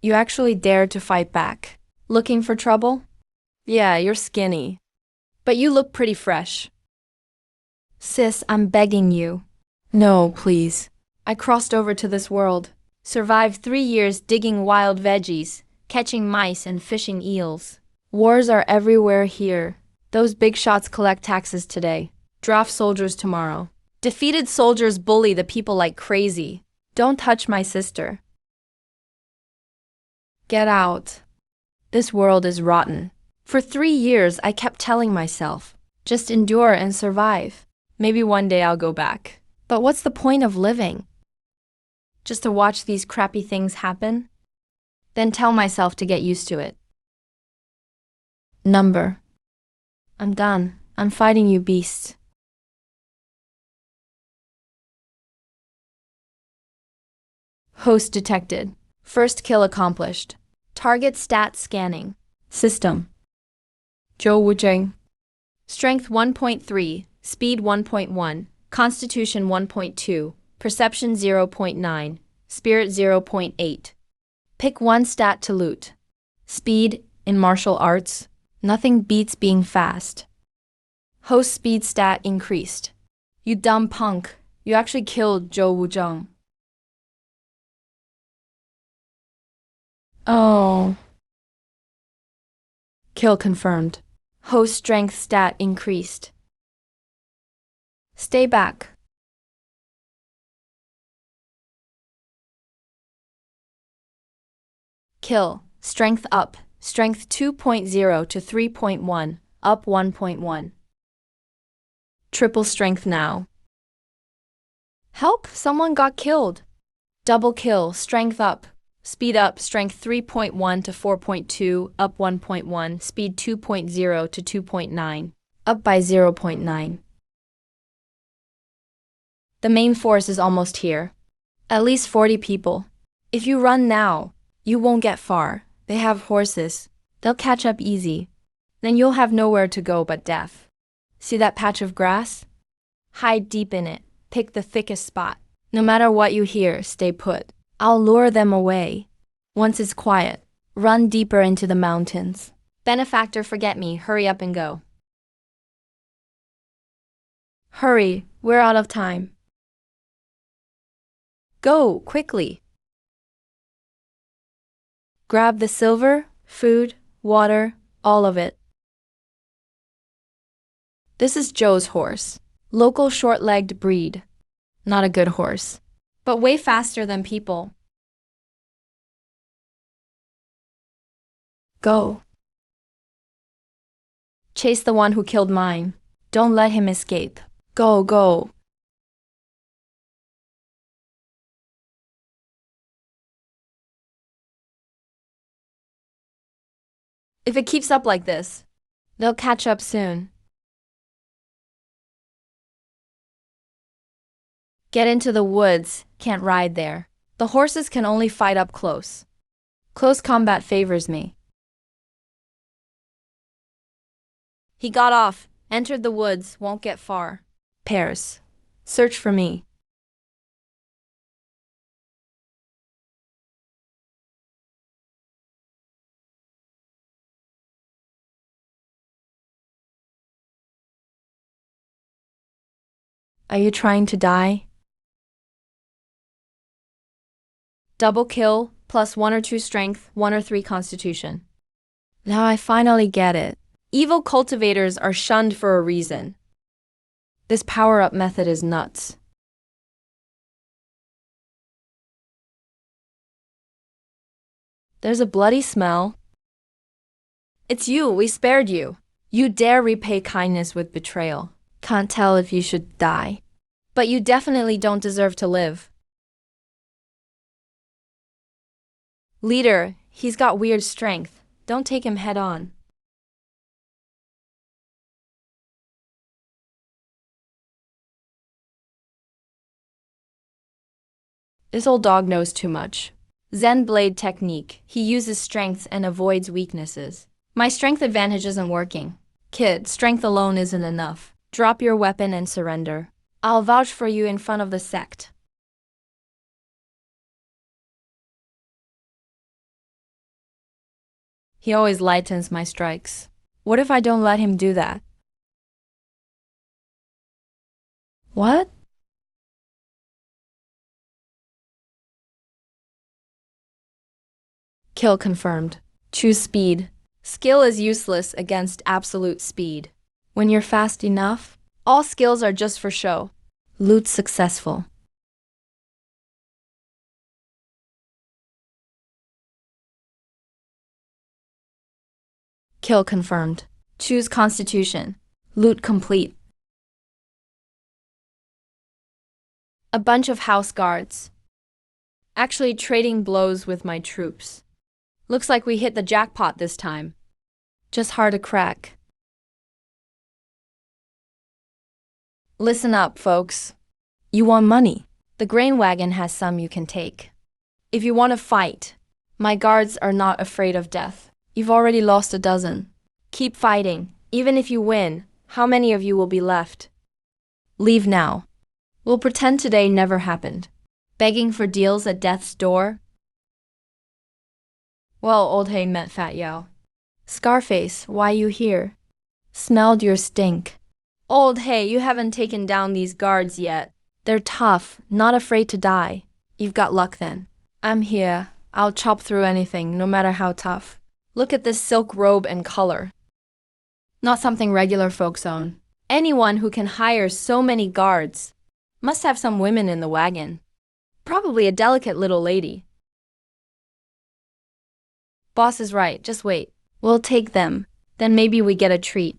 You actually dared to fight back. Looking for trouble? Yeah, you're skinny. But you look pretty fresh. Sis, I'm begging you. No, please. I crossed over to this world. Survived 3 years digging wild veggies, catching mice and fishing eels. Wars are everywhere here. Those big shots collect taxes today. Draft soldiers tomorrow. Defeated soldiers bully the people like crazy. Don't touch my sister. Get out. This world is rotten. For 3 years, I kept telling myself, just endure and survive. Maybe one day I'll go back. But what's the point of living? Just to watch these crappy things happen? Then tell myself to get used to it. Number. I'm done. I'm fighting you beasts. Host detected. First kill accomplished. Target stat scanning. System. Zhou Wujing. Strength 1.3, Speed 1.1, Constitution 1.2, Perception 0.9, Spirit 0.8. Pick one stat to loot. Speed, in martial arts, nothing beats being fast. Host speed stat increased. You dumb punk, you actually killed Zhou Wuzheng. Oh. Kill confirmed. Host strength stat increased. Stay back. Kill. Strength up. Strength 2.0 to 3.1, up 1.1. Triple strength now. Help! Someone got killed. Double kill. Strength up. Speed up, strength 3.1 to 4.2, up 1.1, speed 2.0 to 2.9, up by 0.9. The main force is almost here. At least 40 people. If you run now, you won't get far. They have horses. They'll catch up easy. Then you'll have nowhere to go but death. See that patch of grass? Hide deep in it. Pick the thickest spot. No matter what you hear, stay put. I'll lure them away. Once it's quiet, run deeper into the mountains. Benefactor, forget me. Hurry up and go. Hurry, we're out of time. Go, quickly. Grab the silver, food, water, all of it. This is Joe's horse. Local short-legged breed. Not a good horse, but way faster than people. Go. Chase the one who killed mine. Don't let him escape. Go, go. If it keeps up like this, they'll catch up soon. Get into the woods, can't ride there. The horses can only fight up close. Close combat favors me. He got off, entered the woods, won't get far. Pairs. Search for me. Are you trying to die? Double kill, plus 1 or 2 strength, 1 or 3 constitution. Now I finally get it. Evil cultivators are shunned for a reason. This power-up method is nuts. There's a bloody smell. It's you, we spared you. You dare repay kindness with betrayal. Can't tell if you should die. But you definitely don't deserve to live. Leader, he's got weird strength. Don't take him head on. This old dog knows too much. Zen blade technique. He uses strengths and avoids weaknesses. My strength advantage isn't working. Kid, strength alone isn't enough. Drop your weapon and surrender. I'll vouch for you in front of the sect. He always lightens my strikes. What if I don't let him do that? What? Kill confirmed. Choose speed. Skill is useless against absolute speed. When you're fast enough, all skills are just for show. Loot successful. Kill confirmed. Choose Constitution. Loot complete. A bunch of house guards. Actually trading blows with my troops. Looks like we hit the jackpot this time. Just hard to crack. Listen up, folks. You want money? The grain wagon has some you can take. If you want to fight, my guards are not afraid of death. You've already lost a dozen. Keep fighting. Even if you win, how many of you will be left? Leave now. We'll pretend today never happened. Begging for deals at death's door? Well, old Hay met Fat Yao. Scarface, why you here? Smelled your stink. Old Hay, you haven't taken down these guards yet. They're tough, not afraid to die. You've got luck then. I'm here. I'll chop through anything, no matter how tough. Look at this silk robe and color. Not something regular folks own. Anyone who can hire so many guards must have some women in the wagon. Probably a delicate little lady. Boss is right, just wait. We'll take them, then maybe we get a treat.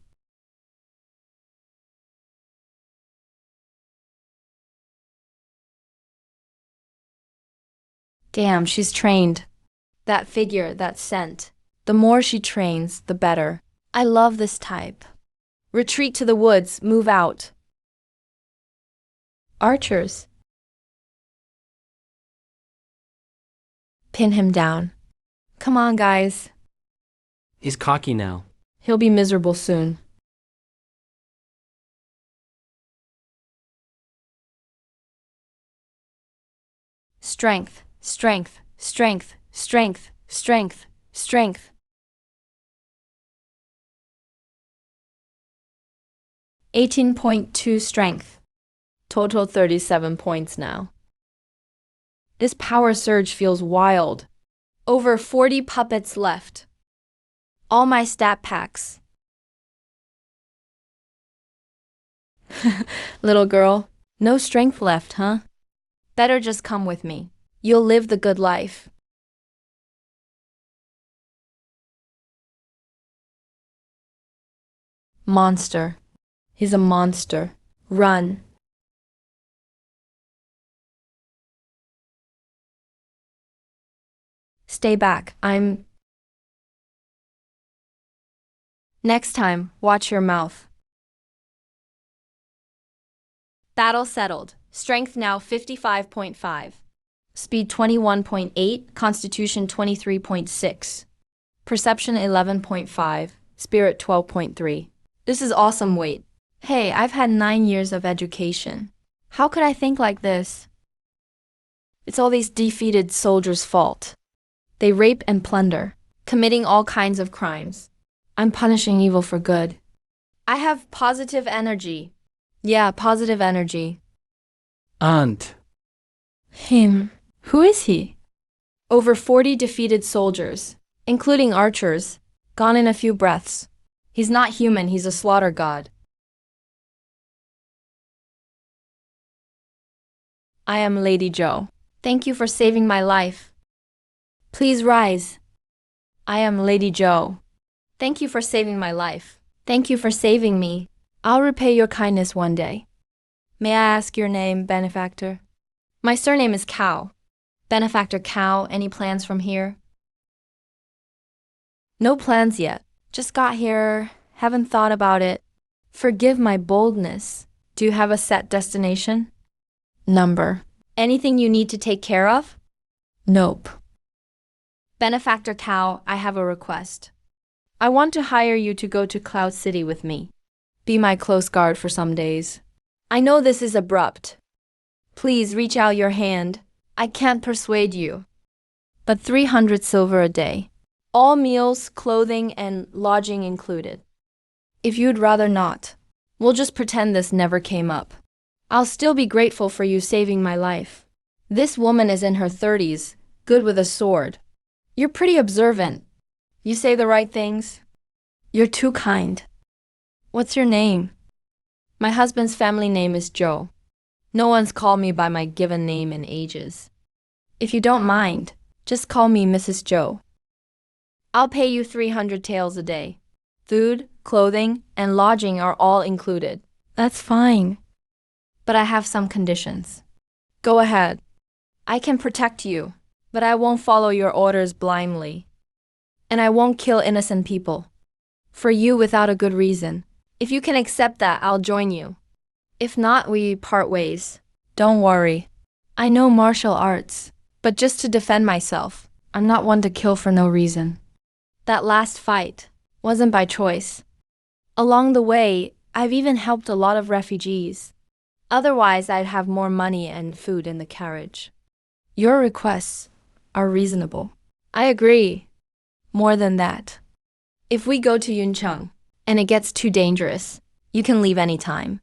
Damn, she's trained. That figure, that scent. The more she trains, the better. I love this type. Retreat to the woods, move out. Archers. Pin him down. Come on, guys. He's cocky now. He'll be miserable soon. Strength, strength, strength, strength, strength, strength. 18.2 strength. Total 37 points now. This power surge feels wild. Over 40 puppets left. All my stat packs. Little girl, no strength left, huh? Better just come with me. You'll live the good life. Monster. He's a monster. Run. Stay back. Next time, watch your mouth. Battle settled. Strength now 55.5. Speed 21.8. Constitution 23.6. Perception 11.5. Spirit 12.3. This is awesome weight. Hey, I've had 9 years of education. How could I think like this? It's all these defeated soldiers' fault. They rape and plunder, committing all kinds of crimes. I'm punishing evil for good. I have positive energy. Yeah, positive energy. Aunt. Him. Who is he? Over 40 defeated soldiers, including archers, gone in a few breaths. He's not human, he's a slaughter god. I am Lady Zhou. Thank you for saving my life. Please rise. I am Lady Zhou. Thank you for saving my life. Thank you for saving me. I'll repay your kindness one day. May I ask your name, benefactor? My surname is Cao. Benefactor Cao, any plans from here? No plans yet. Just got here, haven't thought about it. Forgive my boldness. Do you have a set destination? Number. Anything you need to take care of? Nope. Benefactor Cao, I have a request. I want to hire you to go to Cloud City with me. Be my close guard for some days. I know this is abrupt. Please reach out your hand. I can't persuade you. But 300 silver a day. All meals, clothing, and lodging included. If you'd rather not, we'll just pretend this never came up. I'll still be grateful for you saving my life. This woman is in her 30s, good with a sword. You're pretty observant. You say the right things. You're too kind. What's your name? My husband's family name is Joe. No one's called me by my given name in ages. If you don't mind, just call me Mrs. Joe. I'll pay you 300 taels a day. Food, clothing, and lodging are all included. That's fine. But I have some conditions. Go ahead. I can protect you, but I won't follow your orders blindly. And I won't kill innocent people. For you without a good reason. If you can accept that, I'll join you. If not, we part ways. Don't worry. I know martial arts, but just to defend myself. I'm not one to kill for no reason. That last fight wasn't by choice. Along the way, I've even helped a lot of refugees. Otherwise, I'd have more money and food in the carriage. Your requests are reasonable. I agree. More than that. If we go to Yuncheng and it gets too dangerous, you can leave any time.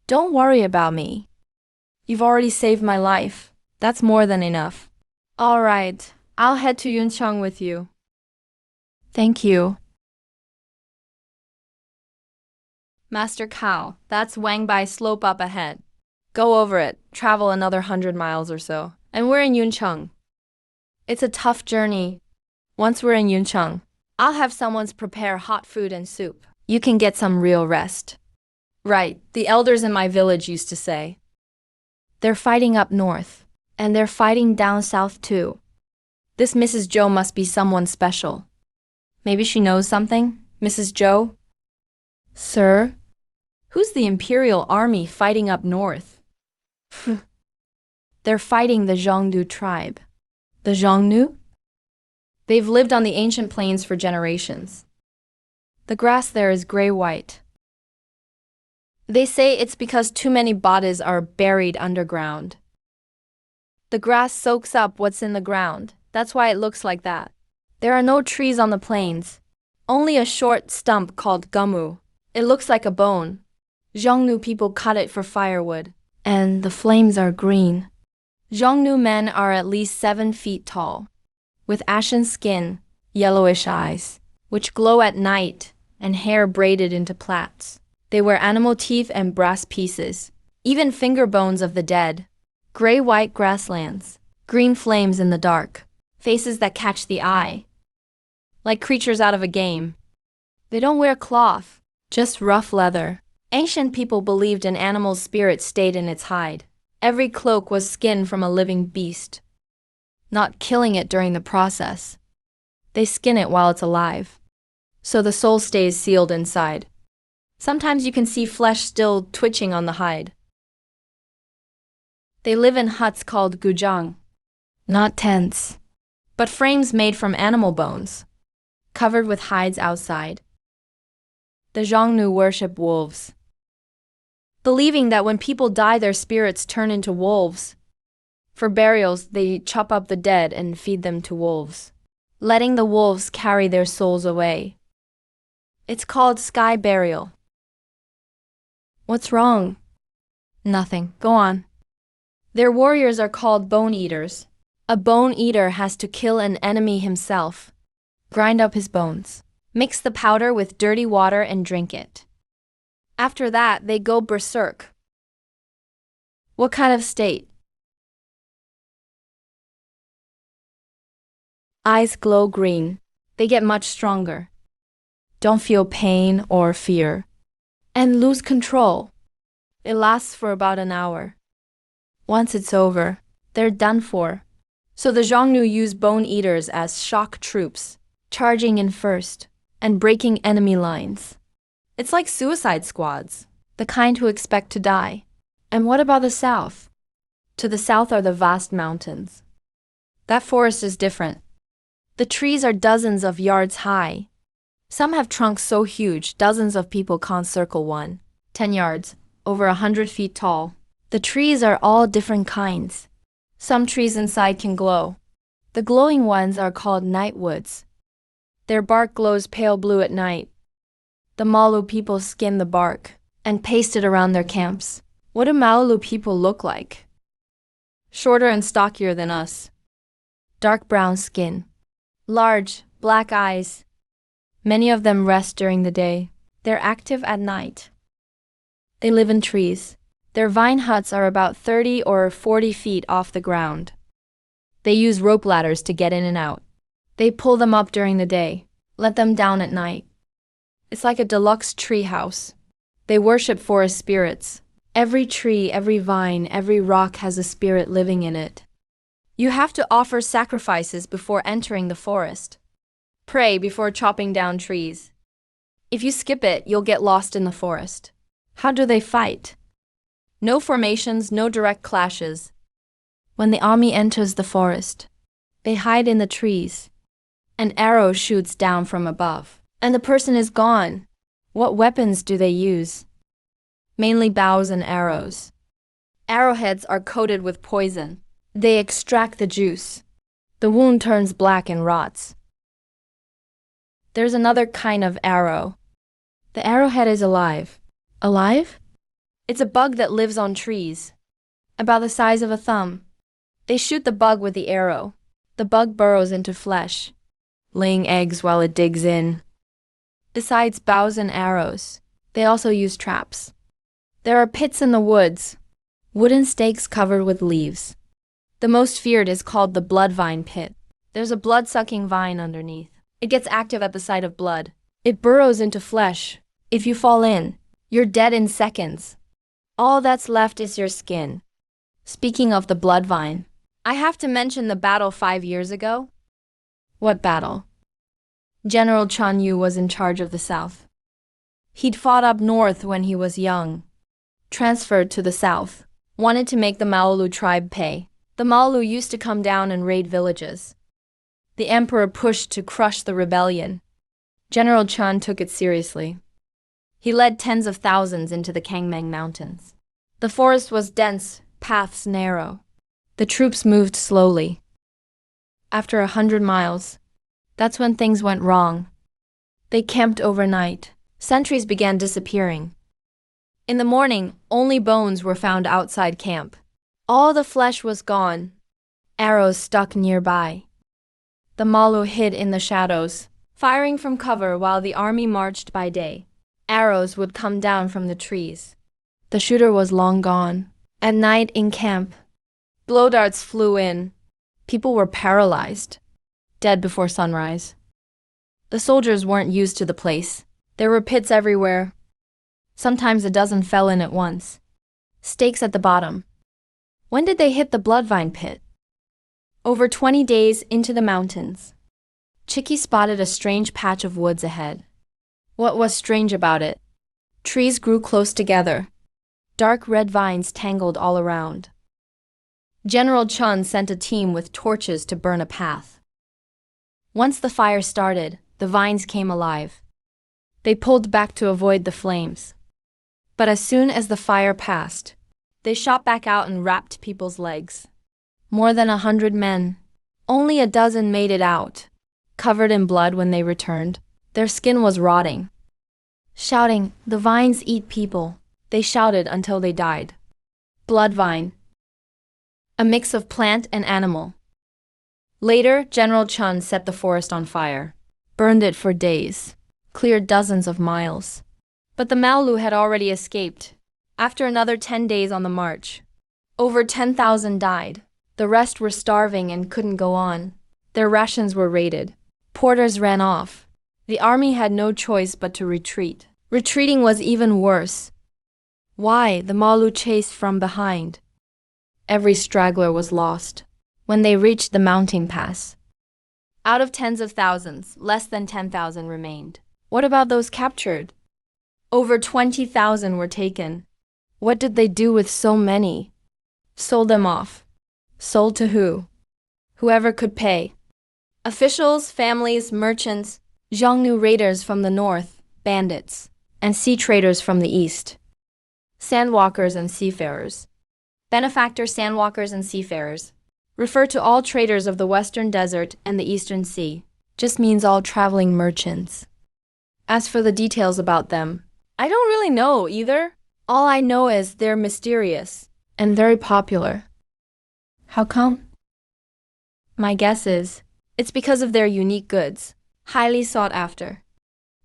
Don't worry about me. You've already saved my life. That's more than enough. All right, I'll head to Yuncheng with you. Thank you. Master Cao, that's Wangbai slope up ahead. Go over it, travel another 100 miles or so, and we're in Yuncheng. It's a tough journey. Once we're in Yuncheng, I'll have someone prepare hot food and soup. You can get some real rest. Right, the elders in my village used to say. They're fighting up north, and they're fighting down south too. This Mrs. Joe must be someone special. Maybe she knows something, Mrs. Joe? Sir? Who's the Imperial Army fighting up north? They're fighting the Xiongnu tribe. The Xiongnu? They've lived on the ancient plains for generations. The grass there is gray-white. They say it's because too many bodies are buried underground. The grass soaks up what's in the ground. That's why it looks like that. There are no trees on the plains. Only a short stump called gumu. It looks like a bone. Xiongnu people cut it for firewood. And the flames are green. Xiongnu men are at least 7 feet tall, with ashen skin, yellowish eyes, which glow at night, and hair braided into plaits. They wear animal teeth and brass pieces, even finger bones of the dead. Gray-white grasslands, green flames in the dark, faces that catch the eye. Like creatures out of a game. They don't wear cloth, just rough leather. Ancient people believed an animal's spirit stayed in its hide. Every cloak was skin from a living beast. Not killing it during the process. They skin it while it's alive. So the soul stays sealed inside. Sometimes you can see flesh still twitching on the hide. They live in huts called guzhang. Not tents, but frames made from animal bones, covered with hides outside. The Xiongnu worship wolves, believing that when people die their spirits turn into wolves. For burials, they chop up the dead and feed them to wolves, letting the wolves carry their souls away. It's called sky burial. What's wrong? Nothing. Go on. Their warriors are called bone eaters. A bone eater has to kill an enemy himself, grind up his bones, mix the powder with dirty water and drink it. After that, they go berserk. What kind of state? Eyes glow green. They get much stronger. Don't feel pain or fear. And lose control. It lasts for about an hour. Once it's over, they're done for. So the Xiongnu use bone eaters as shock troops, charging in first and breaking enemy lines. It's like suicide squads, the kind who expect to die. And what about the south? To the south are the vast mountains. That forest is different. The trees are dozens of yards high. Some have trunks so huge, dozens of people can't circle one. 10 yards, over 100 feet tall. The trees are all different kinds. Some trees inside can glow. The glowing ones are called nightwoods. Their bark glows pale blue at night. The Malu people skin the bark and paste it around their camps. What do Malu people look like? Shorter and stockier than us. Dark brown skin. Large, black eyes. Many of them rest during the day. They're active at night. They live in trees. Their vine huts are about 30 or 40 feet off the ground. They use rope ladders to get in and out. They pull them up during the day, let them down at night. It's like a deluxe tree house. They worship forest spirits. Every tree, every vine, every rock has a spirit living in it. You have to offer sacrifices before entering the forest. Pray before chopping down trees. If you skip it, you'll get lost in the forest. How do they fight? No formations, no direct clashes. When the army enters the forest, they hide in the trees. An arrow shoots down from above, and the person is gone. What weapons do they use? Mainly bows and arrows. Arrowheads are coated with poison. They extract the juice. The wound turns black and rots. There's another kind of arrow. The arrowhead is alive. Alive? It's a bug that lives on trees, about the size of a thumb. They shoot the bug with the arrow. The bug burrows into flesh, laying eggs while it digs in. Besides bows and arrows, they also use traps. There are pits in the woods, wooden stakes covered with leaves. The most feared is called the blood vine pit. There's a blood-sucking vine underneath. It gets active at the sight of blood. It burrows into flesh. If you fall in, you're dead in seconds. All that's left is your skin. Speaking of the blood vine, I have to mention the battle 5 years ago. What battle? General Chun Yu was in charge of the south. He'd fought up north when he was young. Transferred to the south. Wanted to make the Maolu tribe pay. The Maolu used to come down and raid villages. The emperor pushed to crush the rebellion. General Chun took it seriously. He led tens of thousands into the Kangmeng Mountains. The forest was dense, paths narrow. The troops moved slowly. After 100 miles, that's when things went wrong. They camped overnight. Sentries began disappearing. In the morning, only bones were found outside camp. All the flesh was gone. Arrows stuck nearby. The Malu hid in the shadows, firing from cover while the army marched by day. Arrows would come down from the trees. The shooter was long gone. At night in camp, blow darts flew in. People were paralyzed, dead before sunrise. The soldiers weren't used to the place. There were pits everywhere. Sometimes a dozen fell in at once. Stakes at the bottom. When did they hit the bloodvine pit? Over 20 days into the mountains. Chicky spotted a strange patch of woods ahead. What was strange about it? Trees grew close together. Dark red vines tangled all around. General Chun sent a team with torches to burn a path. Once the fire started, the vines came alive. They pulled back to avoid the flames. But as soon as the fire passed, they shot back out and wrapped people's legs. More than 100 men. Only a dozen made it out, covered in blood when they returned. Their skin was rotting. Shouting, "The vines eat people," they shouted until they died. Blood vine. A mix of plant and animal. Later, General Chun set the forest on fire, burned it for days, cleared dozens of miles. But the Maolu had already escaped. After another 10 days on the march, over 10,000 died. The rest were starving and couldn't go on. Their rations were raided. Porters ran off. The army had no choice but to retreat. Retreating was even worse. Why? The Maolu chased from behind. Every straggler was lost. When they reached the mountain pass, out of tens of thousands, less than 10,000 remained. What about those captured? Over 20,000 were taken. What did they do with so many? Sold them off. Sold to who? Whoever could pay. Officials, families, merchants, Xiongnu raiders from the north, bandits, and sea traders from the east. Sandwalkers and seafarers. Benefactor sandwalkers and seafarers refer to all traders of the western desert and the eastern sea. just means all traveling merchants. As for the details about them, I don't really know either. All I know is they're mysterious and very popular. How come? My guess is it's because of their unique goods, highly sought after,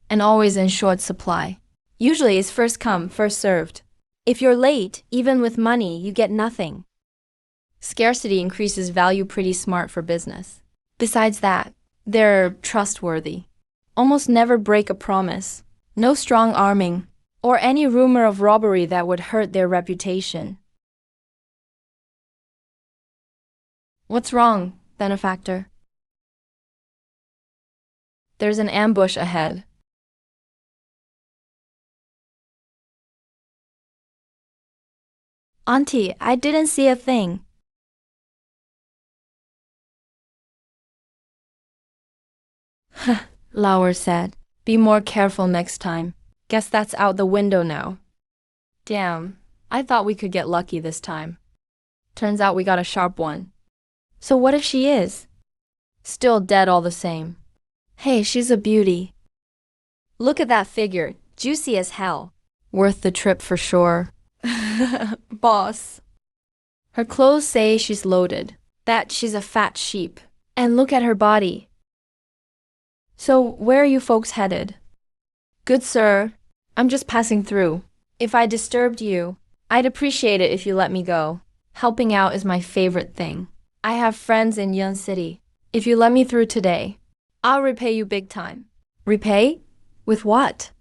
and always in short supply. Usually it's first come, first served. If you're late, even with money, you get nothing. Scarcity increases value pretty smart for business. Besides that, they're trustworthy. Almost never break a promise. No strong arming, or any rumor of robbery that would hurt their reputation. What's wrong, benefactor? There's an ambush ahead. Auntie, I didn't see a thing. Lauer said, be more careful next time. Guess that's out the window now. Damn, I thought we could get lucky this time. Turns out we got a sharp one. So what if she is? Still dead all the same. Hey, she's a beauty. Look at that figure, juicy as hell. Worth the trip for sure. Boss. Her clothes say she's loaded, that she's a fat sheep. And look at her body. So where are you folks headed? Good sir, I'm just passing through. If I disturbed you, I'd appreciate it if you let me go. Helping out is my favorite thing. I have friends in Yun City. If you let me through today, I'll repay you big time. Repay? With what?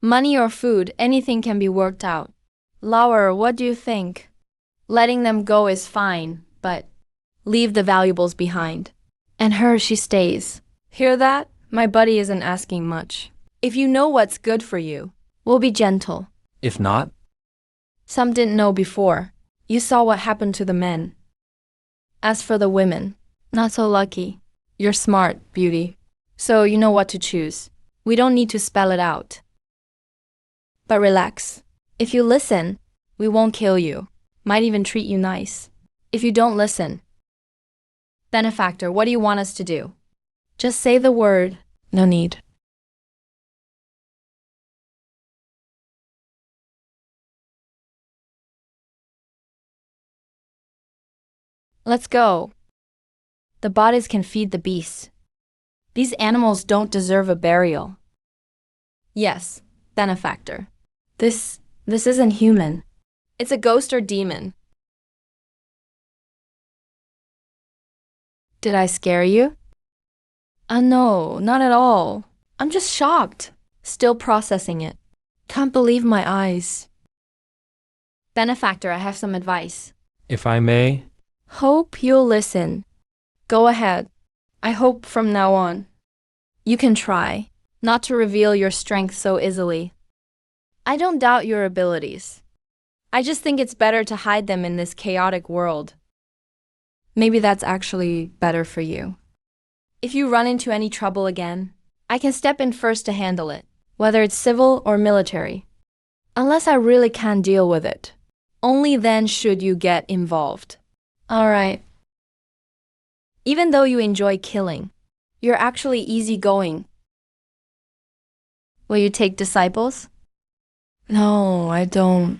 Money or food, anything can be worked out. Lauer, what do you think? Letting them go is fine, but leave the valuables behind. And her, she stays. Hear that? My buddy isn't asking much. If you know what's good for you, we'll be gentle. If not, Some didn't know before. You saw what happened to the men. As for the women, not so lucky. You're smart, beauty. So you know what to choose. We don't need to spell it out. But relax. If you listen, we won't kill you. Might even treat you nice. If you don't listen, benefactor, what do you want us to do? Just say the word. No need. Let's go. The bodies can feed the beasts. These animals don't deserve a burial. Yes, benefactor. This isn't human. It's a ghost or demon. Did I scare you? No, not at all. I'm just shocked. Still processing it. Can't believe my eyes. Benefactor, I have some advice. if I may, Hope you'll listen. Go ahead. I hope from now on, you can try not to reveal your strength so easily. I don't doubt your abilities. I just think it's better to hide them in this chaotic world. Maybe that's actually better for you. If you run into any trouble again, I can step in first to handle it, whether it's civil or military. Unless I really can't deal with it. Only then should you get involved. All right. Even though you enjoy killing, you're actually easygoing. Will you take disciples? No, I don't.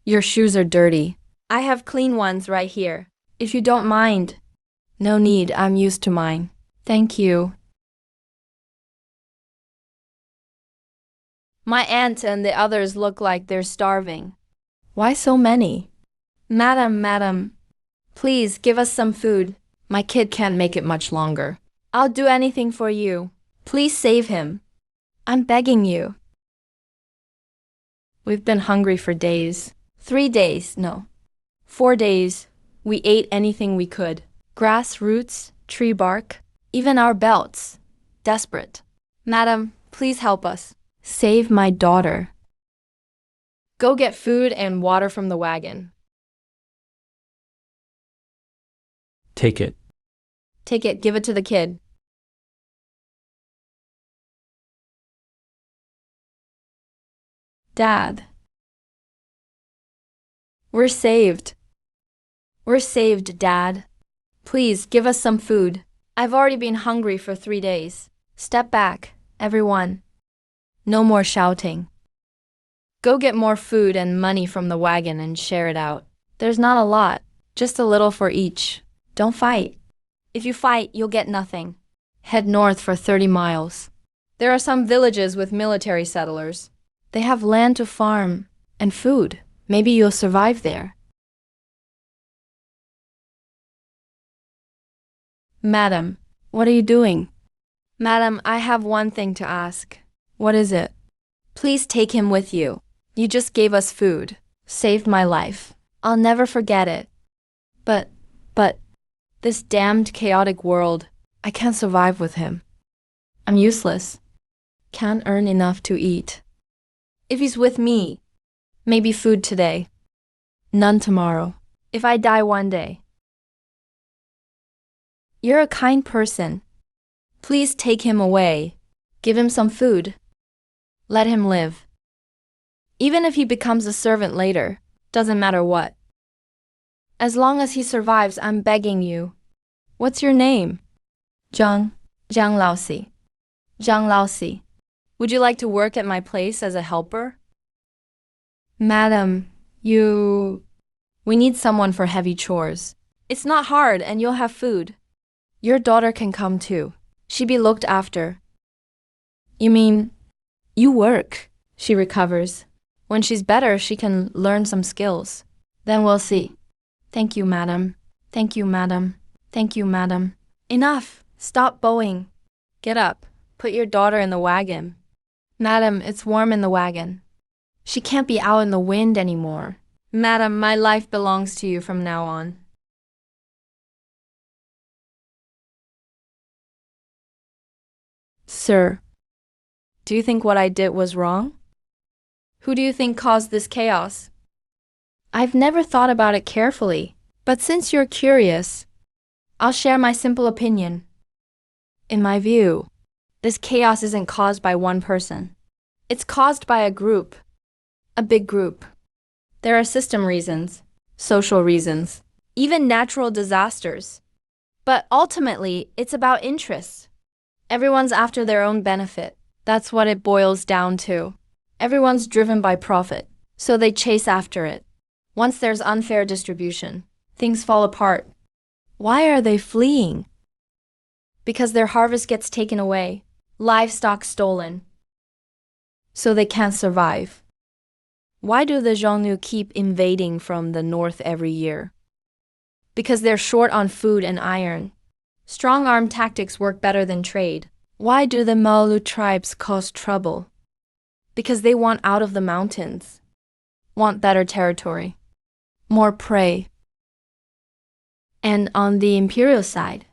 Your shoes are dirty. I have clean ones right here. If you don't mind. No need, I'm used to mine. Thank you. My aunt and the others look like they're starving. Why so many? Madam, please give us some food. My kid can't make it much longer. I'll do anything for you. Please save him. I'm begging you. We've been hungry for days. 3 days, no. 4 days. We ate anything we could. Grass, roots, tree bark, even our belts. Desperate. Madam, please help us. Save my daughter. Go get food and water from the wagon. take it. Take it, give it to the kid. Dad. We're saved. We're saved, Dad. Please give us some food. I've already been hungry for 3 days. Step back, everyone. No more shouting. Go get more food and money from the wagon and share it out. There's not a lot, just a little for each. Don't fight. If you fight, you'll get nothing. Head north for 30 miles. There are some villages with military settlers. They have land to farm and food. Maybe you'll survive there. Madam, what are you doing? Madam, I have one thing to ask. What is it? Please take him with you. You just gave us food. Saved my life. I'll never forget it. But, this damned chaotic world, I can't survive with him. I'm useless. Can't earn enough to eat. If he's with me, maybe food today. None tomorrow. If I die one day. You're a kind person. Please take him away. Give him some food. Let him live. Even if he becomes a servant later, doesn't matter what. As long as he survives, I'm begging you. What's your name? Zhang Laosi. Zhang Laosi. Would you like to work at my place as a helper? Madam, we need someone for heavy chores. It's not hard and you'll have food. Your daughter can come too. She be looked after. You mean, you work? She recovers. When she's better, she can learn some skills. Then we'll see. Thank you, madam. Thank you, madam. Thank you, madam. Enough! Stop bowing. Get up. Put your daughter in the wagon. Madam, it's warm in the wagon. She can't be out in the wind anymore. Madam, my life belongs to you from now on. Sir, do you think what I did was wrong? Who do you think caused this chaos? I've never thought about it carefully, but since you're curious, I'll share my simple opinion. In my view, this chaos isn't caused by one person. It's caused by a group, a big group. There are system reasons, social reasons, even natural disasters. But ultimately, it's about interests. Everyone's after their own benefit. That's what it boils down to. Everyone's driven by profit, so they chase after it. Once there's unfair distribution, things fall apart. Why are they fleeing? Because their harvest gets taken away, livestock stolen, so they can't survive. Why do the Xiongnu keep invading from the north every year? Because they're short on food and iron. Strong-arm tactics work better than trade. Why do the Maolu tribes cause trouble? Because they want out of the mountains, want better territory, more prey. And on the imperial side,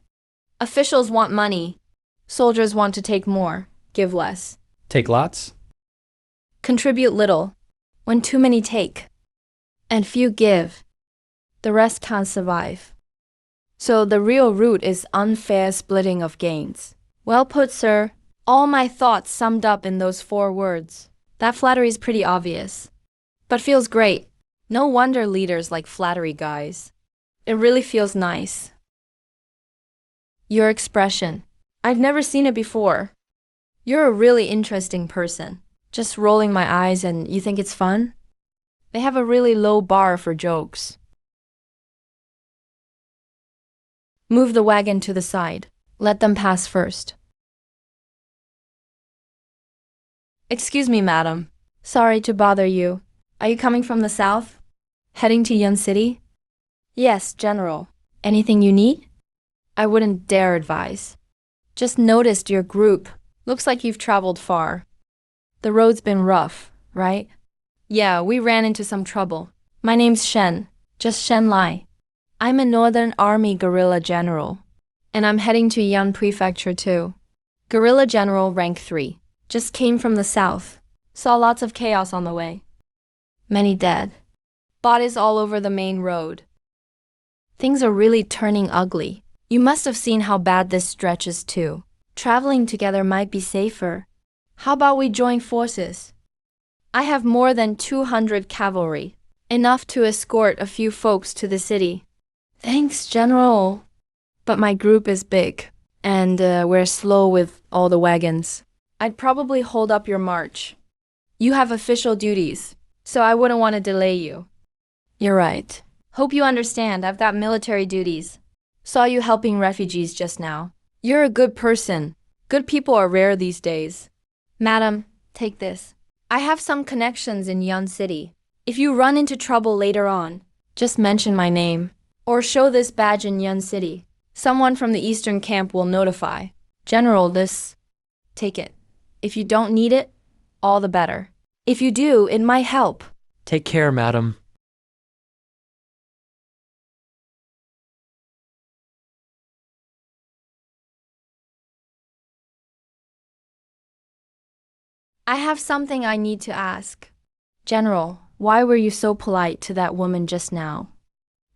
officials want money, soldiers want to take more, give less. Take lots? Contribute little. When too many take, and few give, the rest can't survive. So the real root is unfair splitting of gains. Well put, sir. All my thoughts summed up in those 4 words. That flattery is pretty obvious, but feels great. No wonder leaders like flattery guys. It really feels nice. Your expression. I've never seen it before. You're a really interesting person. Just rolling my eyes and you think it's fun? They have a really low bar for jokes. Move the wagon to the side. Let them pass first. Excuse me, madam. Sorry to bother you. Are you coming from the south? Heading to Yun City? Yes, General. Anything you need? I wouldn't dare advise. Just noticed your group. Looks like you've traveled far. The road's been rough, right? Yeah, we ran into some trouble. My name's Shen, just Shen Lai. I'm a Northern Army guerrilla general, and I'm heading to Yan Prefecture too. Guerrilla general rank 3. Just came from the south. Saw lots of chaos on the way. Many dead. Bodies all over the main road. Things are really turning ugly. You must have seen how bad this stretch is too. Traveling together might be safer. How about we join forces? I have more than 200 cavalry, enough to escort a few folks to the city. Thanks, General. But my group is big, and we're slow with all the wagons. I'd probably hold up your march. You have official duties, so I wouldn't want to delay you. You're right. Hope you understand, I've got military duties. Saw you helping refugees just now. You're a good person. Good people are rare these days. Madam, take this. I have some connections in Yun City. If you run into trouble later on, just mention my name. Or show this badge in Yun City. Someone from the Eastern camp will notify. General, this. Take it. If you don't need it, all the better. If you do, it might help. Take care, madam. I have something I need to ask. General, why were you so polite to that woman just now?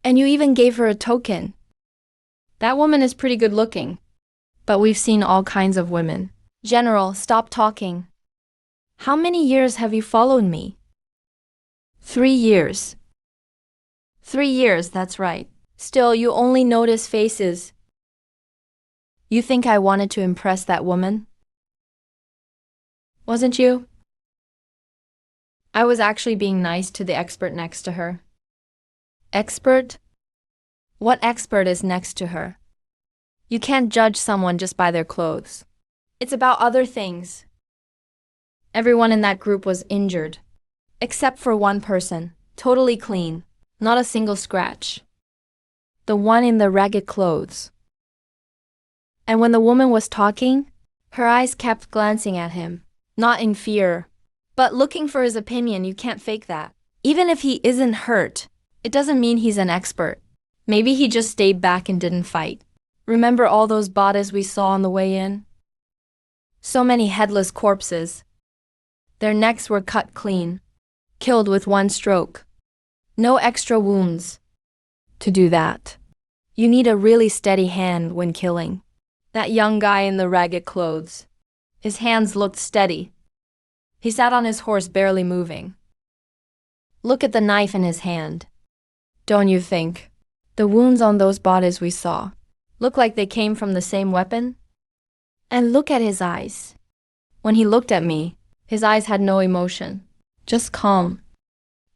And you even gave her a token. That woman is pretty good looking. But we've seen all kinds of women. General, stop talking. How many years have you followed me? 3 years. 3 years, that's right. Still, you only notice faces. You think I wanted to impress that woman? Wasn't you? I was actually being nice to the expert next to her. Expert? What expert is next to her? You can't judge someone just by their clothes. It's about other things. Everyone in that group was injured. Except for one person, totally clean, not a single scratch. The one in the ragged clothes. And when the woman was talking, her eyes kept glancing at him, not in fear, but looking for his opinion. You can't fake that. Even if he isn't hurt, it doesn't mean he's an expert. Maybe he just stayed back and didn't fight. Remember all those bodies we saw on the way in? So many headless corpses. Their necks were cut clean, killed with one stroke. No extra wounds. To do that, you need a really steady hand when killing. That young guy in the ragged clothes. His hands looked steady. He sat on his horse barely moving. Look at the knife in his hand. Don't you think? The wounds on those bodies we saw look like they came from the same weapon? And look at his eyes. When he looked at me, his eyes had no emotion, just calm.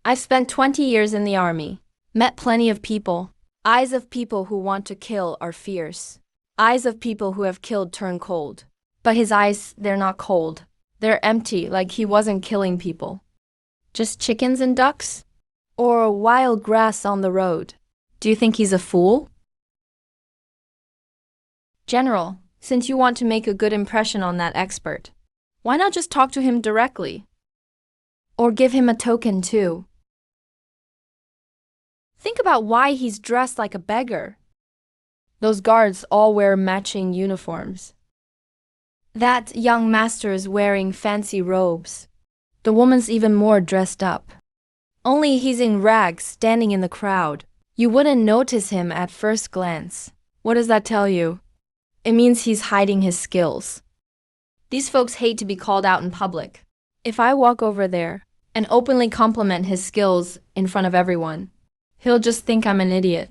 I've spent 20 years in the army, met plenty of people. Eyes of people who want to kill are fierce. Eyes of people who have killed turn cold. But his eyes, they're not cold. They're empty, like he wasn't killing people. Just chickens and ducks? Or wild grass on the road? Do you think he's a fool? General, since you want to make a good impression on that expert, why not just talk to him directly? Or give him a token too? Think about why he's dressed like a beggar. Those guards all wear matching uniforms. That young master is wearing fancy robes. The woman's even more dressed up. Only he's in rags standing in the crowd. You wouldn't notice him at first glance. What does that tell you? It means he's hiding his skills. These folks hate to be called out in public. If I walk over there and openly compliment his skills in front of everyone, he'll just think I'm an idiot.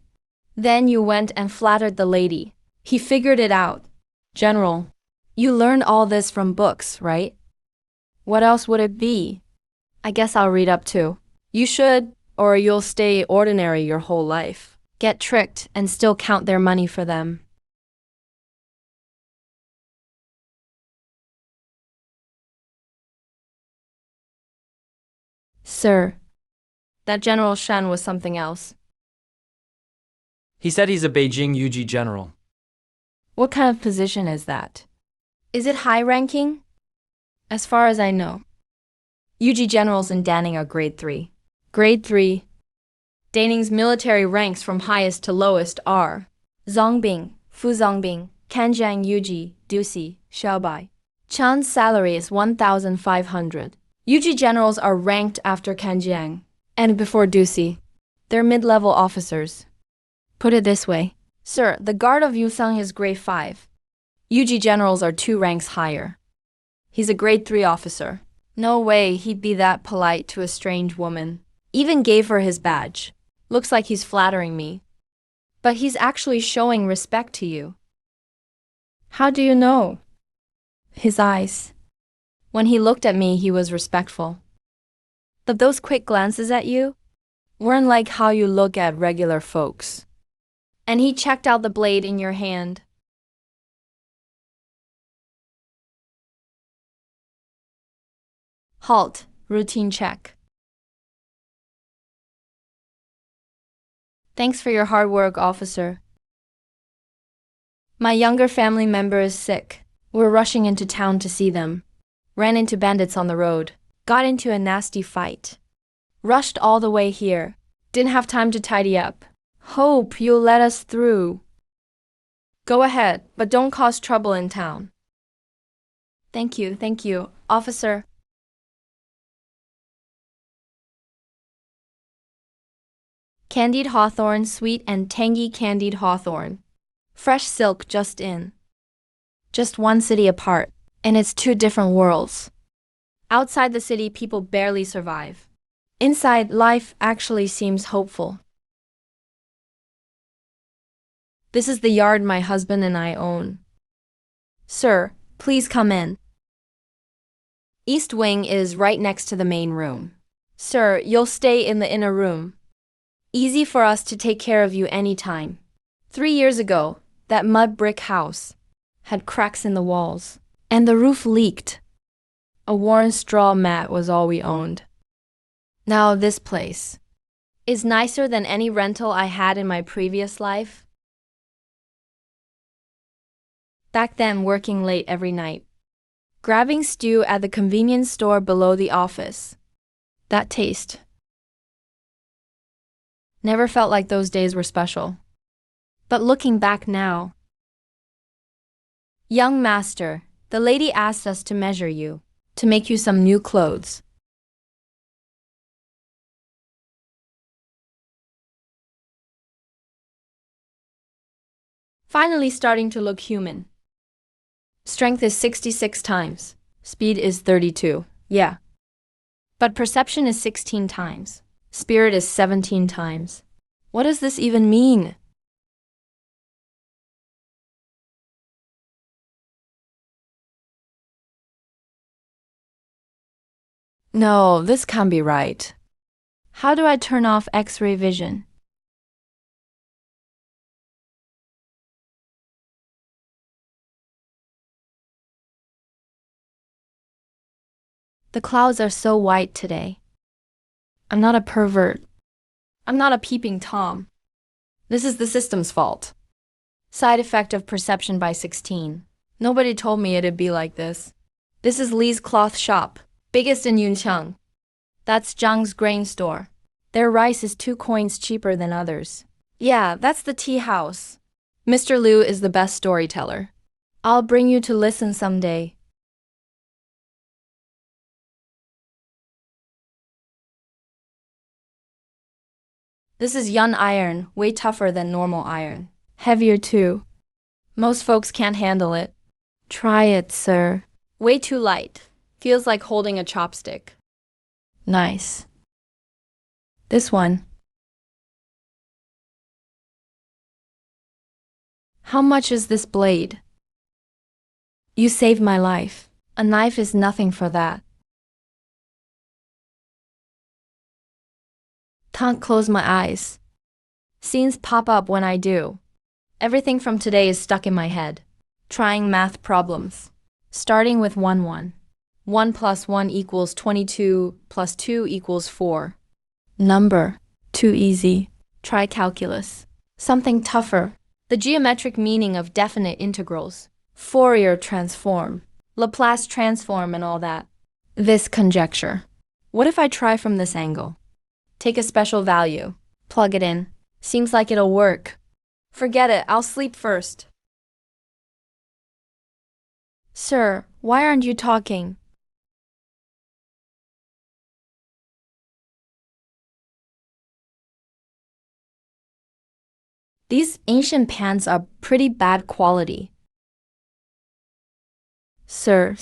Then you went and flattered the lady. He figured it out. General, you learned all this from books, right? What else would it be? I guess I'll read up too. You should, or you'll stay ordinary your whole life. Get tricked and still count their money for them. Sir, that General Shen was something else. He said he's a Beijing UG general. What kind of position is that? Is it high-ranking? As far as I know, UG generals in Danning are grade 3. Grade 3. Danning's military ranks from highest to lowest are Zongbing, Fu Zongbing, Kanjiang UG, Dusi, Xiaobai. Chan's salary is 1,500. UG generals are ranked after Kanjiang and before Dusi. They're mid-level officers. Put it this way. Sir, the guard of Yusung is grade 5. UG generals are 2 ranks higher. He's a grade 3 officer. No way he'd be that polite to a strange woman. Even gave her his badge. Looks like he's flattering me. But he's actually showing respect to you. How do you know? His eyes. When he looked at me, he was respectful. But those quick glances at you weren't like how you look at regular folks. And he checked out the blade in your hand. Halt, routine check. Thanks for your hard work, officer. My younger family member is sick. We're rushing into town to see them. Ran into bandits on the road. Got into a nasty fight. Rushed all the way here. Didn't have time to tidy up. Hope you'll let us through. Go ahead, but don't cause trouble in town. Thank you, officer. Candied hawthorn, sweet and tangy candied hawthorn. Fresh silk just in. Just one city apart, and it's two different worlds. Outside the city, people barely survive. Inside, life actually seems hopeful. This is the yard my husband and I own. Sir, please come in. East wing is right next to the main room. Sir, you'll stay in the inner room. Easy for us to take care of you anytime. 3 years ago, that mud brick house had cracks in the walls, and the roof leaked. A worn straw mat was all we owned. Now this place is nicer than any rental I had in my previous life. Back then, working late every night, grabbing stew at the convenience store below the office. That taste. Never felt like those days were special. But looking back now, young master, the lady asked us to measure you, to make you some new clothes. Finally starting to look human. Strength is 66 times. Speed is 32. Yeah. But perception is 16 times. Spirit is 17 times. What does this even mean? No, this can't be right. How do I turn off X-ray vision? The clouds are so white today. I'm not a pervert. I'm not a peeping Tom. This is the system's fault. Side effect of perception by 16. Nobody told me it'd be like this. This is Lee's cloth shop, biggest in Yunqiang. That's Zhang's grain store. Their rice is 2 coins cheaper than others. Yeah, that's the tea house. Mr. Liu is the best storyteller. I'll bring you to listen someday. This is Yun iron, way tougher than normal iron. Heavier too. Most folks can't handle it. Try it, sir. Way too light. Feels like holding a chopstick. Nice. This one. How much is this blade? You saved my life. A knife is nothing for that. Can't close my eyes. Scenes pop up when I do. Everything from today is stuck in my head. Trying math problems. Starting with 1 1. 1 plus 1 equals 22 plus 2 equals 4. Number. Too easy. Try calculus. Something tougher. The geometric meaning of definite integrals. Fourier transform. Laplace transform and all that. This conjecture. What if I try from this angle? Take a special value. Plug it in. Seems like it'll work. Forget it, I'll sleep first. Sir, why aren't you talking? These ancient pants are pretty bad quality. Sir,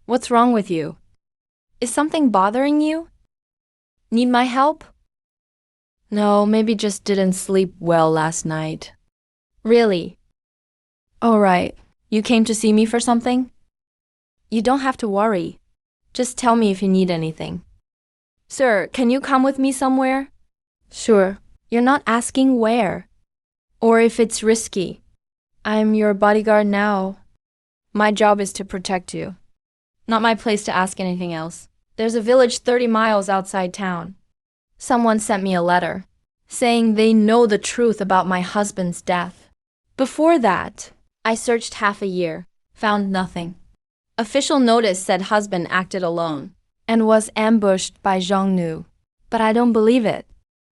what's wrong with you? Is something bothering you? Need my help? No, maybe just didn't sleep well last night. Really? All right. You came to see me for something? You don't have to worry. Just tell me if you need anything. Sir, can you come with me somewhere? Sure. You're not asking where. Or if it's risky. I'm your bodyguard now. My job is to protect you. Not my place to ask anything else. There's a village 30 miles outside town. Someone sent me a letter, saying they know the truth about my husband's death. Before that, I searched half a year, found nothing. Official notice said husband acted alone and was ambushed by Zhongnu. But I don't believe it.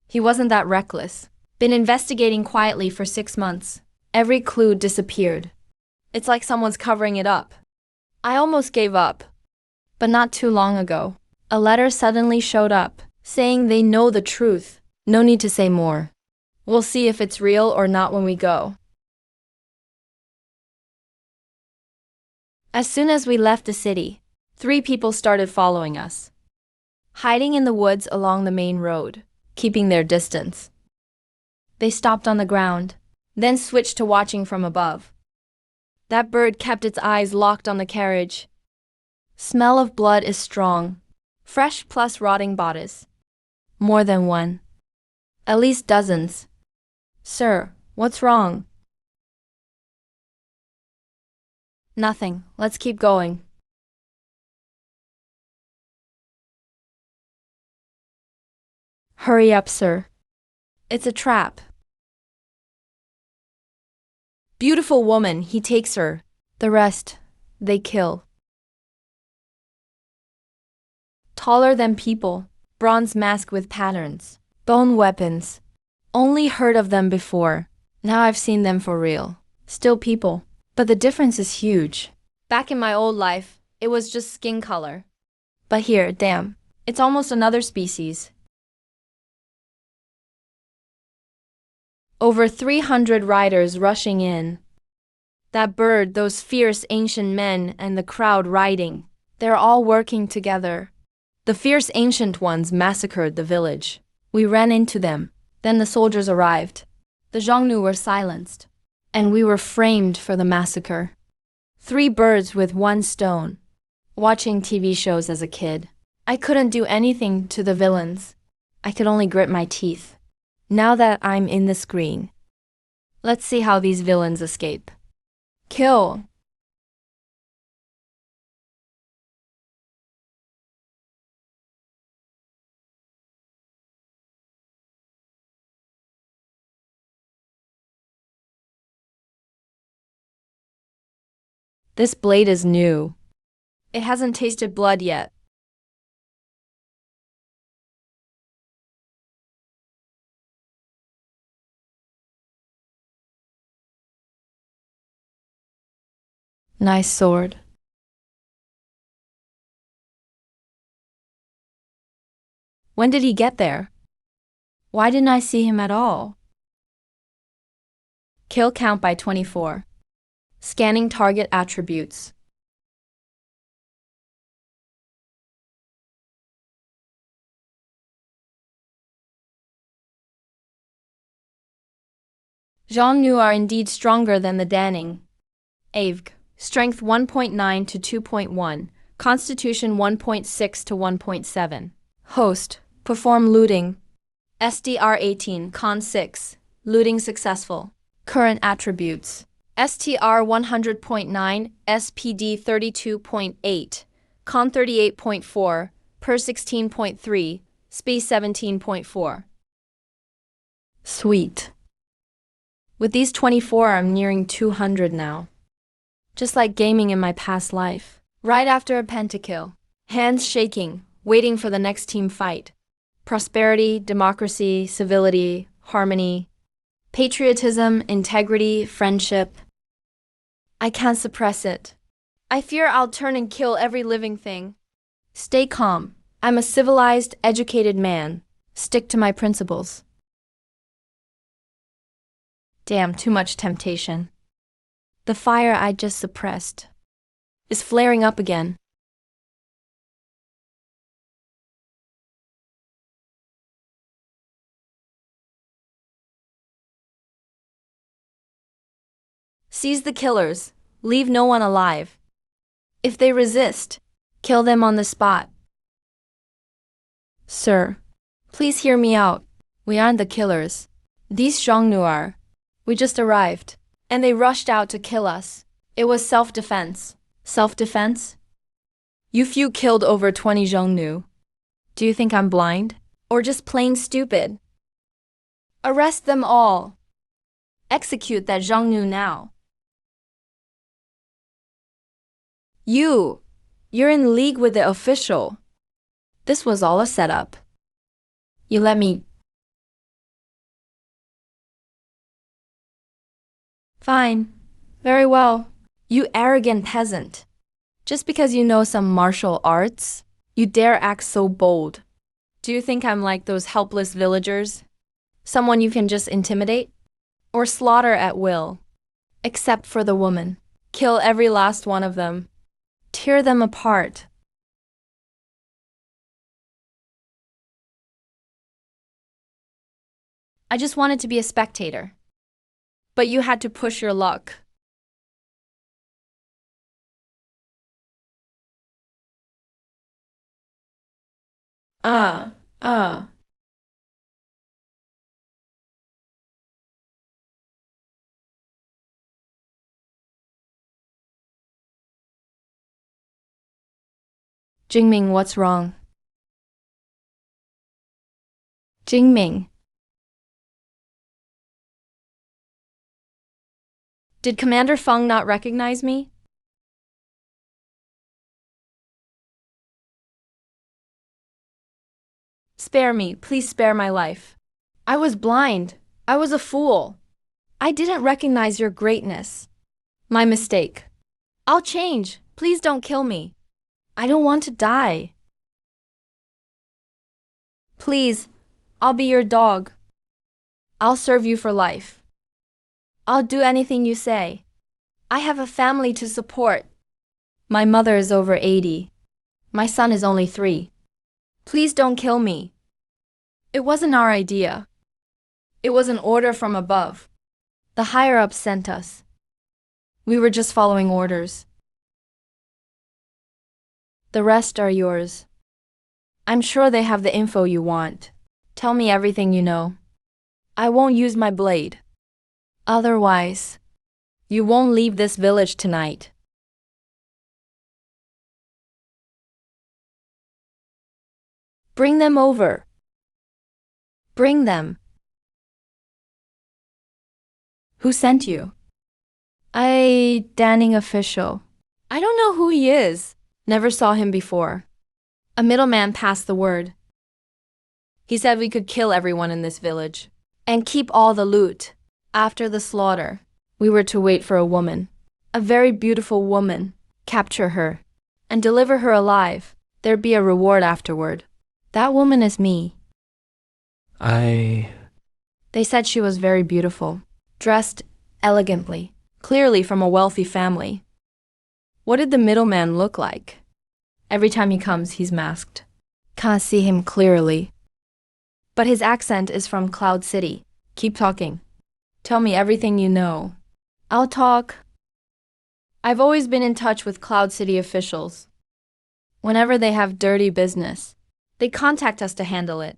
He wasn't that reckless. Been investigating quietly for 6 months. Every clue disappeared. It's like someone's covering it up. I almost gave up. But not too long ago, a letter suddenly showed up, saying they know the truth. No need to say more. We'll see if it's real or not when we go. As soon as we left the city, 3 people started following us, hiding in the woods along the main road, keeping their distance. They stopped on the ground, then switched to watching from above. That bird kept its eyes locked on the carriage. Smell of blood is strong, fresh plus rotting bodies. More than one. At least dozens. Sir, what's wrong? Nothing. Let's keep going. Hurry up, sir. It's a trap. Beautiful woman, he takes her. The rest, they kill. Taller than people, bronze mask with patterns, bone weapons. Only heard of them before. Now I've seen them for real. Still people, but the difference is huge. Back in my old life, it was just skin color. But here, damn, it's almost another species. Over 300 riders rushing in. That bird, those fierce ancient men, and the crowd riding. They're all working together. The fierce ancient ones massacred the village. We ran into them. Then the soldiers arrived. The Zhongnu were silenced. And we were framed for the massacre. 3 birds with 1 stone. Watching TV shows as a kid, I couldn't do anything to the villains. I could only grit my teeth. Now that I'm in the screen, let's see how these villains escape. Kill! This blade is new. It hasn't tasted blood yet. Nice sword. When did he get there? Why didn't I see him at all? Kill count by 24. Scanning target attributes. Zhongnu are indeed stronger than the Danning. AVG. Strength 1.9 to 2.1. Constitution 1.6 to 1.7. Host. Perform looting. SDR 18. Con 6. Looting successful. Current attributes. STR 100.9, SPD 32.8, Con 38.4, Per 16.3, Spe 17.4. Sweet. With these 24, I'm nearing 200 now. Just like gaming in my past life. Right after a pentakill. Hands shaking, waiting for the next team fight. Prosperity, democracy, civility, harmony. Patriotism, integrity, friendship. I can't suppress it. I fear I'll turn and kill every living thing. Stay calm. I'm a civilized, educated man. Stick to my principles. Damn, too much temptation. The fire I just suppressed is flaring up again. Seize the killers. Leave no one alive. If they resist, kill them on the spot. Sir, please hear me out. We aren't the killers. These Zhongnu are. We just arrived, and they rushed out to kill us. It was self-defense. Self-defense? You few killed over 20 Zhongnu. Do you think I'm blind? Or just plain stupid? Arrest them all. Execute that Zhongnu now. You're in league with the official. This was all a setup. You let me. Fine. Very well. You arrogant peasant. Just because you know some martial arts, you dare act so bold. Do you think I'm like those helpless villagers? Someone you can just intimidate? Or slaughter at will? Except for the woman. Kill every last one of them. Tear them apart. I just wanted to be a spectator. But you had to push your luck. Ah. Jingming, what's wrong? Jingming. Did Commander Feng not recognize me? Spare me, please spare my life. I was blind. I was a fool. I didn't recognize your greatness. My mistake. I'll change. Please don't kill me. I don't want to die. Please, I'll be your dog. I'll serve you for life. I'll do anything you say. I have a family to support. My mother is over 80. My son is only 3. Please don't kill me. It wasn't our idea. It was an order from above. The higher-ups sent us. We were just following orders. The rest are yours. I'm sure they have the info you want. Tell me everything you know. I won't use my blade. Otherwise, you won't leave this village tonight. Bring them over. Bring them. Who sent you? Danning official. I don't know who he is. Never saw him before. A middleman passed the word. He said we could kill everyone in this village and keep all the loot. After the slaughter, we were to wait for a woman, a very beautiful woman, capture her, and deliver her alive. There'd be a reward afterward. That woman is me. They said she was very beautiful, dressed elegantly, clearly from a wealthy family. What did the middleman look like? Every time he comes, he's masked. Can't see him clearly. But his accent is from Cloud City. Keep talking. Tell me everything you know. I'll talk. I've always been in touch with Cloud City officials. Whenever they have dirty business, they contact us to handle it.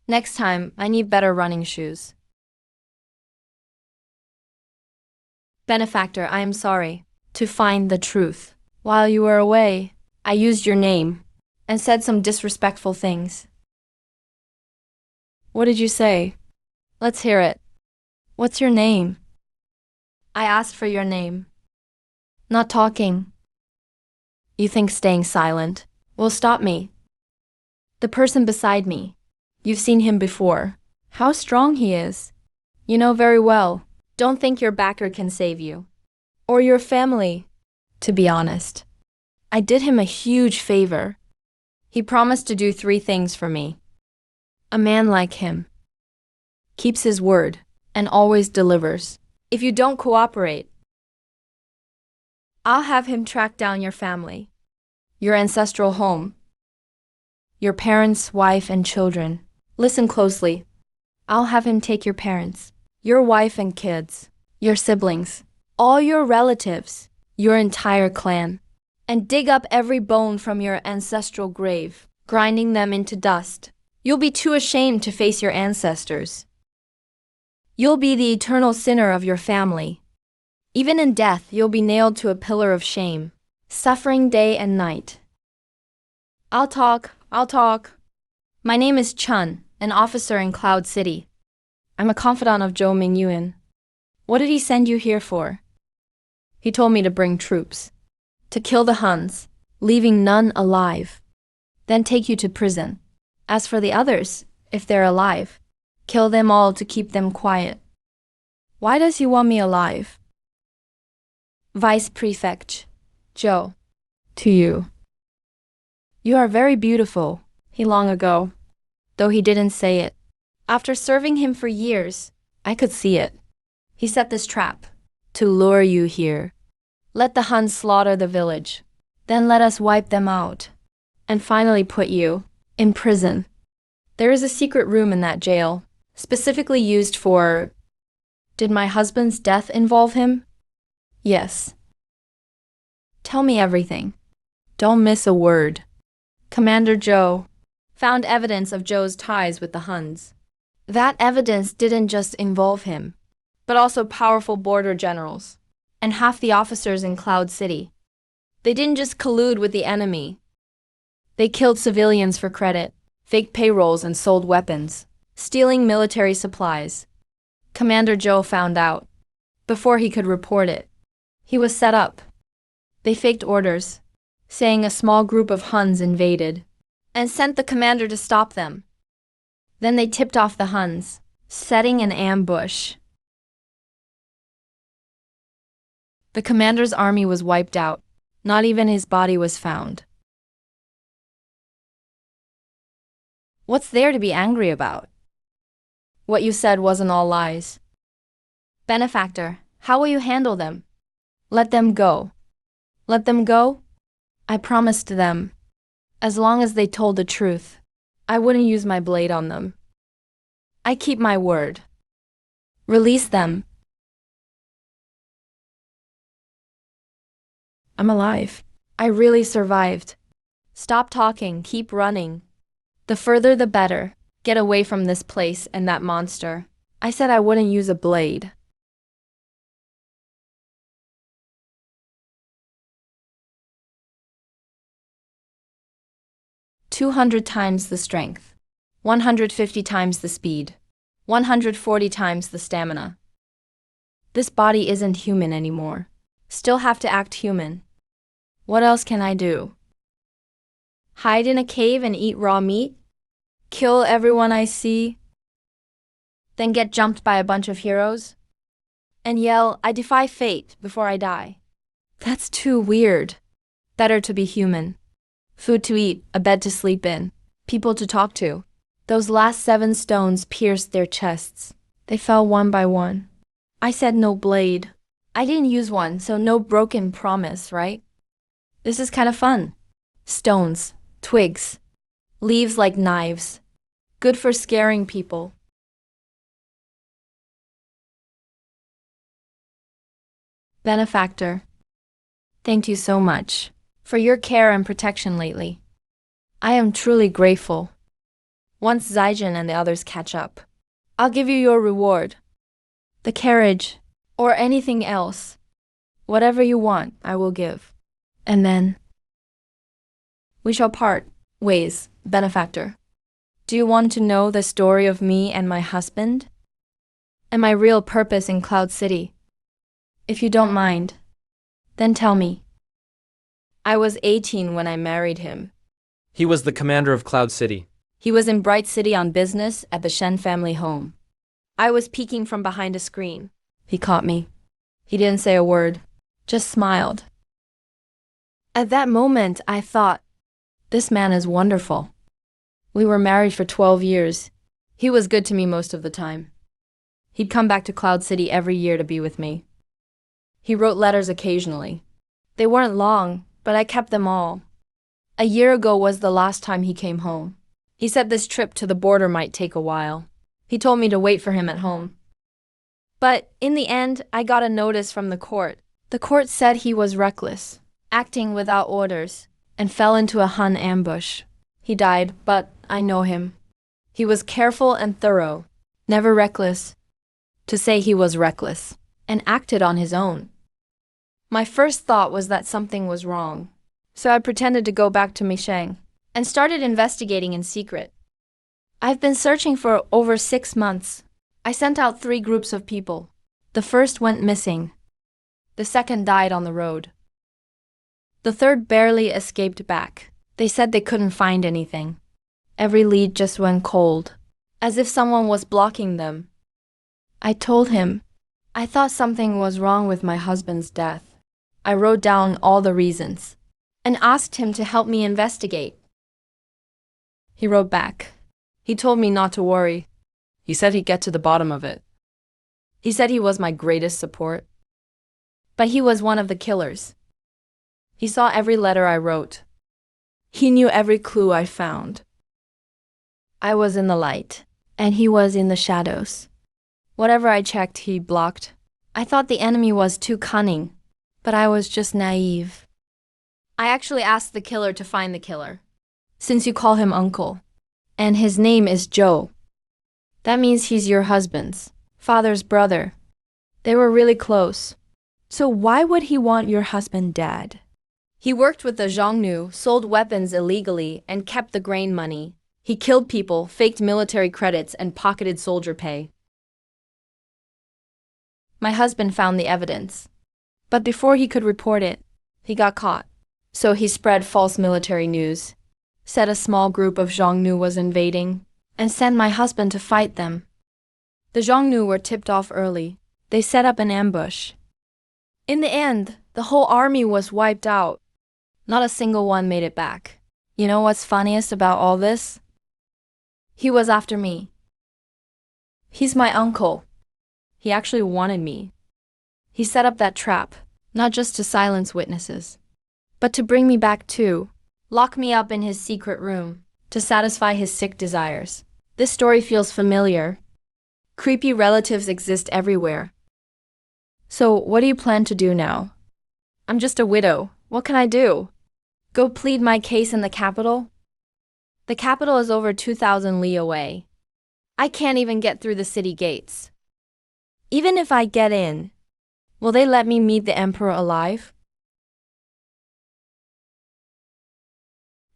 Next time, I need better running shoes. Benefactor, I am sorry. To find the truth. While you were away, I used your name and said some disrespectful things. What did you say? Let's hear it. What's your name? I asked for your name. Not talking. You think staying silent will stop me? The person beside me. You've seen him before. How strong he is. You know very well. Don't think your backer can save you. Or your family. To be honest, I did him a huge favor. He promised to do 3 things for me. A man like him keeps his word and always delivers. If you don't cooperate, I'll have him track down your family, your ancestral home. Your parents, wife, and children. Listen closely. I'll have him take your parents, your wife and kids, your siblings, all your relatives, your entire clan, and dig up every bone from your ancestral grave, grinding them into dust. You'll be too ashamed to face your ancestors. You'll be the eternal sinner of your family. Even in death, you'll be nailed to a pillar of shame, suffering day and night. I'll talk. My name is Chun, an officer in Cloud City. I'm a confidant of Zhou Mingyuan. What did he send you here for? He told me to bring troops, to kill the Huns, leaving none alive, then take you to prison. As for the others, if they're alive, kill them all to keep them quiet. Why does he want me alive? Vice Prefect, Zhou, to you. You are very beautiful, he long ago, though he didn't say it. After serving him for years, I could see it. He set this trap, to lure you here. Let the Huns slaughter the village, then let us wipe them out, and finally put you in prison. There is a secret room in that jail, specifically used for... Did my husband's death involve him? Yes. Tell me everything. Don't miss a word. Commander Zhou found evidence of Zhou's ties with the Huns. That evidence didn't just involve him, but also powerful border generals and half the officers in Cloud City. They didn't just collude with the enemy. They killed civilians for credit, faked payrolls, and sold weapons, stealing military supplies. Commander Zhou found out before he could report it. He was set up. They faked orders, saying a small group of Huns invaded, and sent the commander to stop them. Then they tipped off the Huns, setting an ambush. The commander's army was wiped out. Not even his body was found. What's there to be angry about? What you said wasn't all lies. Benefactor, how will you handle them? Let them go. Let them go? I promised them, as long as they told the truth, I wouldn't use my blade on them. I keep my word. Release them. I'm alive. I really survived. Stop talking, keep running. The further the better. Get away from this place and that monster. I said I wouldn't use a blade. "200 times the strength, 150 times the speed, 140 times the stamina. This body isn't human anymore. Still have to act human. What else can I do? Hide in a cave and eat raw meat? Kill everyone I see? Then get jumped by a bunch of heroes? And yell, I defy fate, before I die? That's too weird. Better to be human. Food to eat, a bed to sleep in, people to talk to. Those last 7 stones pierced their chests. They fell one by one. I said no blade. I didn't use one, so no broken promise, right? This is kind of fun. Stones, twigs, leaves like knives. Good for scaring people. Benefactor, thank you so much for your care and protection lately. I am truly grateful. Once Zaijin and the others catch up, I'll give you your reward. The carriage, or anything else. Whatever you want, I will give. And then we shall part ways, benefactor. Do you want to know the story of me and my husband? And my real purpose in Cloud City? If you don't mind, then tell me. I was 18 when I married him. He was the commander of Cloud City. He was in Bright City on business at the Shen family home. I was peeking from behind a screen. He caught me. He didn't say a word, just smiled. At that moment, I thought, this man is wonderful. We were married for 12 years. He was good to me most of the time. He'd come back to Cloud City every year to be with me. He wrote letters occasionally. They weren't long, but I kept them all. A year ago was the last time he came home. He said this trip to the border might take a while. He told me to wait for him at home. But in the end, I got a notice from the court. The court said he was reckless, acting without orders, and fell into a Hun ambush. He died, but I know him. He was careful and thorough, never reckless. To say he was reckless, and acted on his own. My first thought was that something was wrong. So I pretended to go back to Misheng and started investigating in secret. I've been searching for over 6 months. I sent out 3 groups of people. The first went missing. The second died on the road. The third barely escaped back. They said they couldn't find anything. Every lead just went cold, as if someone was blocking them. I told him I thought something was wrong with my husband's death. I wrote down all the reasons and asked him to help me investigate. He wrote back. He told me not to worry. He said he'd get to the bottom of it. He said he was my greatest support. But he was one of the killers. He saw every letter I wrote. He knew every clue I found. I was in the light, and he was in the shadows. Whatever I checked, he blocked. I thought the enemy was too cunning, but I was just naive. I actually asked the killer to find the killer, since you call him uncle, and his name is Joe. That means he's your husband's father's brother. They were really close. So why would he want your husband dead? He worked with the Xiongnu, sold weapons illegally, and kept the grain money. He killed people, faked military credits, and pocketed soldier pay. My husband found the evidence. But before he could report it, he got caught. So he spread false military news, said a small group of Xiongnu was invading, and sent my husband to fight them. The Xiongnu were tipped off early. They set up an ambush. In the end, the whole army was wiped out. Not a single one made it back. You know what's funniest about all this? He was after me. He's my uncle. He actually wanted me. He set up that trap, not just to silence witnesses, but to bring me back too, lock me up in his secret room, to satisfy his sick desires. This story feels familiar. Creepy relatives exist everywhere. So what do you plan to do now? I'm just a widow. What can I do? Go plead my case in the capital? The capital is over 2,000 li away. I can't even get through the city gates. Even if I get in, will they let me meet the emperor alive?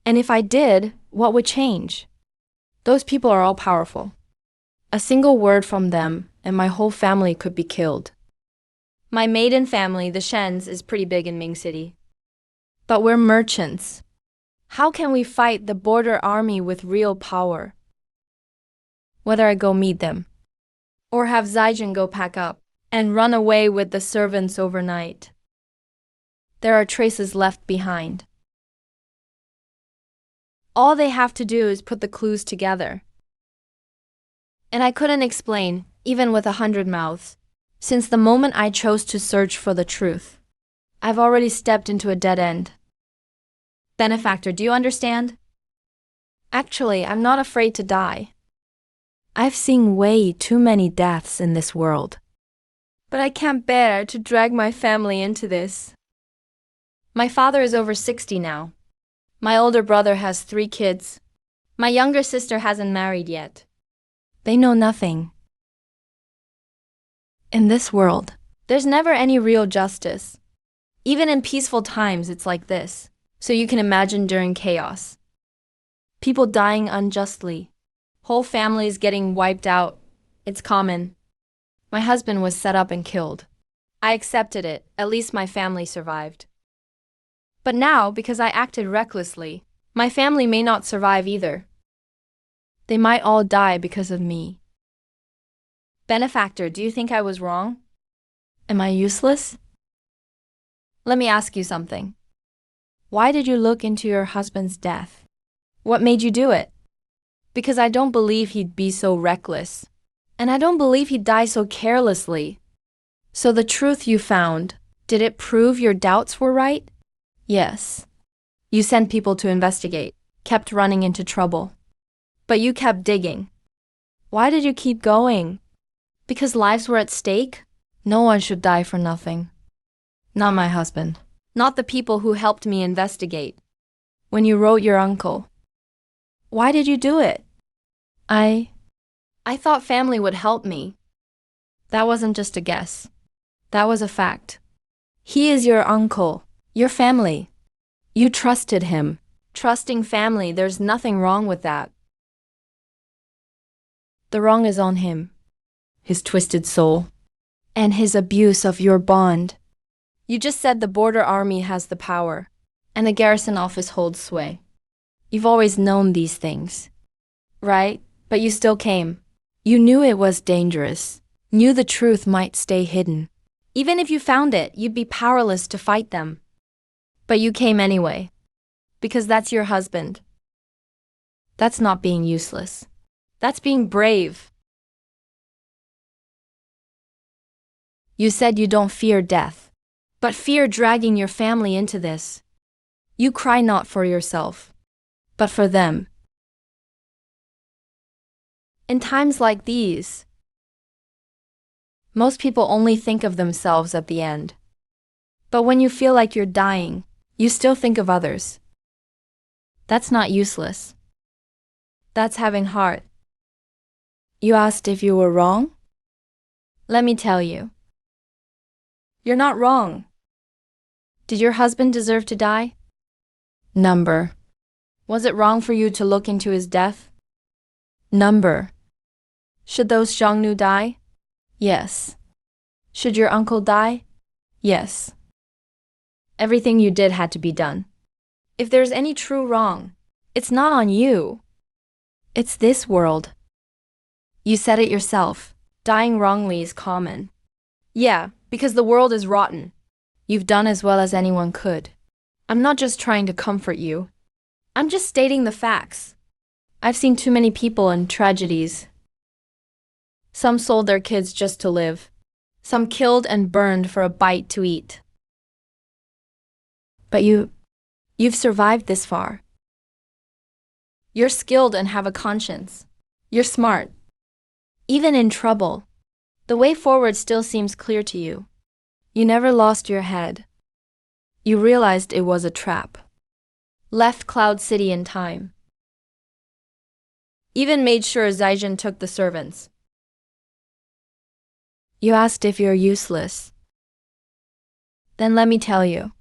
And if I did, what would change? Those people are all powerful. A single word from them, and my whole family could be killed. My maiden family, the Shens, is pretty big in Ming City. But we're merchants. How can we fight the border army with real power? Whether I go meet them, or have Zaijin go pack up and run away with the servants overnight. There are traces left behind. All they have to do is put the clues together. And I couldn't explain, even with 100 mouths, since the moment I chose to search for the truth. I've already stepped into a dead end. Benefactor, do you understand? Actually, I'm not afraid to die. I've seen way too many deaths in this world. But I can't bear to drag my family into this. My father is over 60 now. My older brother has 3 kids. My younger sister hasn't married yet. They know nothing. In this world, there's never any real justice. Even in peaceful times, it's like this. So you can imagine during chaos. People dying unjustly. Whole families getting wiped out. It's common. My husband was set up and killed. I accepted it. At least my family survived. But now, because I acted recklessly, my family may not survive either. They might all die because of me. Benefactor, do you think I was wrong? Am I useless? Let me ask you something. Why did you look into your husband's death? What made you do it? Because I don't believe he'd be so reckless. And I don't believe he'd die so carelessly. So the truth you found, did it prove your doubts were right? Yes. You sent people to investigate, kept running into trouble. But you kept digging. Why did you keep going? Because lives were at stake? No one should die for nothing. Not my husband. Not the people who helped me investigate. When you wrote your uncle. Why did you do it? I thought family would help me. That wasn't just a guess. That was a fact. He is your uncle, your family. You trusted him. Trusting family, there's nothing wrong with that. The wrong is on him, his twisted soul, and his abuse of your bond. You just said the border army has the power, and the garrison office holds sway. You've always known these things, right? But you still came. You knew it was dangerous, knew the truth might stay hidden. Even if you found it, you'd be powerless to fight them. But you came anyway, because that's your husband. That's not being useless. That's being brave. You said you don't fear death, but fear dragging your family into this. You cry not for yourself, but for them. In times like these, most people only think of themselves at the end. But when you feel like you're dying, you still think of others. That's not useless. That's having heart. You asked if you were wrong? Let me tell you. You're not wrong. Did your husband deserve to die? Number. Was it wrong for you to look into his death? Number. Should those Xiongnu die? Yes. Should your uncle die? Yes. Everything you did had to be done. If there's any true wrong, it's not on you. It's this world. You said it yourself. Dying wrongly is common. Yeah, because the world is rotten. You've done as well as anyone could. I'm not just trying to comfort you. I'm just stating the facts. I've seen too many people in tragedies. Some sold their kids just to live. Some killed and burned for a bite to eat. But you've survived this far. You're skilled and have a conscience. You're smart. Even in trouble, the way forward still seems clear to you. You never lost your head. You realized it was a trap. Left Cloud City in time. Even made sure Zaijin took the servants. You asked if you're useless. Then let me tell you.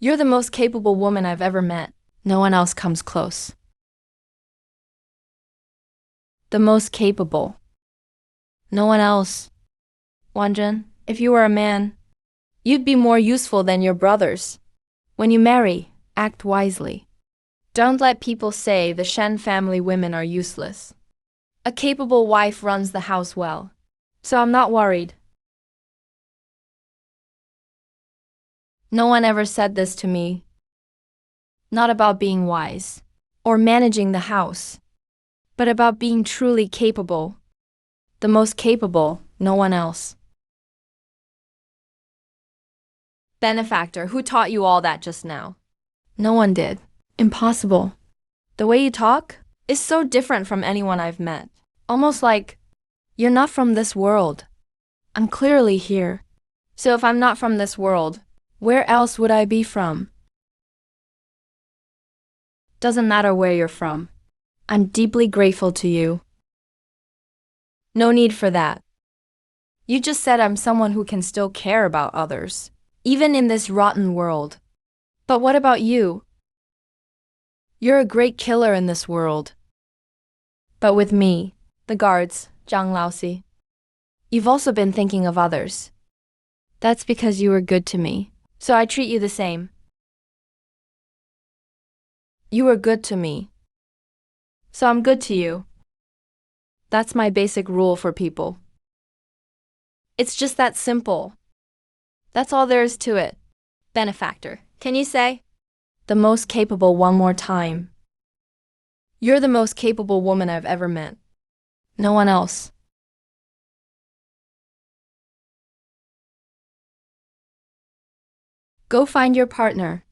You're the most capable woman I've ever met. No one else comes close. The most capable. No one else. Wanzhen, if you were a man, you'd be more useful than your brothers. When you marry, act wisely. Don't let people say the Shen family women are useless. A capable wife runs the house well. So I'm not worried. No one ever said this to me. Not about being wise or managing the house, but about being truly capable. The most capable, no one else. Benefactor, who taught you all that just now? No one did. Impossible. The way you talk is so different from anyone I've met. Almost like you're not from this world. I'm clearly here. So if I'm not from this world, where else would I be from? Doesn't matter where you're from. I'm deeply grateful to you. No need for that. You just said I'm someone who can still care about others, even in this rotten world. But what about you? You're a great killer in this world. But with me, the guards, Zhang Laosi, you've also been thinking of others. That's because you were good to me, so I treat you the same. You were good to me, so I'm good to you. That's my basic rule for people. It's just that simple. That's all there is to it. Benefactor, can you say? The most capable one more time. You're the most capable woman I've ever met. No one else. Go find your partner.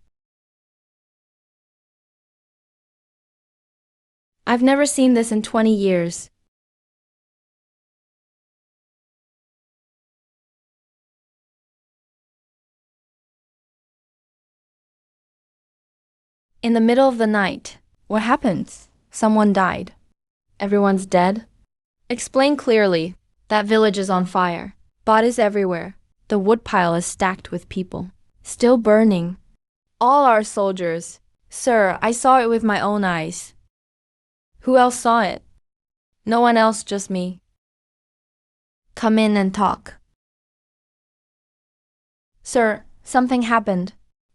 I've never seen this in 20 years. In the middle of the night, what happens? Someone died. Everyone's dead? Explain clearly. That village is on fire. Bodies everywhere. The woodpile is stacked with people. Still burning. All our soldiers. Sir, I saw it with my own eyes. Who else saw it? No one else, just me. Come in and talk. Sir, something happened.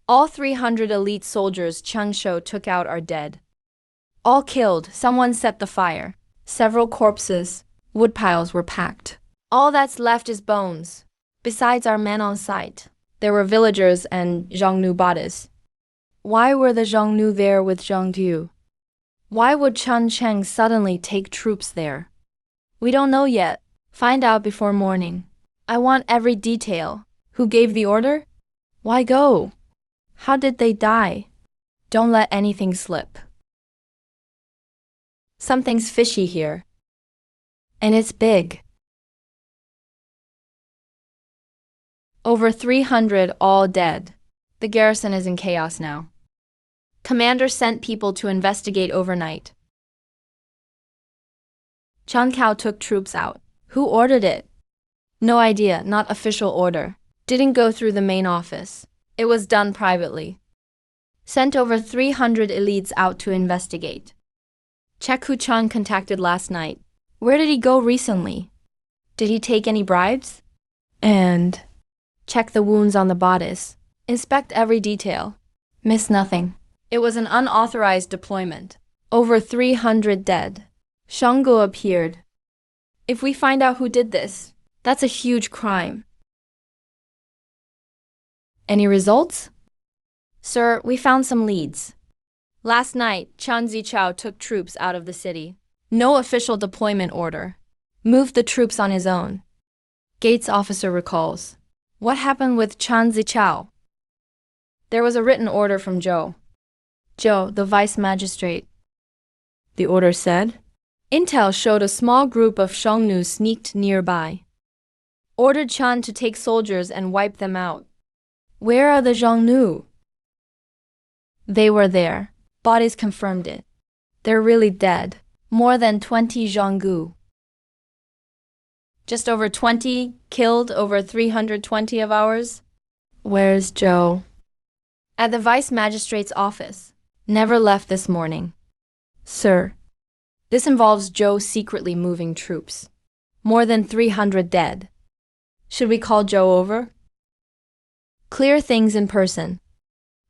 All 300 elite soldiers Changsho took out are dead. All killed. Someone set the fire. Several corpses. Woodpiles were packed. All that's left is bones. Besides our men on site, there were villagers and Zhongnu bodies. Why were the Zhongnu there with Zhongdu? Why would Chen Cheng suddenly take troops there? We don't know yet. Find out before morning. I want every detail. Who gave the order? Why go? How did they die? Don't let anything slip. Something's fishy here. And it's big. Over 300 all dead. The garrison is in chaos now. Commander sent people to investigate overnight. Chang Kao took troops out. Who ordered it? No idea, not official order. Didn't go through the main office. It was done privately. Sent over 300 elites out to investigate. Check who Chan contacted last night. Where did he go recently? Did he take any bribes? And check the wounds on the bodies. Inspect every detail. Miss nothing. It was an unauthorized deployment. Over 300 dead. Shanggu appeared. If we find out who did this, that's a huge crime. Any results? Sir, we found some leads. Last night, Chan Zichao took troops out of the city. No official deployment order. Moved the troops on his own. Gates officer recalls. What happened with Chan Zichao? There was a written order from Zhou. Zhou, the vice magistrate. The order said? Intel showed a small group of Xiongnu sneaked nearby. Ordered Chan to take soldiers and wipe them out. Where are the Xiongnu? They were there. Bodies confirmed it. They're really dead. More than 20 Zhonggu. Just over 20 killed over 320 of ours? Where's Zhou? At the vice magistrate's office. Never left this morning. Sir, this involves Zhou secretly moving troops. More than 300 dead. Should we call Zhou over? Clear things in person.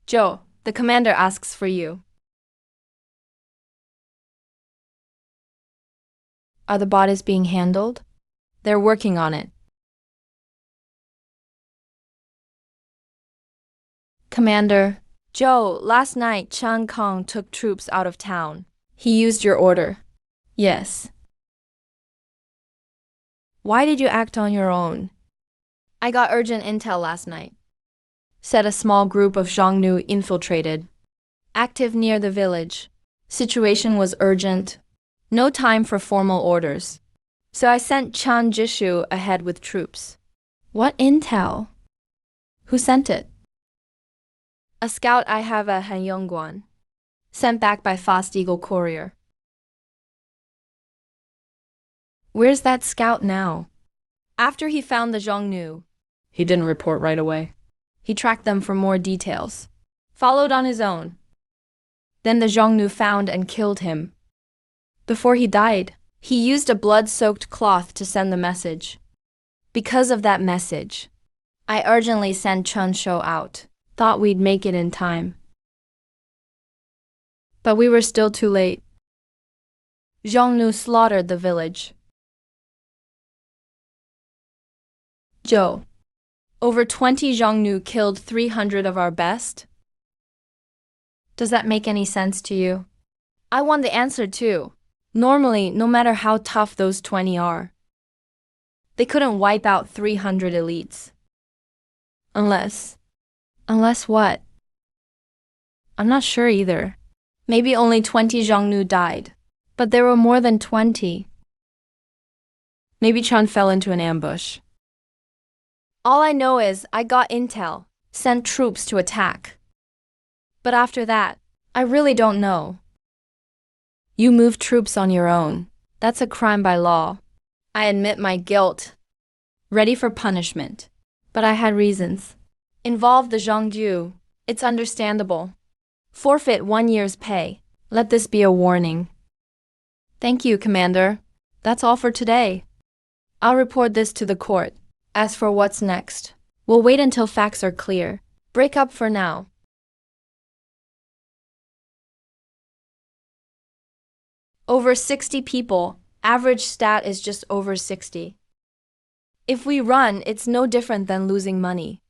Zhou, the commander asks for you. Are the bodies being handled? They're working on it. Commander, Zhou, last night Chang Kong took troops out of town. He used your order. Yes. Why did you act on your own? I got urgent intel last night. Said a small group of Xiongnu infiltrated. Active near the village. Situation was urgent. No time for formal orders. So I sent Chan Jishu ahead with troops. What intel? Who sent it? A scout I have at Hanyongguan. Sent back by Fast Eagle courier. Where's that scout now? After he found the Xiongnu. He didn't report right away. He tracked them for more details. Followed on his own. Then the Xiongnu found and killed him. Before he died, he used a blood-soaked cloth to send the message. Because of that message, I urgently sent Chun Shou out. Thought we'd make it in time. But we were still too late. Xiongnu slaughtered the village. Zhou, over 20 Xiongnu killed 300 of our best? Does that make any sense to you? I want the answer too. Normally, no matter how tough those 20 are, they couldn't wipe out 300 elites. Unless what? I'm not sure either. Maybe only 20 Xiongnu died. But there were more than 20. Maybe Chan fell into an ambush. All I know is I got intel, sent troops to attack. But after that, I really don't know. You moved troops on your own. That's a crime by law. I admit my guilt. Ready for punishment. But I had reasons. Involved the Zhangju. It's understandable. Forfeit 1 year's pay. Let this be a warning. Thank you, Commander. That's all for today. I'll report this to the court. As for what's next, we'll wait until facts are clear. Break up for now. Over 60 people. Average stat is just over 60. If we run, it's no different than losing money.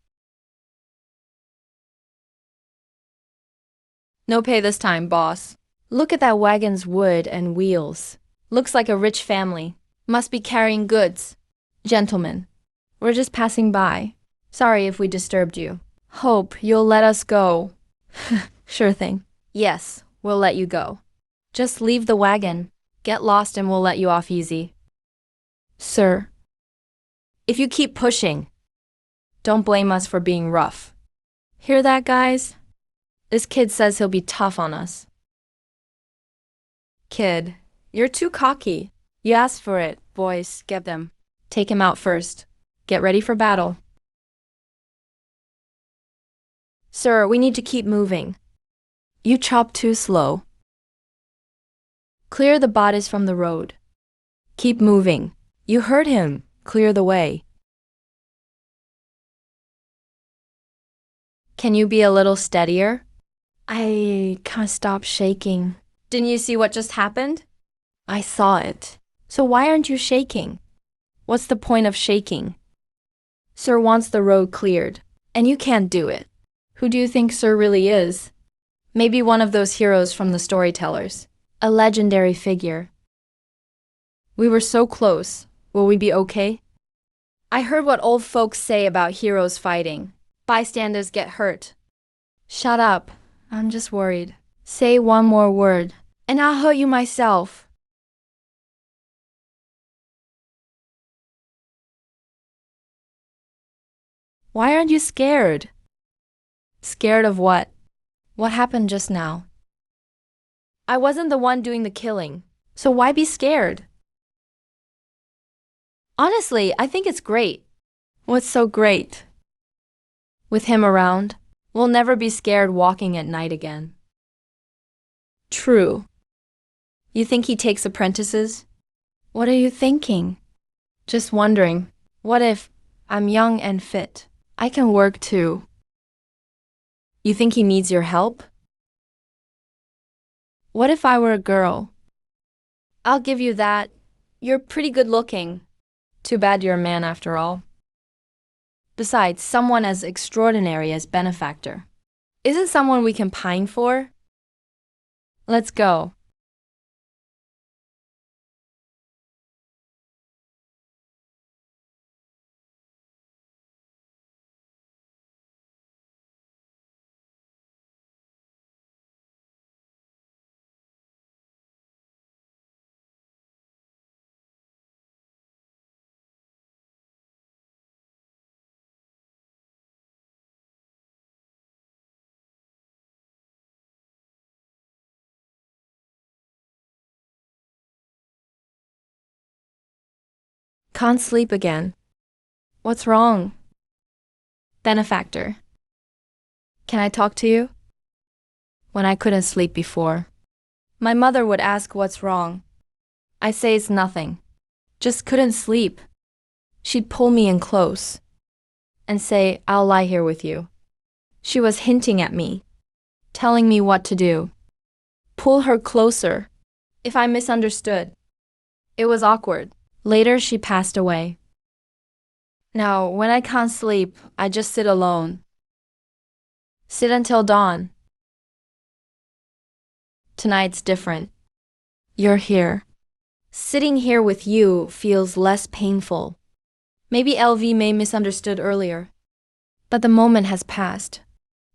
No pay this time, boss. Look at that wagon's wood and wheels. Looks like a rich family. Must be carrying goods. Gentlemen, we're just passing by. Sorry if we disturbed you. Hope you'll let us go. Sure thing. Yes, we'll let you go. Just leave the wagon. Get lost and we'll let you off easy. Sir. If you keep pushing, don't blame us for being rough. Hear that, guys? This kid says he'll be tough on us. Kid, you're too cocky. You asked for it. Boys, get them. Take him out first. Get ready for battle. Sir, we need to keep moving. You chop too slow. Clear the bodies from the road. Keep moving. You heard him. Clear the way. Can you be a little steadier? I can't stop shaking. Didn't you see what just happened? I saw it. So why aren't you shaking? What's the point of shaking? Sir wants the road cleared, and you can't do it. Who do you think Sir really is? Maybe one of those heroes from the storytellers. A legendary figure. We were so close. Will we be okay? I heard what old folks say about heroes fighting. Bystanders get hurt. Shut up. I'm just worried. Say one more word, and I'll hurt you myself. Why aren't you scared? Scared of what? What happened just now? I wasn't the one doing the killing, so why be scared? Honestly, I think it's great. What's so great? With him around, we'll never be scared walking at night again. True. You think he takes apprentices? What are you thinking? Just wondering, what if I'm young and fit? I can work too. You think he needs your help? What if I were a girl? I'll give you that. You're pretty good looking. Too bad you're a man after all. Besides, someone as extraordinary as Benefactor isn't someone we can pine for. Let's go. Can't sleep again. What's wrong? Benefactor. Can I talk to you? When I couldn't sleep before, my mother would ask what's wrong. I say it's nothing. Just couldn't sleep. She'd pull me in close and say, I'll lie here with you. She was hinting at me, telling me what to do. Pull her closer. If I misunderstood. It was awkward. Later, she passed away. Now, when I can't sleep, I just sit alone. Sit until dawn. Tonight's different. You're here. Sitting here with you feels less painful. Maybe LV may misunderstood earlier. But the moment has passed.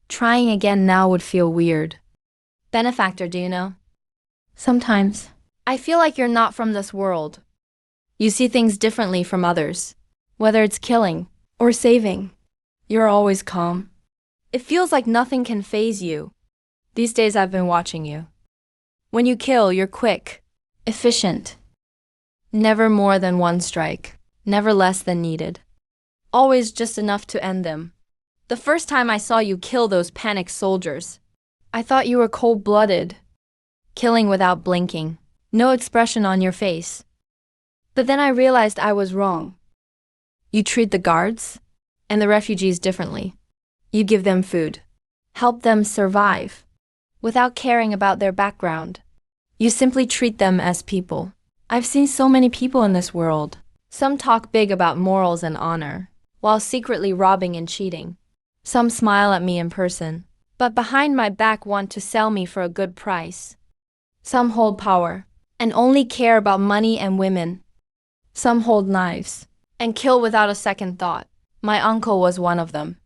Trying again now would feel weird. Benefactor, do you know? Sometimes. I feel like you're not from this world. You see things differently from others. Whether it's killing or saving, you're always calm. It feels like nothing can faze you. These days I've been watching you. When you kill, you're quick, efficient. Never more than one strike, never less than needed. Always just enough to end them. The first time I saw you kill those panicked soldiers, I thought you were cold-blooded, killing without blinking, no expression on your face. But then I realized I was wrong. You treat the guards and the refugees differently. You give them food, help them survive, without caring about their background. You simply treat them as people. I've seen so many people in this world. Some talk big about morals and honor, while secretly robbing and cheating. Some smile at me in person, but behind my back want to sell me for a good price. Some hold power, and only care about money and women. Some hold knives, and kill without a second thought. My uncle was one of them.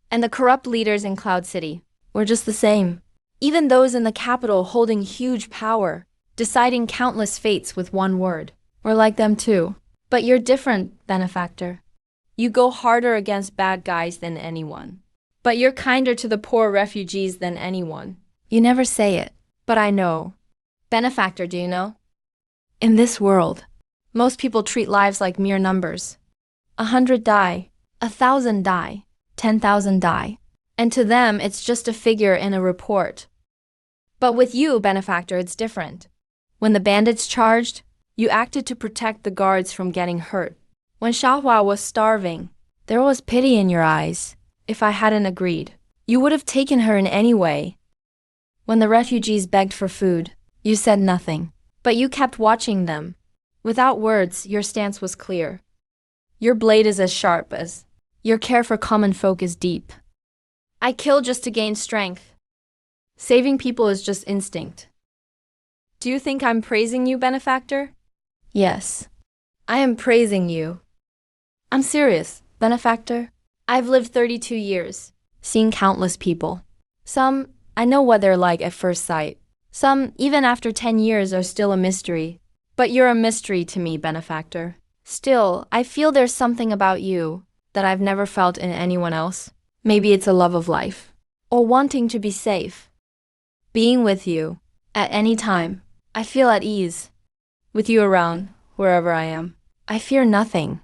And the corrupt leaders in Cloud City were just the same. Even those in the capital holding huge power, deciding countless fates with one word, were like them too. But you're different, benefactor. You go harder against bad guys than anyone. But you're kinder to the poor refugees than anyone. You never say it, but I know. Benefactor, do you know? In this world, most people treat lives like mere numbers. 100 die, 1,000 die, 10,000 die. And to them, it's just a figure in a report. But with you, benefactor, it's different. When the bandits charged, you acted to protect the guards from getting hurt. When Xiaohua was starving, there was pity in your eyes. If I hadn't agreed, you would have taken her in any way. When the refugees begged for food, you said nothing, but you kept watching them. Without words, your stance was clear. Your blade is as sharp as your care for common folk is deep. I kill just to gain strength. Saving people is just instinct. Do you think I'm praising you, benefactor? Yes, I am praising you. I'm serious, benefactor. I've lived 32 years, seen countless people. Some, I know what they're like at first sight. Some, even after 10 years, are still a mystery. But you're a mystery to me, benefactor. Still, I feel there's something about you that I've never felt in anyone else. Maybe it's a love of life, or wanting to be safe. Being with you, at any time, I feel at ease. With you around, wherever I am, I fear nothing.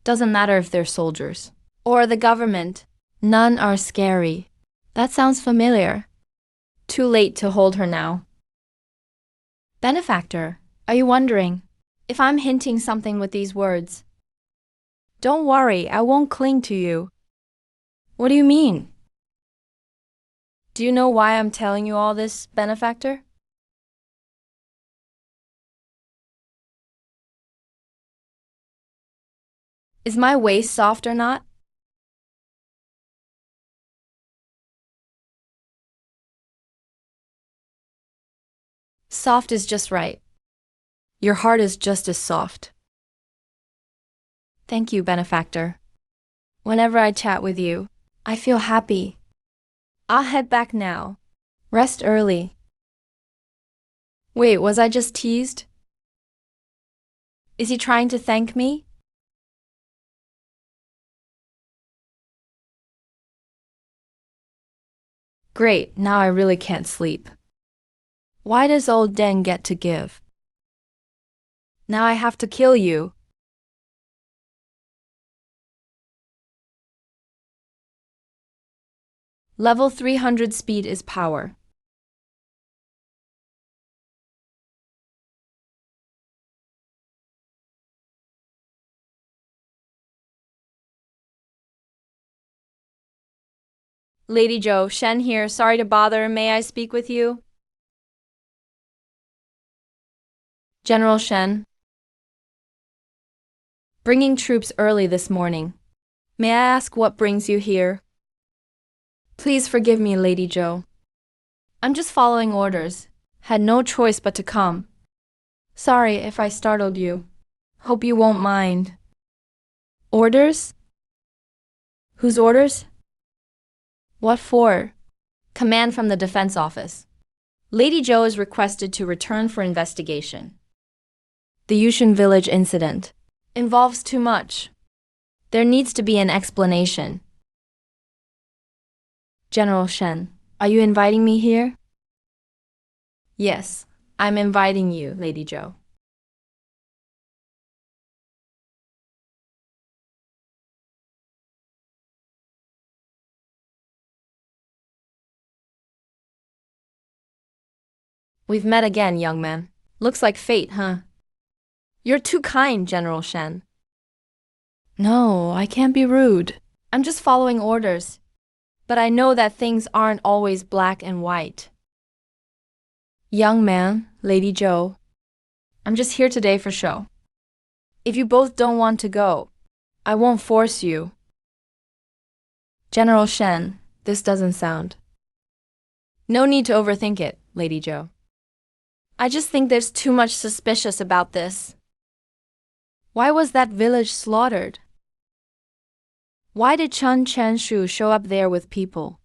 Doesn't matter if they're soldiers, or the government. None are scary. That sounds familiar. Too late to hold her now. Benefactor, are you wondering if I'm hinting something with these words? Don't worry, I won't cling to you. What do you mean? Do you know why I'm telling you all this, benefactor? Is my waist soft or not? Soft is just right. Your heart is just as soft. Thank you, benefactor. Whenever I chat with you, I feel happy. I'll head back now. Rest early. Wait, was I just teased? Is he trying to thank me? Great, now I really can't sleep. Why does old Deng get to give? Now I have to kill you. Level 300 speed is power. Lady Zhou, Shen here, sorry to bother, may I speak with you? General Shen. Bringing troops early this morning. May I ask what brings you here? Please forgive me, Lady Zhou. I'm just following orders. Had no choice but to come. Sorry if I startled you. Hope you won't mind. Orders? Whose orders? What for? Command from the defense office. Lady Zhou is requested to return for investigation. The Yushan village incident involves too much. There needs to be an explanation. General Shen, are you inviting me here? Yes, I'm inviting you, Lady Zhou. We've met again, young man. Looks like fate, huh? You're too kind, General Shen. No, I can't be rude. I'm just following orders. But I know that things aren't always black and white. Young man, Lady Zhou, I'm just here today for show. If you both don't want to go, I won't force you. General Shen, this doesn't sound. No need to overthink it, Lady Zhou. I just think there's too much suspicious about this. Why was that village slaughtered? Why did Chen Chanshu show up there with people?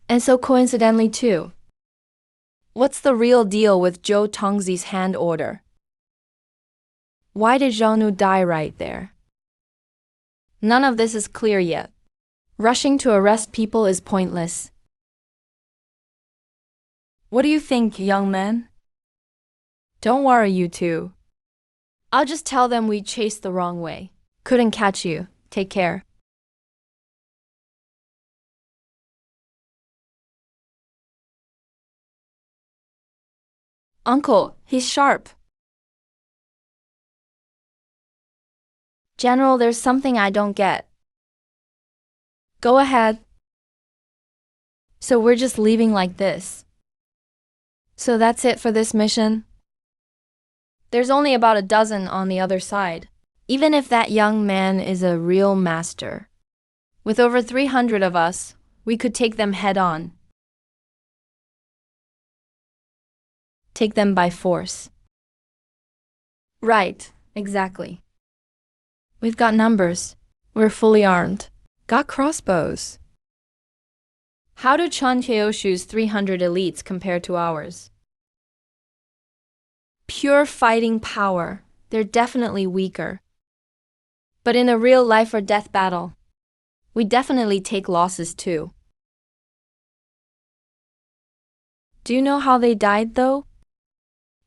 And so coincidentally too. What's the real deal with Zhou Tongzi's hand order? Why did Zhongnu die right there? None of this is clear yet. Rushing to arrest people is pointless. What do you think, young man? Don't worry, you two. I'll just tell them we chased the wrong way. Couldn't catch you. Take care. Uncle, he's sharp. General, there's something I don't get. Go ahead. So we're just leaving like this. So that's it for this mission? There's only about a dozen on the other side. Even if that young man is a real master. With over 300 of us, we could take them head on. Take them by force. Right, exactly. We've got numbers. We're fully armed. Got crossbows. How do Chan Kyeoshu's 300 elites compare to ours? Pure fighting power. They're definitely weaker. But in a real life or death battle, we definitely take losses too. Do you know how they died though?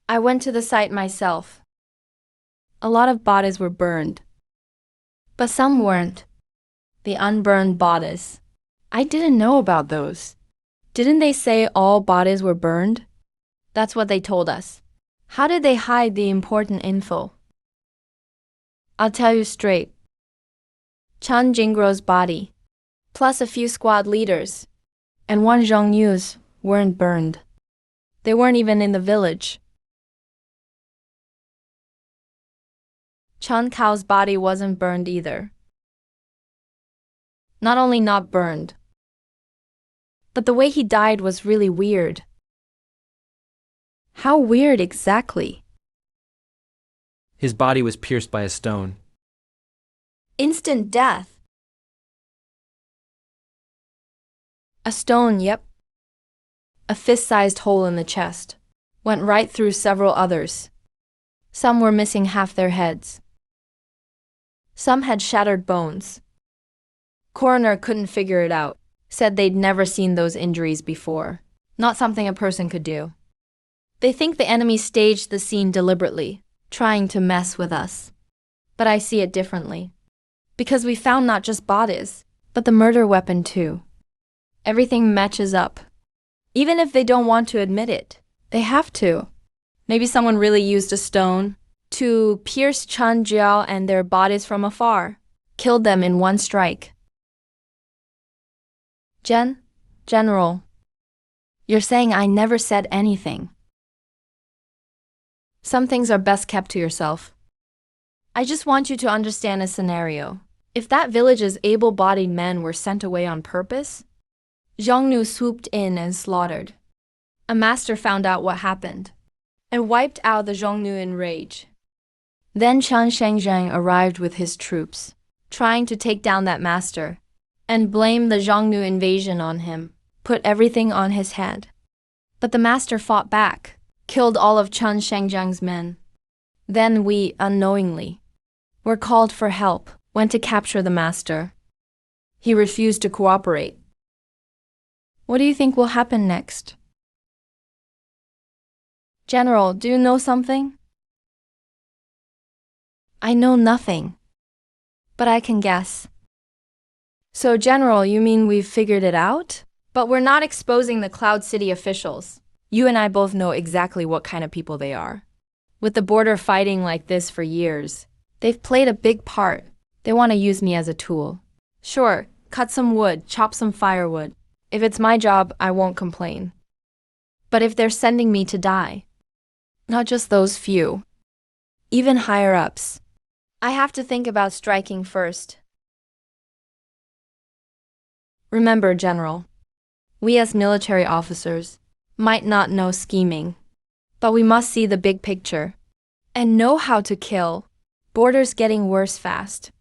I went to the site myself. A lot of bodies were burned. But some weren't. The unburned bodies. I didn't know about those. Didn't they say all bodies were burned? That's what they told us. How did they hide the important info? I'll tell you straight. Chan Jinggro's body, plus a few squad leaders, and one Zhongyu's weren't burned. They weren't even in the village. Chan Cao's body wasn't burned either. Not only not burned, but the way he died was really weird. How weird exactly? His body was pierced by a stone. Instant death. A stone, yep. A fist-sized hole in the chest. Went right through several others. Some were missing half their heads. Some had shattered bones. Coroner couldn't figure it out. Said they'd never seen those injuries before. Not something a person could do. They think the enemy staged the scene deliberately, trying to mess with us. But I see it differently. Because we found not just bodies, but the murder weapon too. Everything matches up. Even if they don't want to admit it, they have to. Maybe someone really used a stone to pierce Chan Jiao and their bodies from afar. Killed them in one strike. General, you're saying I never said anything. Some things are best kept to yourself. I just want you to understand a scenario. If that village's able-bodied men were sent away on purpose, Zhongnu swooped in and slaughtered. A master found out what happened and wiped out the Zhongnu in rage. Then Chan Shengzheng arrived with his troops, trying to take down that master and blame the Zhongnu invasion on him, put everything on his head. But the master fought back, killed all of Chen Shangjiang's men. Then we, unknowingly, were called for help, went to capture the master. He refused to cooperate. What do you think will happen next? General, do you know something? I know nothing, but I can guess. So, General, you mean we've figured it out? But we're not exposing the Cloud City officials. You and I both know exactly what kind of people they are. With the border fighting like this for years, they've played a big part. They want to use me as a tool. Sure, cut some wood, chop some firewood. If it's my job, I won't complain. But if they're sending me to die, not just those few, even higher-ups, I have to think about striking first. Remember, General, we as military officers might not know scheming, but we must see the big picture and know how to kill. Borders getting worse fast.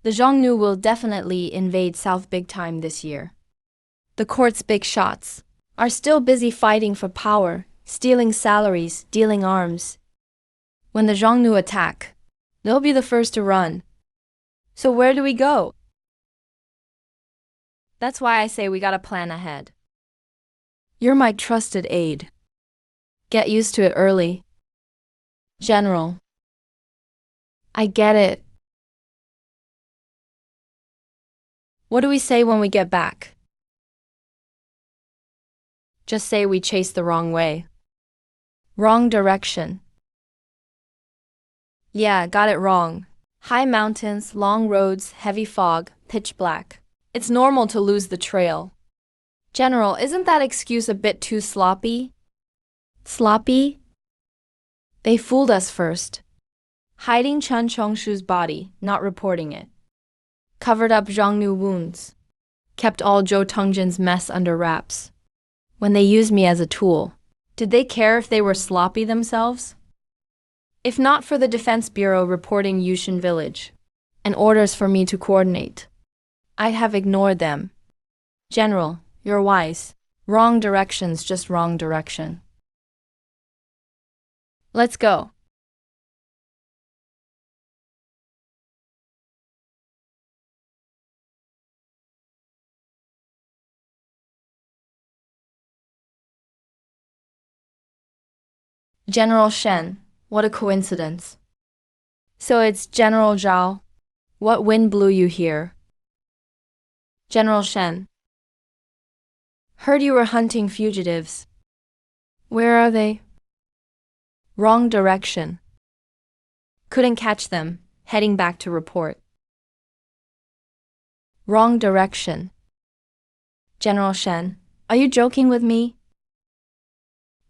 The Xiongnu will definitely invade South big time this year. The court's big shots are still busy fighting for power, stealing salaries, dealing arms. When the Xiongnu attack, they'll be the first to run. So where do we go? That's why I say we gotta plan ahead. You're my trusted aide. Get used to it early. General. I get it. What do we say when we get back? Just say we chased the wrong way. Wrong direction. Yeah, got it wrong. High mountains, long roads, heavy fog, pitch black. It's normal to lose the trail. General, isn't that excuse a bit too sloppy? Sloppy? They fooled us first. Hiding Chen Chongshu's body, not reporting it. Covered up Xiongnu wounds. Kept all Zhou Tengjin's mess under wraps. When they used me as a tool, did they care if they were sloppy themselves? If not for the Defense Bureau reporting Yushin Village and orders for me to coordinate, I'd have ignored them. General, you're wise. Wrong direction's just wrong direction. Let's go. General Shen, what a coincidence. So it's General Zhao. What wind blew you here? General Shen. Heard you were hunting fugitives. Where are they? Wrong direction. Couldn't catch them, heading back to report. Wrong direction. General Shen, are you joking with me?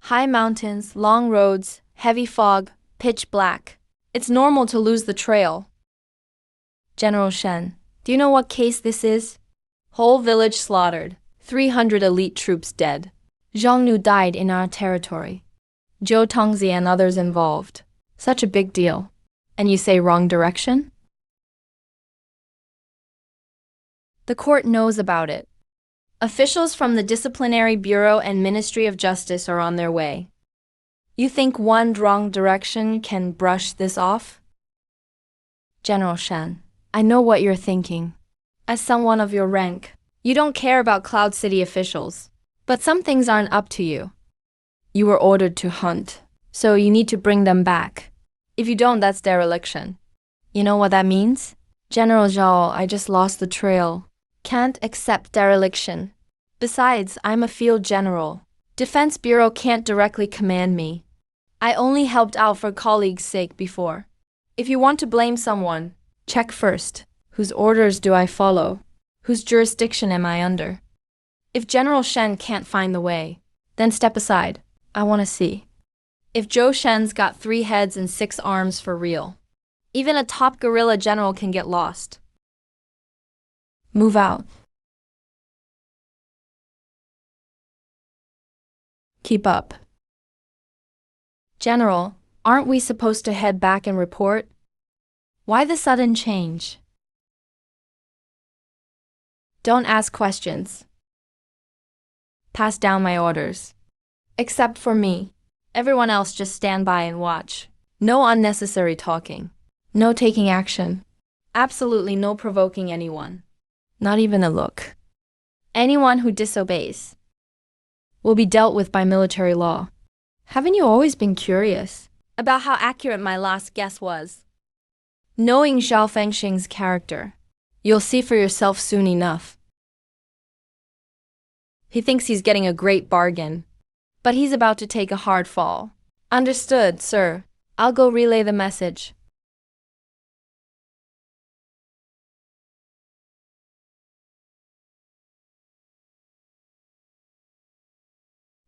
High mountains, long roads, heavy fog, pitch black. It's normal to lose the trail. General Shen, do you know what case this is? Whole village slaughtered, 300 elite troops dead. Xiongnu died in our territory. Zhou Tongzi and others involved. Such a big deal. And you say wrong direction? The court knows about it. Officials from the Disciplinary Bureau and Ministry of Justice are on their way. You think one wrong direction can brush this off? General Shen, I know what you're thinking. As someone of your rank, you don't care about Cloud City officials. But some things aren't up to you. You were ordered to hunt, so you need to bring them back. If you don't, that's dereliction. You know what that means? General Zhao, I just lost the trail. Can't accept dereliction. Besides, I'm a field general. Defense Bureau can't directly command me. I only helped out for colleagues' sake before. If you want to blame someone, check first. Whose orders do I follow? Whose jurisdiction am I under? If General Shen can't find the way, then step aside. I want to see. If Zhou Shen's got 3 heads and 6 arms for real, even a top guerrilla general can get lost. Move out. Keep up. General, aren't we supposed to head back and report? Why the sudden change? Don't ask questions. Pass down my orders. Except for me. Everyone else just stand by and watch. No unnecessary talking. No taking action. Absolutely no provoking anyone. Not even a look. Anyone who disobeys will be dealt with by military law. Haven't you always been curious about how accurate my last guess was? Knowing Zhao Fengxing's character, you'll see for yourself soon enough. He thinks he's getting a great bargain, but he's about to take a hard fall. Understood, sir. I'll go relay the message.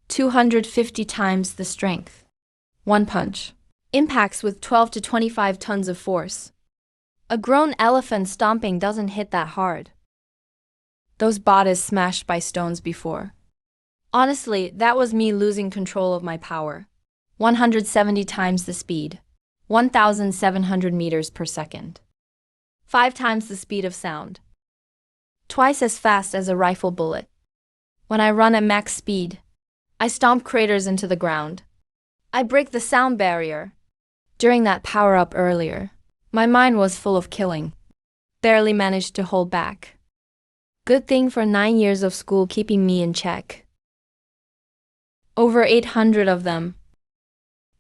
"250 times the strength. One punch. Impacts with 12 to 25 tons of force. A grown elephant stomping doesn't hit that hard. Those bodies smashed by stones before. Honestly, that was me losing control of my power. 170 times the speed. 1,700 meters per second. 5 times the speed of sound. Twice as fast as a rifle bullet. When I run at max speed, I stomp craters into the ground. I break the sound barrier. During that power-up earlier, my mind was full of killing. Barely managed to hold back. Good thing for 9 years of school keeping me in check. Over 800 of them.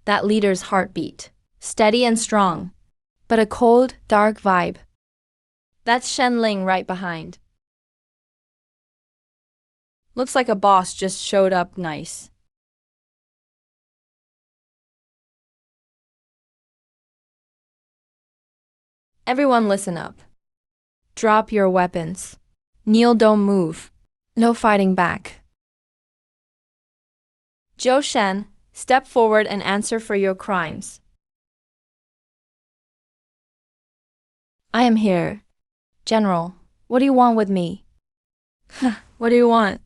That leader's heartbeat. Steady and strong. But a cold, dark vibe. That's Shen Ling right behind. Looks like a boss just showed up nice. Everyone listen up. Drop your weapons. Kneel, don't move. No fighting back. Zhou Shen, step forward and answer for your crimes. I am here. General, what do you want with me? What do you want?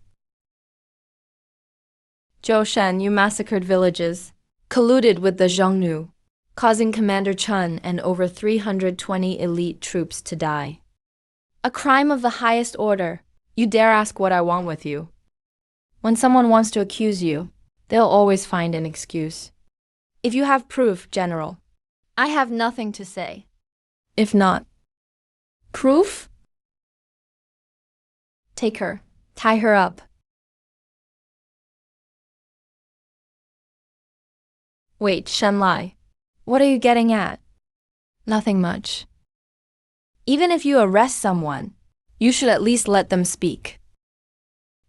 Zhou Shen, you massacred villages, colluded with the Xiongnu, causing Commander Chen and over 320 elite troops to die. A crime of the highest order. You dare ask what I want with you? When someone wants to accuse you, they'll always find an excuse. If you have proof, General, I have nothing to say. If not, proof? Take her, tie her up. Wait, Shen Lai, what are you getting at? Nothing much. Even if you arrest someone, you should at least let them speak.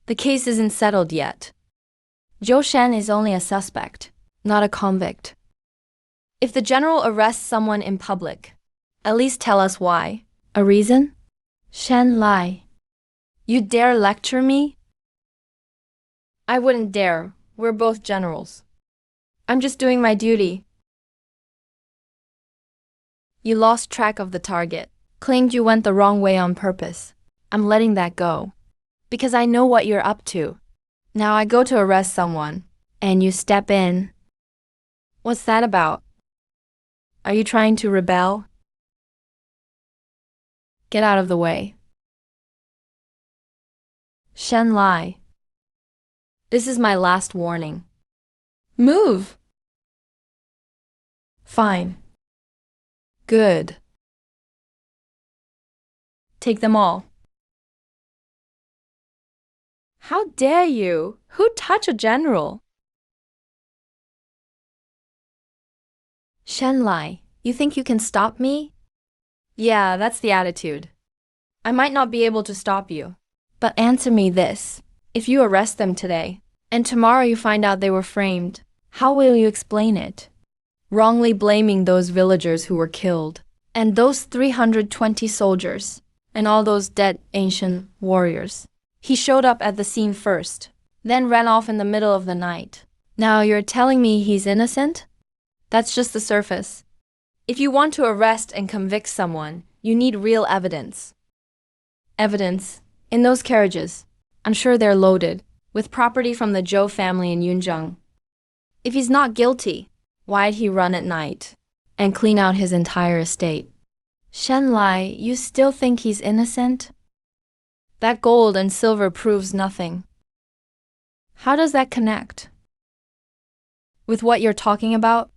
The case isn't settled yet. Zhou Shen is only a suspect, not a convict. If the general arrests someone in public, at least tell us why. A reason? Shen Lai, you dare lecture me? I wouldn't dare. We're both generals. I'm just doing my duty. You lost track of the target, claimed you went the wrong way on purpose. I'm letting that go, because I know what you're up to. Now I go to arrest someone, and you step in. What's that about? Are you trying to rebel? Get out of the way. Shen Lai, this is my last warning. Move! Fine. Good. Take them all. How dare you? Who'd touch a general? Shen Lai, you think you can stop me? Yeah, that's the attitude. I might not be able to stop you. But answer me this. If you arrest them today, and tomorrow you find out they were framed, how will you explain it? Wrongly blaming those villagers who were killed, and those 320 soldiers, and all those dead ancient warriors. He showed up at the scene first, then ran off in the middle of the night. Now you're telling me he's innocent? That's just the surface. If you want to arrest and convict someone, you need real evidence. Evidence? In those carriages, I'm sure they're loaded, with property from the Zhou family in Yunzheng. If he's not guilty, why'd he run at night and clean out his entire estate? Shen Lai, you still think he's innocent? That gold and silver proves nothing. How does that connect? With what you're talking about?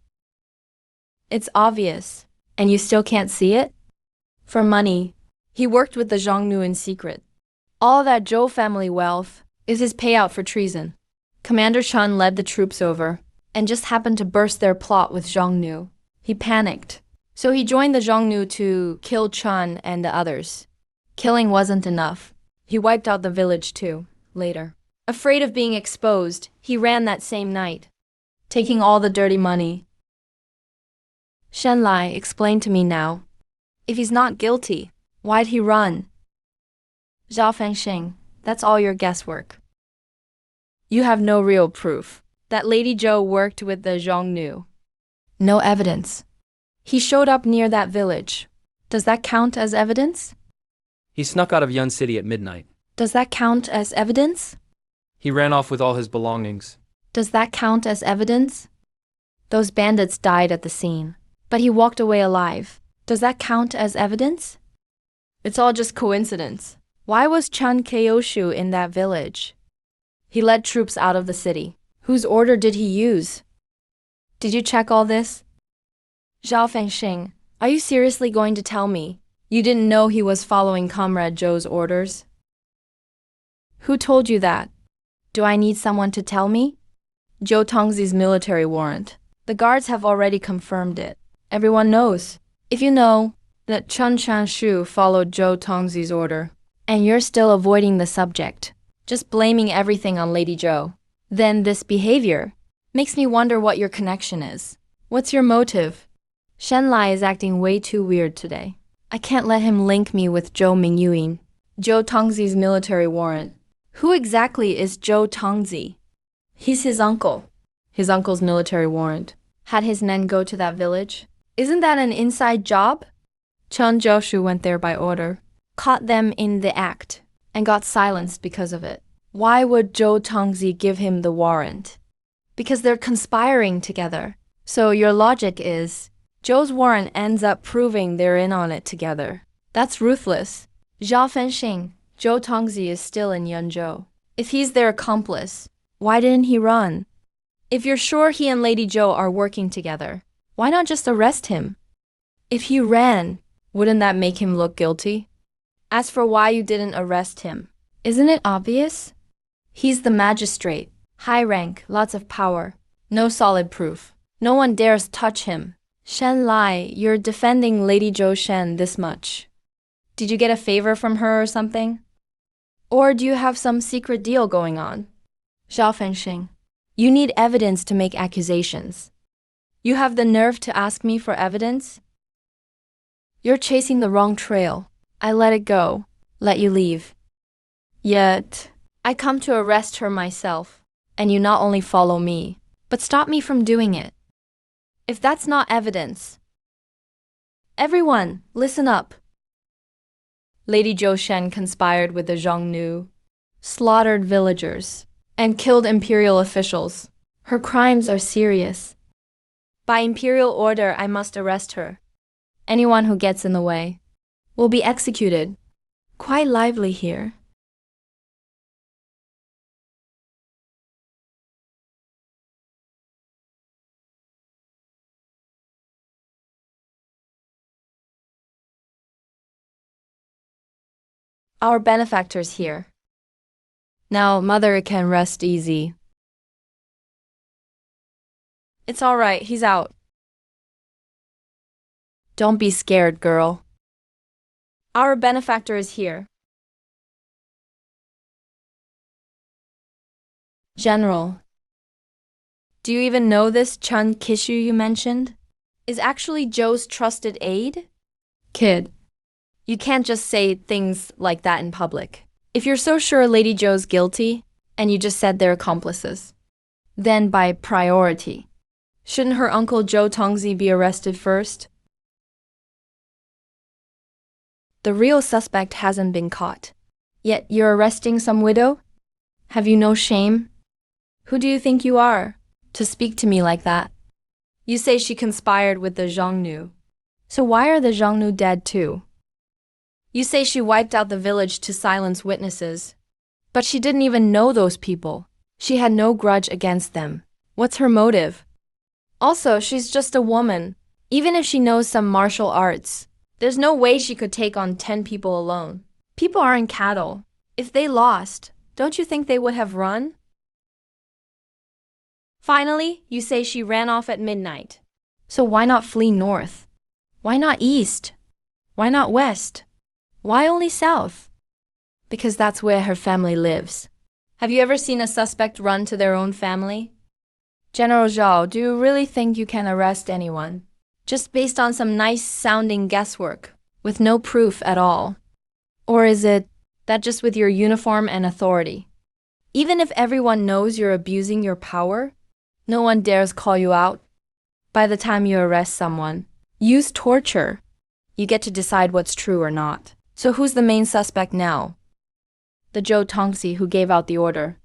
It's obvious. And you still can't see it? For money. He worked with the Xiongnu in secret. All that Zhou family wealth is his payout for treason. Commander Chen led the troops over and just happened to burst their plot with Xiongnu. He panicked. So he joined the Xiongnu to kill Chen and the others. Killing wasn't enough. He wiped out the village too, later. Afraid of being exposed, he ran that same night, taking all the dirty money. Shen Lai, explain to me now. If he's not guilty, why'd he run? Zhao Fengxing, that's all your guesswork. You have no real proof that Lady Zhou worked with the Xiongnu. No evidence. He showed up near that village. Does that count as evidence? He snuck out of Yun City at midnight. Does that count as evidence? He ran off with all his belongings. Does that count as evidence? Those bandits died at the scene, but he walked away alive. Does that count as evidence? It's all just coincidence. Why was Chen Keoshu in that village? He led troops out of the city. Whose order did he use? Did you check all this? Zhao Fengxing, are you seriously going to tell me you didn't know he was following Comrade Zhou's orders? Who told you that? Do I need someone to tell me? Zhou Tongzi's military warrant. The guards have already confirmed it. Everyone knows. If you know that Chen Chanshu followed Zhou Tongzi's order, and you're still avoiding the subject, just blaming everything on Lady Zhou, then this behavior makes me wonder what your connection is. What's your motive? Shen Lai is acting way too weird today. I can't let him link me with Zhou Mingyuan. Zhou Tongzi's military warrant. Who exactly is Zhou Tongzi? He's his uncle. His uncle's military warrant. Had his men go to that village? Isn't that an inside job? Chen Jiushu went there by order, caught them in the act, and got silenced because of it. Why would Zhou Tongzi give him the warrant? Because they're conspiring together. So your logic is, Zhou's warrant ends up proving they're in on it together. That's ruthless. Zhao Fengxing, Zhou Tongzi is still in Yunzhou. If he's their accomplice, why didn't he run? If you're sure he and Lady Zhou are working together, why not just arrest him? If he ran, wouldn't that make him look guilty? As for why you didn't arrest him, isn't it obvious? He's the magistrate, high rank, lots of power, no solid proof. No one dares touch him. Shen Lai, you're defending Lady Zhou Shen this much. Did you get a favor from her or something? Or do you have some secret deal going on? Zhao Fengxing, you need evidence to make accusations. You have the nerve to ask me for evidence? You're chasing the wrong trail. I let it go, let you leave. Yet, I come to arrest her myself, and you not only follow me, but stop me from doing it. If that's not evidence. Everyone, listen up. Lady Zhou Shen conspired with the Xiongnu, slaughtered villagers, and killed imperial officials. Her crimes are serious. By imperial order, I must arrest her. Anyone who gets in the way will be executed. Quite lively here. Our benefactor's here. Now, Mother can rest easy. It's all right, he's out. Don't be scared, girl. Our benefactor is here. General, do you even know this Chen Kishu you mentioned? Is actually Zhou's trusted aide? Kid, you can't just say things like that in public. If you're so sure Lady Zhou's guilty, and you just said they're accomplices, then by priority, shouldn't her uncle Zhou Tongzi be arrested first? The real suspect hasn't been caught. Yet you're arresting some widow? Have you no shame? Who do you think you are, to speak to me like that? You say she conspired with the Xiongnu. So why are the Xiongnu dead too? You say she wiped out the village to silence witnesses. But she didn't even know those people. She had no grudge against them. What's her motive? Also, she's just a woman. Even if she knows some martial arts, there's no way she could take on 10 people alone. People aren't cattle. If they lost, don't you think they would have run? Finally, you say she ran off at midnight. So why not flee north? Why not east? Why not west? Why only south? Because that's where her family lives. Have you ever seen a suspect run to their own family? General Zhao, do you really think you can arrest anyone? Just based on some nice-sounding guesswork, with no proof at all? Or is it that just with your uniform and authority? Even if everyone knows you're abusing your power, no one dares call you out. By the time you arrest someone, use torture. You get to decide what's true or not. So who's the main suspect now? The Zhou Tongxi who gave out the order.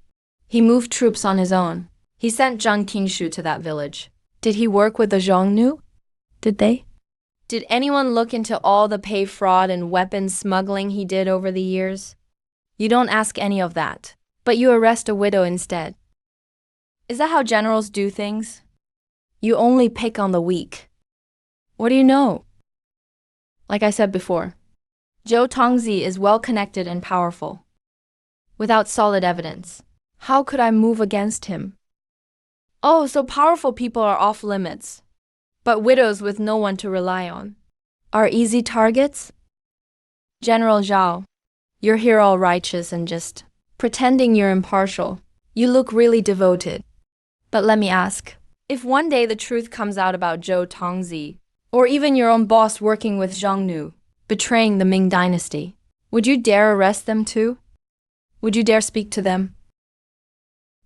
He moved troops on his own. He sent Zhang Tingshu to that village. Did he work with the Zhongnu? Did they? Did anyone look into all the pay fraud and weapons smuggling he did over the years? You don't ask any of that, but you arrest a widow instead. Is that how generals do things? You only pick on the weak. What do you know? Like I said before, Zhou Tongxi is well-connected and powerful. Without solid evidence, how could I move against him? Oh, so powerful people are off limits. But widows with no one to rely on are easy targets? General Zhao, you're here all righteous and just pretending you're impartial. You look really devoted. But let me ask, if one day the truth comes out about Zhou Tongxi, or even your own boss working with Zhongnu, betraying the Ming dynasty, would you dare arrest them too? Would you dare speak to them?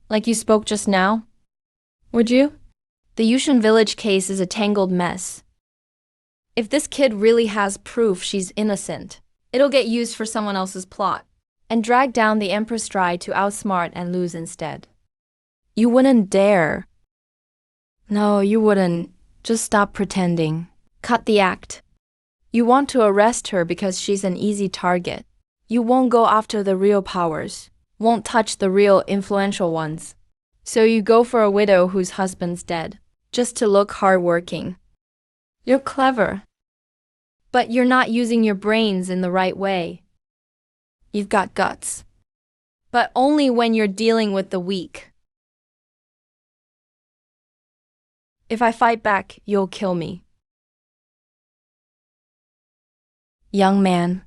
Like you spoke just now? Would you? The Yushan village case is a tangled mess. If this kid really has proof she's innocent, it'll get used for someone else's plot, and drag down the Empress Dry to outsmart and lose instead. You wouldn't dare. No, you wouldn't. Just stop pretending. Cut the act. You want to arrest her because she's an easy target. You won't go after the real powers, won't touch the real influential ones. So you go for a widow whose husband's dead, just to look hardworking. You're clever. But you're not using your brains in the right way. You've got guts. But only when you're dealing with the weak. If I fight back, you'll kill me. Young man,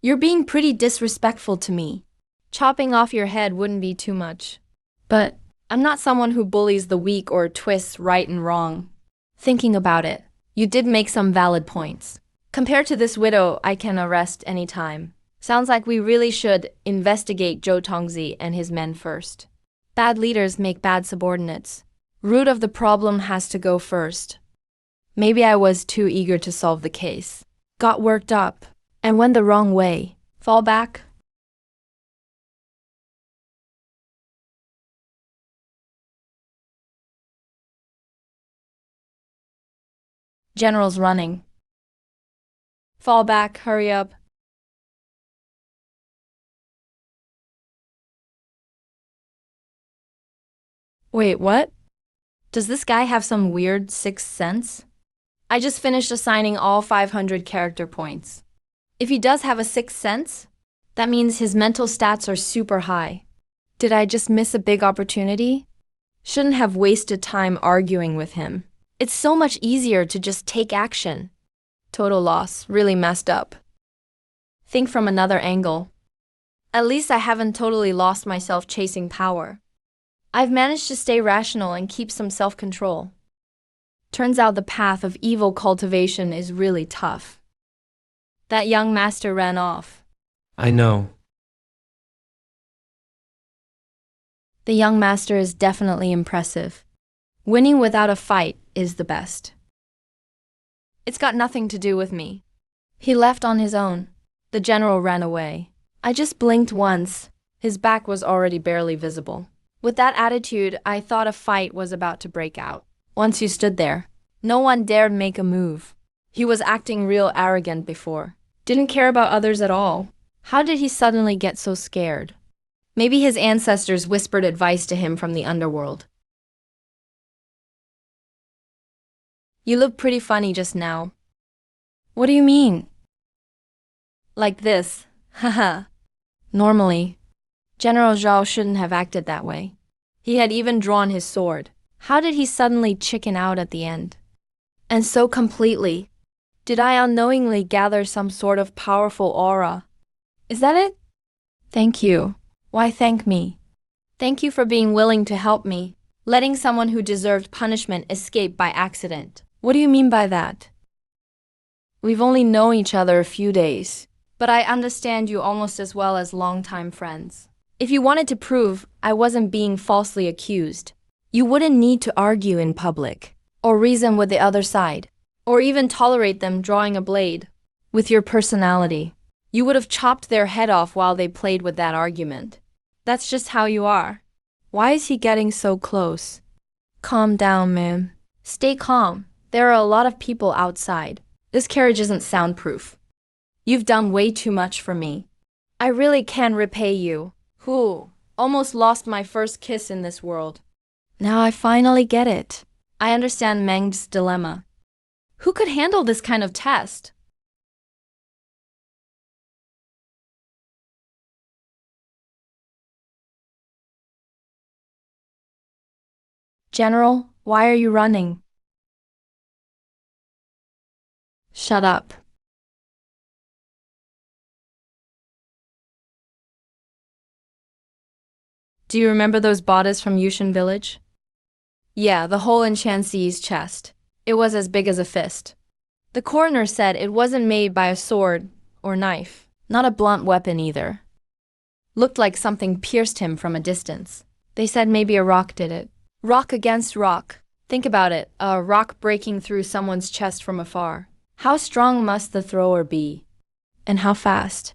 you're being pretty disrespectful to me. Chopping off your head wouldn't be too much. But I'm not someone who bullies the weak or twists right and wrong. Thinking about it, you did make some valid points. Compared to this widow, I can arrest any time. Sounds like we really should investigate Zhou Tongxi and his men first. Bad leaders make bad subordinates. Root of the problem has to go first. Maybe I was too eager to solve the case. Got worked up, and went the wrong way. Fall back? General's running. Fall back, hurry up. Wait, what? Does this guy have some weird sixth sense? I just finished assigning all 500 character points. If he does have a sixth sense, that means his mental stats are super high. Did I just miss a big opportunity? Shouldn't have wasted time arguing with him. It's so much easier to just take action. Total loss, really messed up. Think from another angle. At least I haven't totally lost myself chasing power. I've managed to stay rational and keep some self-control. Turns out the path of evil cultivation is really tough. That young master ran off. I know. The young master is definitely impressive. Winning without a fight is the best. It's got nothing to do with me. He left on his own. The general ran away. I just blinked once. His back was already barely visible. With that attitude, I thought a fight was about to break out. Once you stood there, no one dared make a move. He was acting real arrogant before. Didn't care about others at all. How did he suddenly get so scared? Maybe his ancestors whispered advice to him from the underworld. You look pretty funny just now. What do you mean? Like this. Haha. Normally, General Zhao shouldn't have acted that way. He had even drawn his sword. How did he suddenly chicken out at the end? And so completely. Did I unknowingly gather some sort of powerful aura? Is that it? Thank you. Why thank me? Thank you for being willing to help me, letting someone who deserved punishment escape by accident. What do you mean by that? We've only known each other a few days, but I understand you almost as well as longtime friends. If you wanted to prove I wasn't being falsely accused, you wouldn't need to argue in public, or reason with the other side, or even tolerate them drawing a blade. With your personality, you would have chopped their head off while they played with that argument. That's just how you are. Why is he getting so close? Calm down, man. Stay calm. There are a lot of people outside. This carriage isn't soundproof. You've done way too much for me. I really can repay you. Whew, almost lost my first kiss in this world. Now I finally get it. I understand Meng's dilemma. Who could handle this kind of test? General, why are you running? Shut up. Do you remember those bodices from Yushan village? Yeah, the hole in Chanxi's chest. It was as big as a fist. The coroner said it wasn't made by a sword or knife, not a blunt weapon either. Looked like something pierced him from a distance. They said maybe a rock did it. Rock against rock. Think about it, a rock breaking through someone's chest from afar. How strong must the thrower be? And how fast?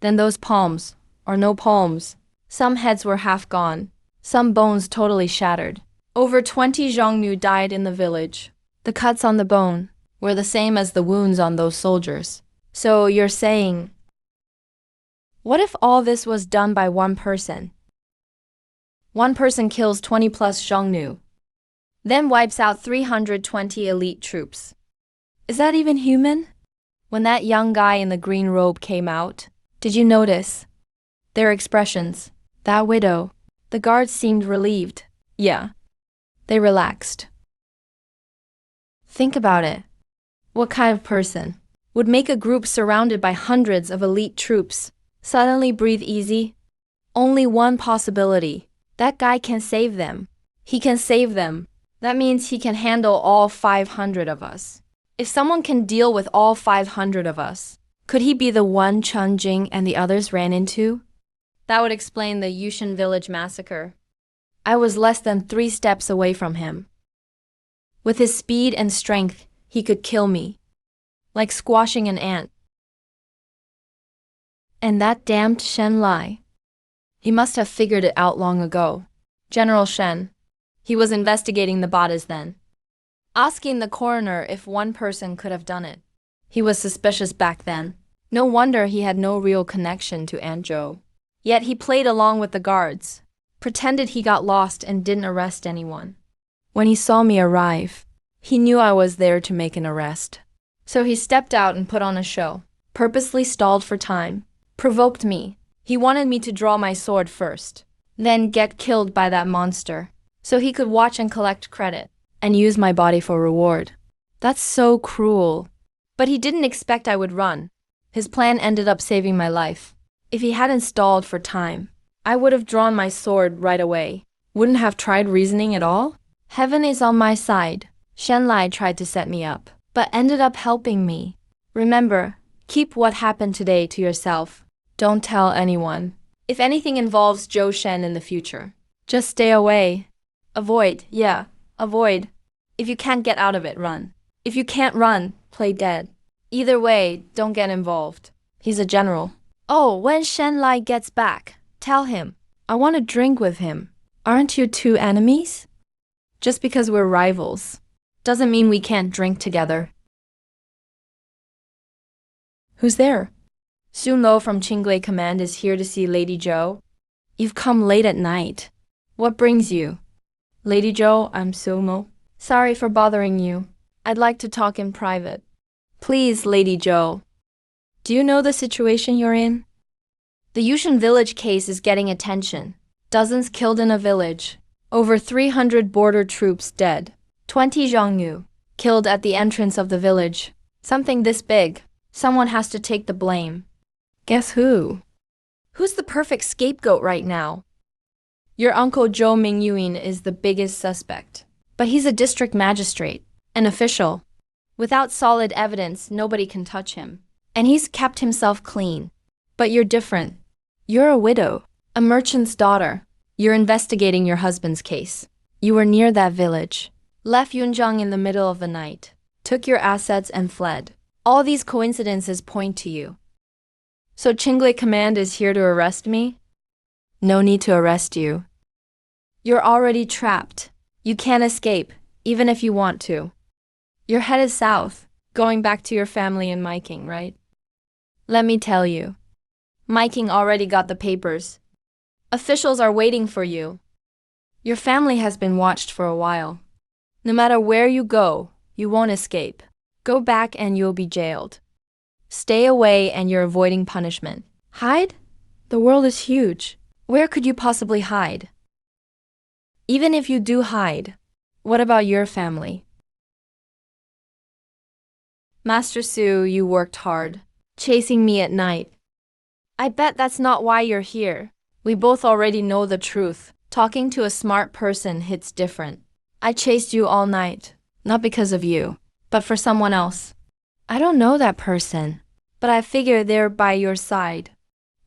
Then those palms, or no palms. Some heads were half gone, some bones totally shattered. Over 20 Zhongnu died in the village. The cuts on the bone were the same as the wounds on those soldiers. So you're saying, what if all this was done by one person? One person kills 20 plus Zhongnu, then wipes out 320 elite troops. Is that even human? When that young guy in the green robe came out, did you notice their expressions? That widow. The guards seemed relieved. Yeah. They relaxed. Think about it. What kind of person would make a group surrounded by hundreds of elite troops suddenly breathe easy? Only one possibility. That guy can save them. He can save them. That means he can handle all 500 of us. If someone can deal with all 500 of us, could he be the one Chen Jing and the others ran into? That would explain the Yushan village massacre. I was less than 3 steps away from him. With his speed and strength, he could kill me. Like squashing an ant. And that damned Shen Lai. He must have figured it out long ago. General Shen. He was investigating the bodies then. Asking the coroner if one person could have done it. He was suspicious back then. No wonder he had no real connection to Anzhou. Yet he played along with the guards, pretended he got lost and didn't arrest anyone. When he saw me arrive, he knew I was there to make an arrest. So he stepped out and put on a show, purposely stalled for time, provoked me. He wanted me to draw my sword first, then get killed by that monster, so he could watch and collect credit, and use my body for reward. That's so cruel. But he didn't expect I would run. His plan ended up saving my life. If he hadn't stalled for time, I would have drawn my sword right away. Wouldn't have tried reasoning at all? Heaven is on my side. Shen Lai tried to set me up, but ended up helping me. Remember, keep what happened today to yourself. Don't tell anyone. If anything involves Zhou Shen in the future, just stay away. Avoid, yeah, avoid. If you can't get out of it, run. If you can't run, play dead. Either way, don't get involved. He's a general. Oh, when Shen Lai gets back, tell him. I want to drink with him. Aren't you two enemies? Just because we're rivals doesn't mean we can't drink together. Who's there? Sun Lo from Qinglei Command is here to see Lady Zhou. You've come late at night. What brings you? Lady Zhou, I'm Sun Lo. Sorry for bothering you. I'd like to talk in private. Please, Lady Zhou. Do you know the situation you're in? The Yushan village case is getting attention. Dozens killed in a village. Over 300 border troops dead. 20 Zhongnu killed at the entrance of the village. Something this big. Someone has to take the blame. Guess who? Who's the perfect scapegoat right now? Your uncle Zhou Mingyuan is the biggest suspect. But he's a district magistrate, an official. Without solid evidence, nobody can touch him. And he's kept himself clean. But you're different. You're a widow, a merchant's daughter. You're investigating your husband's case. You were near that village. Left Yunzhang in the middle of the night. Took your assets and fled. All these coincidences point to you. So Qinglei Command is here to arrest me? No need to arrest you. You're already trapped. You can't escape, even if you want to. Your head is south, going back to your family in Miking, right? Let me tell you. Miking already got the papers. Officials are waiting for you. Your family has been watched for a while. No matter where you go, you won't escape. Go back and you'll be jailed. Stay away and you're avoiding punishment. Hide? The world is huge. Where could you possibly hide? Even if you do hide, what about your family? Master Su, you worked hard, chasing me at night. I bet that's not why you're here. We both already know the truth. Talking to a smart person hits different. I chased you all night, not because of you, but for someone else. I don't know that person, but I figure they're by your side.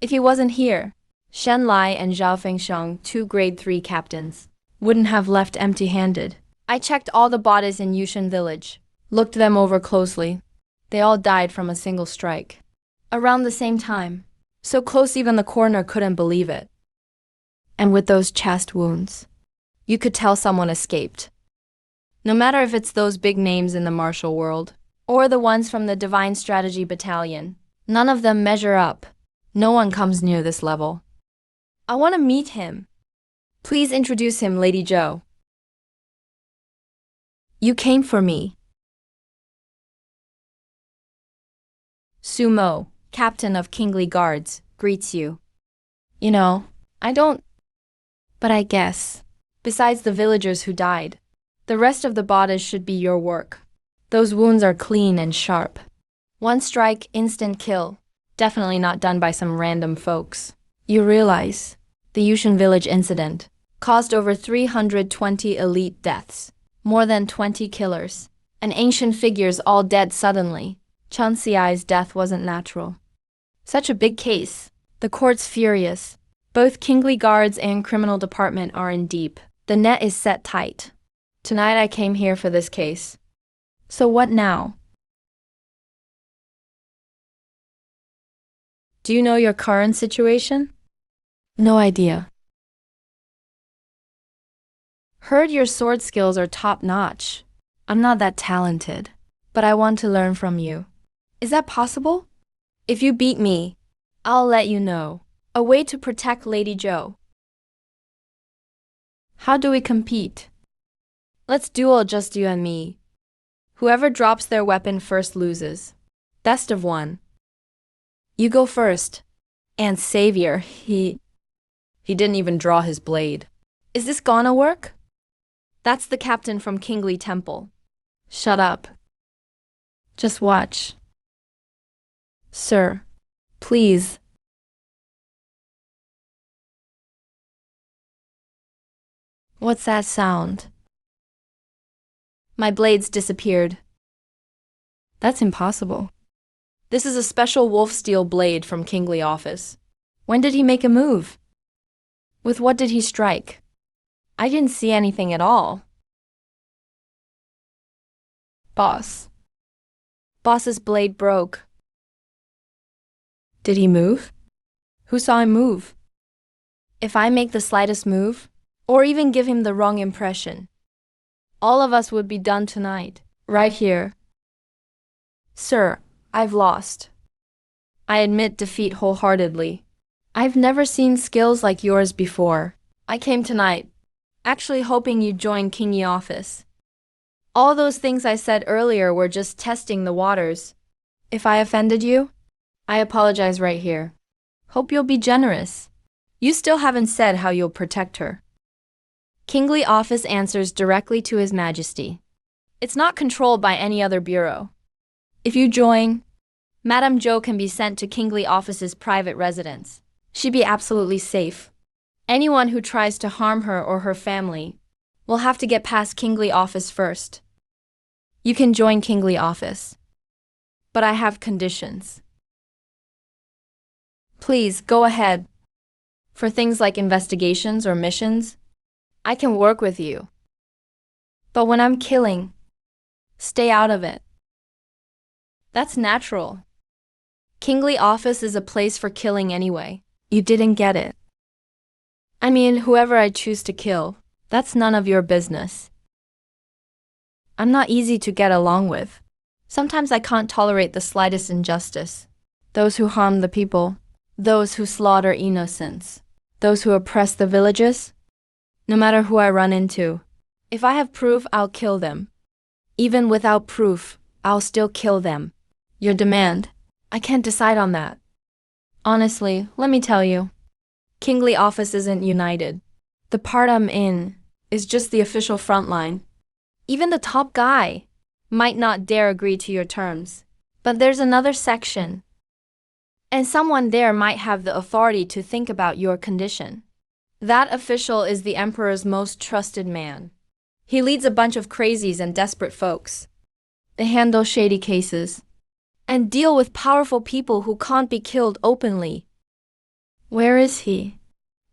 If he wasn't here, Shen Lai and Zhao Fengsheng, 2 grade 3 captains, wouldn't have left empty-handed. I checked all the bodies in Yushan village, looked them over closely. They all died from a single strike. Around the same time. So close even the coroner couldn't believe it. And with those chest wounds, you could tell someone escaped. No matter if it's those big names in the martial world, or the ones from the Divine Strategy Battalion, none of them measure up. No one comes near this level. I want to meet him. Please introduce him, Lady Zhou. You came for me. Sumo, captain of Kingly Guards, greets you. You know, I don't, but I guess. Besides the villagers who died, the rest of the bodies should be your work. Those wounds are clean and sharp. One strike, instant kill. Definitely not done by some random folks. You realize, the Yushan village incident caused over 320 elite deaths, more than 20 killers, and ancient figures all dead suddenly. Chen Xiai's death wasn't natural. Such a big case. The court's furious. Both Kingly Guards and Criminal Department are in deep. The net is set tight. Tonight I came here for this case. So what now? Do you know your current situation? No idea. Heard your sword skills are top-notch. I'm not that talented, but I want to learn from you. Is that possible? If you beat me, I'll let you know. A way to protect Lady Zhou. How do we compete? Let's duel just you and me. Whoever drops their weapon first loses. Best of one. You go first. And Savior, he didn't even draw his blade. Is this gonna work? That's the captain from Kingly Temple. Shut up. Just watch. Sir, please. What's that sound? My blades disappeared. That's impossible. This is a special wolf steel blade from Kingly office. When did he make a move? With what did he strike? I didn't see anything at all. Boss. Boss's blade broke. Did he move? Who saw him move? If I make the slightest move, or even give him the wrong impression, all of us would be done tonight, right here. Sir, I've lost. I admit defeat wholeheartedly. I've never seen skills like yours before. I came tonight, actually hoping you'd join Kingy office. All those things I said earlier were just testing the waters. If I offended you, I apologize right here. Hope you'll be generous. You still haven't said how you'll protect her. Kingly Office answers directly to His Majesty. It's not controlled by any other bureau. If you join, Madame Zhou can be sent to Kingly Office's private residence. She'd be absolutely safe. Anyone who tries to harm her or her family will have to get past Kingly Office first. You can join Kingly Office, but I have conditions. Please, go ahead. For things like investigations or missions, I can work with you. But when I'm killing, stay out of it. That's natural. Kingly Office is a place for killing anyway. You didn't get it. I mean, whoever I choose to kill, that's none of your business. I'm not easy to get along with. Sometimes I can't tolerate the slightest injustice. Those who harm the people, those who slaughter innocents, those who oppress the villages. No matter who I run into, if I have proof, I'll kill them. Even without proof, I'll still kill them. Your demand, I can't decide on that. Honestly, let me tell you, Kingly Office isn't united. The part I'm in is just the official front line. Even the top guy might not dare agree to your terms. But there's another section. And someone there might have the authority to think about your condition. That official is the Emperor's most trusted man. He leads a bunch of crazies and desperate folks. They handle shady cases and deal with powerful people who can't be killed openly. Where is he?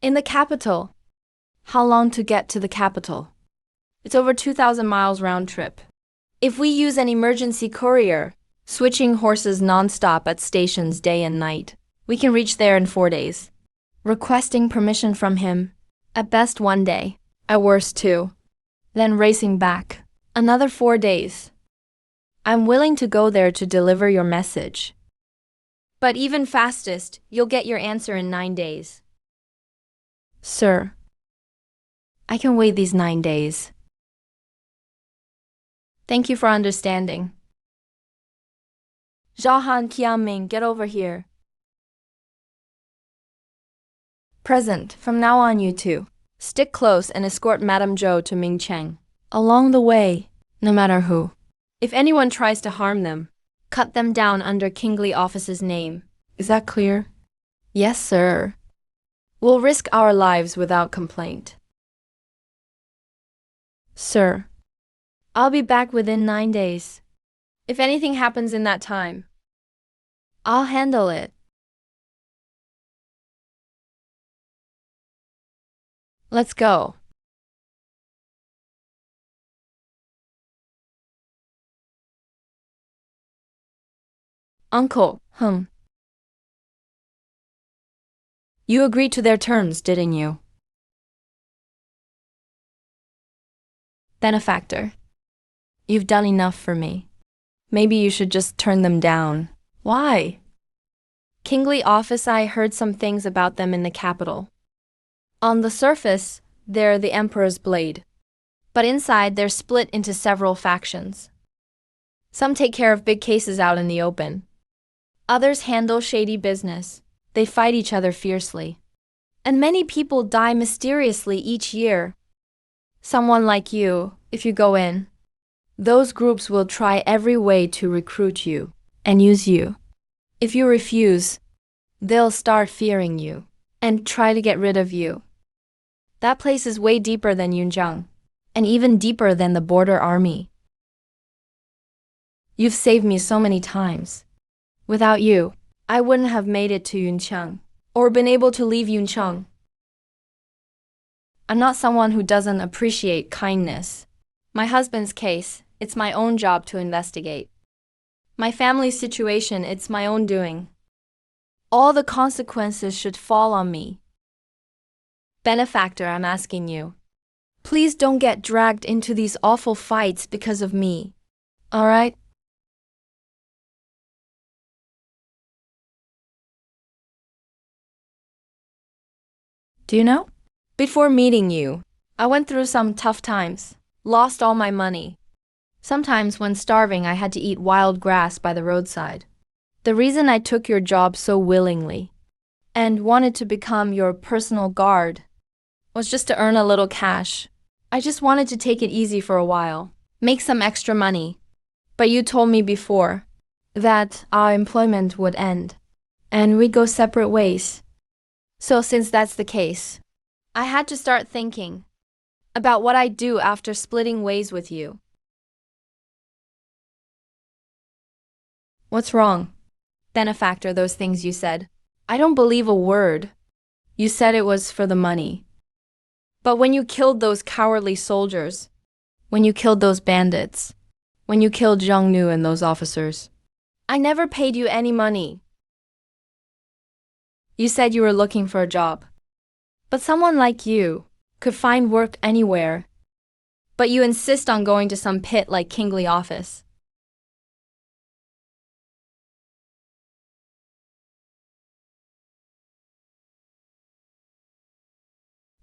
In the capital. How long to get to the capital? It's over 2,000 miles round trip. If we use an emergency courier, switching horses non-stop at stations day and night, we can reach there in 4 days. Requesting permission from him, at best 1 day, at worst 2. Then racing back, another 4 days. I'm willing to go there to deliver your message. But even fastest, you'll get your answer in 9 days. Sir, I can wait these 9 days. Thank you for understanding. Zhaohan Qianming, get over here. Present, from now on you two. Stick close and escort Madame Zhou to Mingcheng. Along the way, no matter who. If anyone tries to harm them, cut them down under Kingly Office's name. Is that clear? Yes, sir. We'll risk our lives without complaint. Sir, I'll be back within 9 days. If anything happens in that time, I'll handle it. Let's go. Uncle, You agreed to their terms, didn't you? Benefactor, you've done enough for me. Maybe you should just turn them down. Why? Kingly Office, I heard some things about them in the capital. On the surface, they're the Emperor's blade. But inside, they're split into several factions. Some take care of big cases out in the open. Others handle shady business. They fight each other fiercely. And many people die mysteriously each year. Someone like you, if you go in, those groups will try every way to recruit you and use you. If you refuse, they'll start fearing you and try to get rid of you. That place is way deeper than Yunjiang, and even deeper than the border army. You've saved me so many times. Without you, I wouldn't have made it to Yunqiang, or been able to leave Yunqiang. I'm not someone who doesn't appreciate kindness. My husband's case, it's my own job to investigate. My family's situation, it's my own doing. All the consequences should fall on me. Benefactor, I'm asking you. Please don't get dragged into these awful fights because of me. All right? Do you know? Before meeting you, I went through some tough times, lost all my money. Sometimes when starving, I had to eat wild grass by the roadside. The reason I took your job so willingly and wanted to become your personal guard was just to earn a little cash. I just wanted to take it easy for a while, make some extra money. But you told me before that our employment would end and we'd go separate ways. So since that's the case, I had to start thinking about what I'd do after splitting ways with you. What's wrong? Benefactor, those things you said. I don't believe a word. You said it was for the money. But when you killed those cowardly soldiers, when you killed those bandits, when you killed Zhang Nu and those officers, I never paid you any money. You said you were looking for a job. But someone like you could find work anywhere. But you insist on going to some pit like Kingly office.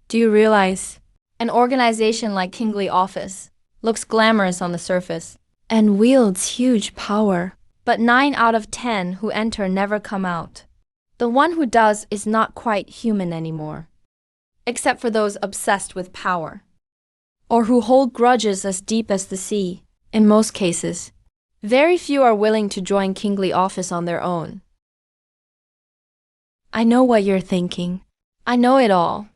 Do you realize an organization like Kingly office looks glamorous on the surface and wields huge power, but 9 out of 10 who enter never come out. The one who does is not quite human anymore, except for those obsessed with power, or who hold grudges as deep as the sea. In most cases, very few are willing to join Kingly office on their own. I know what you're thinking. I know it all.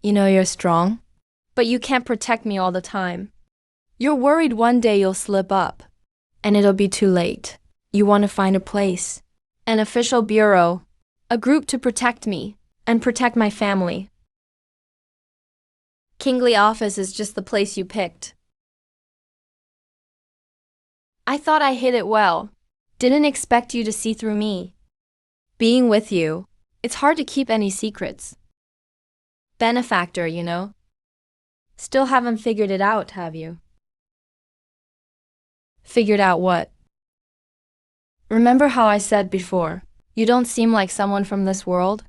You know you're strong, but you can't protect me all the time. You're worried one day you'll slip up, and it'll be too late. You want to find a place, an official bureau, a group to protect me and protect my family. Kingly office is just the place you picked. I thought I hid it well. Didn't expect you to see through me. Being with you, it's hard to keep any secrets. Benefactor, you know. Still haven't figured it out, have you? Figured out what? Remember how I said before, you don't seem like someone from this world?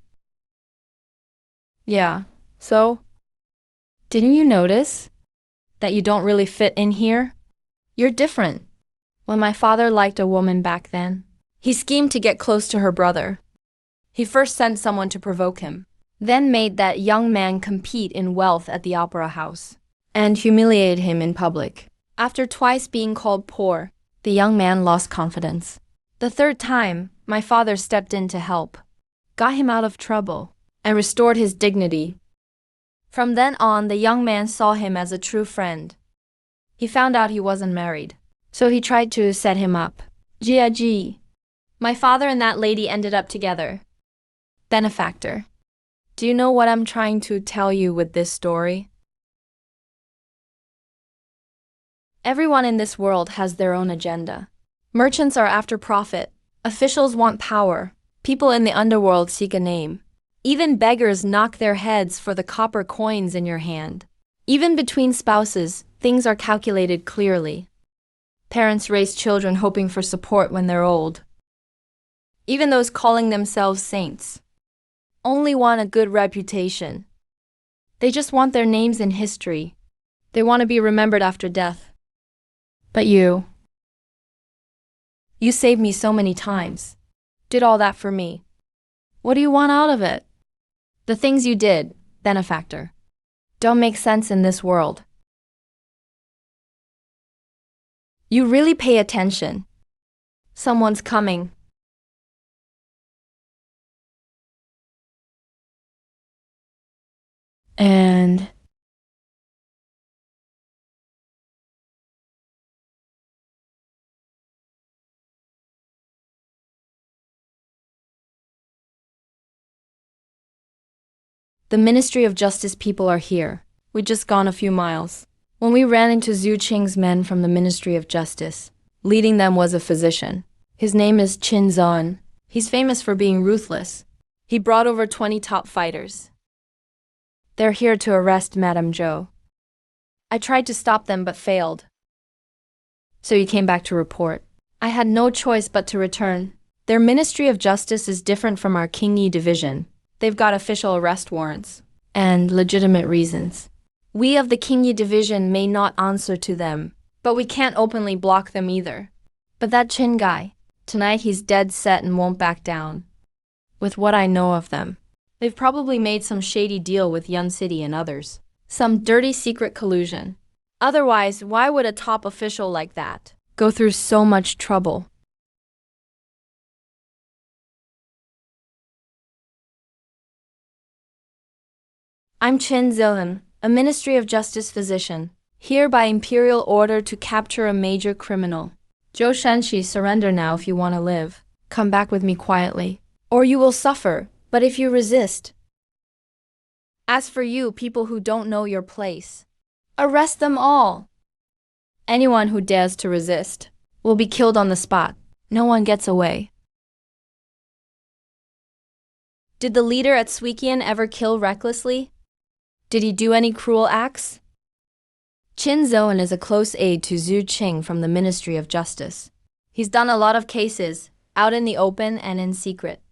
Yeah, so? Didn't you notice that you don't really fit in here? You're different. When my father liked a woman back then, he schemed to get close to her brother. He first sent someone to provoke him, then made that young man compete in wealth at the opera house, and humiliated him in public. After twice being called poor, the young man lost confidence. The third time, my father stepped in to help, got him out of trouble, and restored his dignity. From then on, the young man saw him as a true friend. He found out he wasn't married, so he tried to set him up. Jia. My father and that lady ended up together. Benefactor. Do you know what I'm trying to tell you with this story? Everyone in this world has their own agenda. Merchants are after profit. Officials want power. People in the underworld seek a name. Even beggars knock their heads for the copper coins in your hand. Even between spouses, things are calculated clearly. Parents raise children hoping for support when they're old. Even those calling themselves saints only want a good reputation. They just want their names in history. They want to be remembered after death. But you saved me so many times. Did all that for me. What do you want out of it? The things you did, benefactor, don't make sense in this world. You really pay attention. Someone's coming. And the Ministry of Justice people are here. We'd just gone a few miles when we ran into Zhu Qing's men from the Ministry of Justice. Leading them was a physician. His name is Qin Zan. He's famous for being ruthless. He brought over 20 top fighters. They're here to arrest Madame Zhou. I tried to stop them but failed. So you came back to report. I had no choice but to return. Their Ministry of Justice is different from our King Yi division. They've got official arrest warrants. and legitimate reasons. We of the Qingyi division may not answer to them, but we can't openly block them either. But that Qin guy, tonight he's dead set and won't back down. With what I know of them, they've probably made some shady deal with Yun City and others. Some dirty secret collusion. Otherwise, why would a top official like that go through so much trouble? I'm Chen Zilhan, a Ministry of Justice physician, here by imperial order to capture a major criminal. Zhou Shenxi, surrender now if you want to live. Come back with me quietly, or you will suffer, but if you resist. As for you, people who don't know your place, arrest them all. Anyone who dares to resist will be killed on the spot. No one gets away. Did the leader at Suiqian ever kill recklessly? Did he do any cruel acts? Qin Zhouan is a close aide to Zhu Qing from the Ministry of Justice. He's done a lot of cases, out in the open and in secret.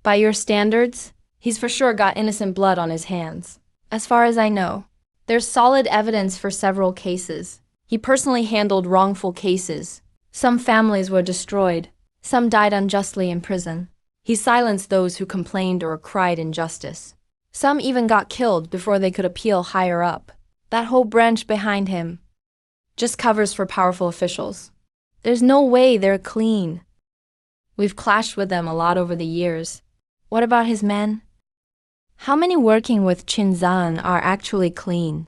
By your standards, he's for sure got innocent blood on his hands. As far as I know, there's solid evidence for several cases. He personally handled wrongful cases. Some families were destroyed. Some died unjustly in prison. He silenced those who complained or cried injustice. Some even got killed before they could appeal higher up. That whole branch behind him just covers for powerful officials. There's no way they're clean. We've clashed with them a lot over the years. What about his men? How many working with Qin Zhan are actually clean?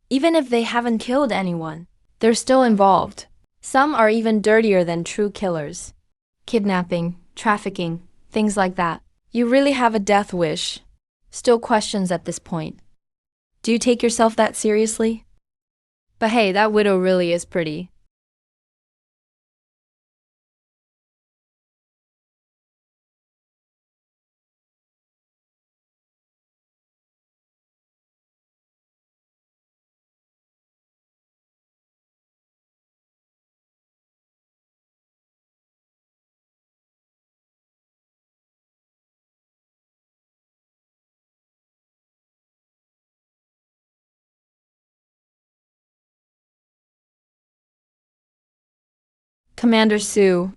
Even if they haven't killed anyone, they're still involved. Some are even dirtier than true killers. Kidnapping, trafficking, things like that. You really have a death wish. Still questions at this point. Do you take yourself that seriously? But hey, that widow really is pretty. Commander Su,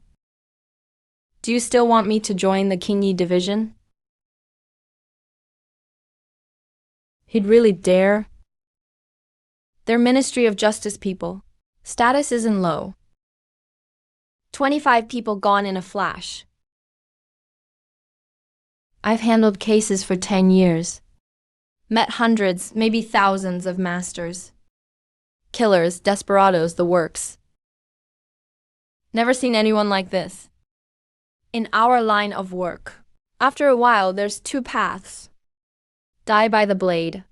do you still want me to join the Qingyi division? He'd really dare? They're Ministry of Justice people. Status isn't low. 25 people gone in a flash. I've handled cases for 10 years. Met hundreds, maybe thousands of masters. Killers, desperados, the works. Never seen anyone like this. In our line of work, after a while, there's two paths. Die by the blade,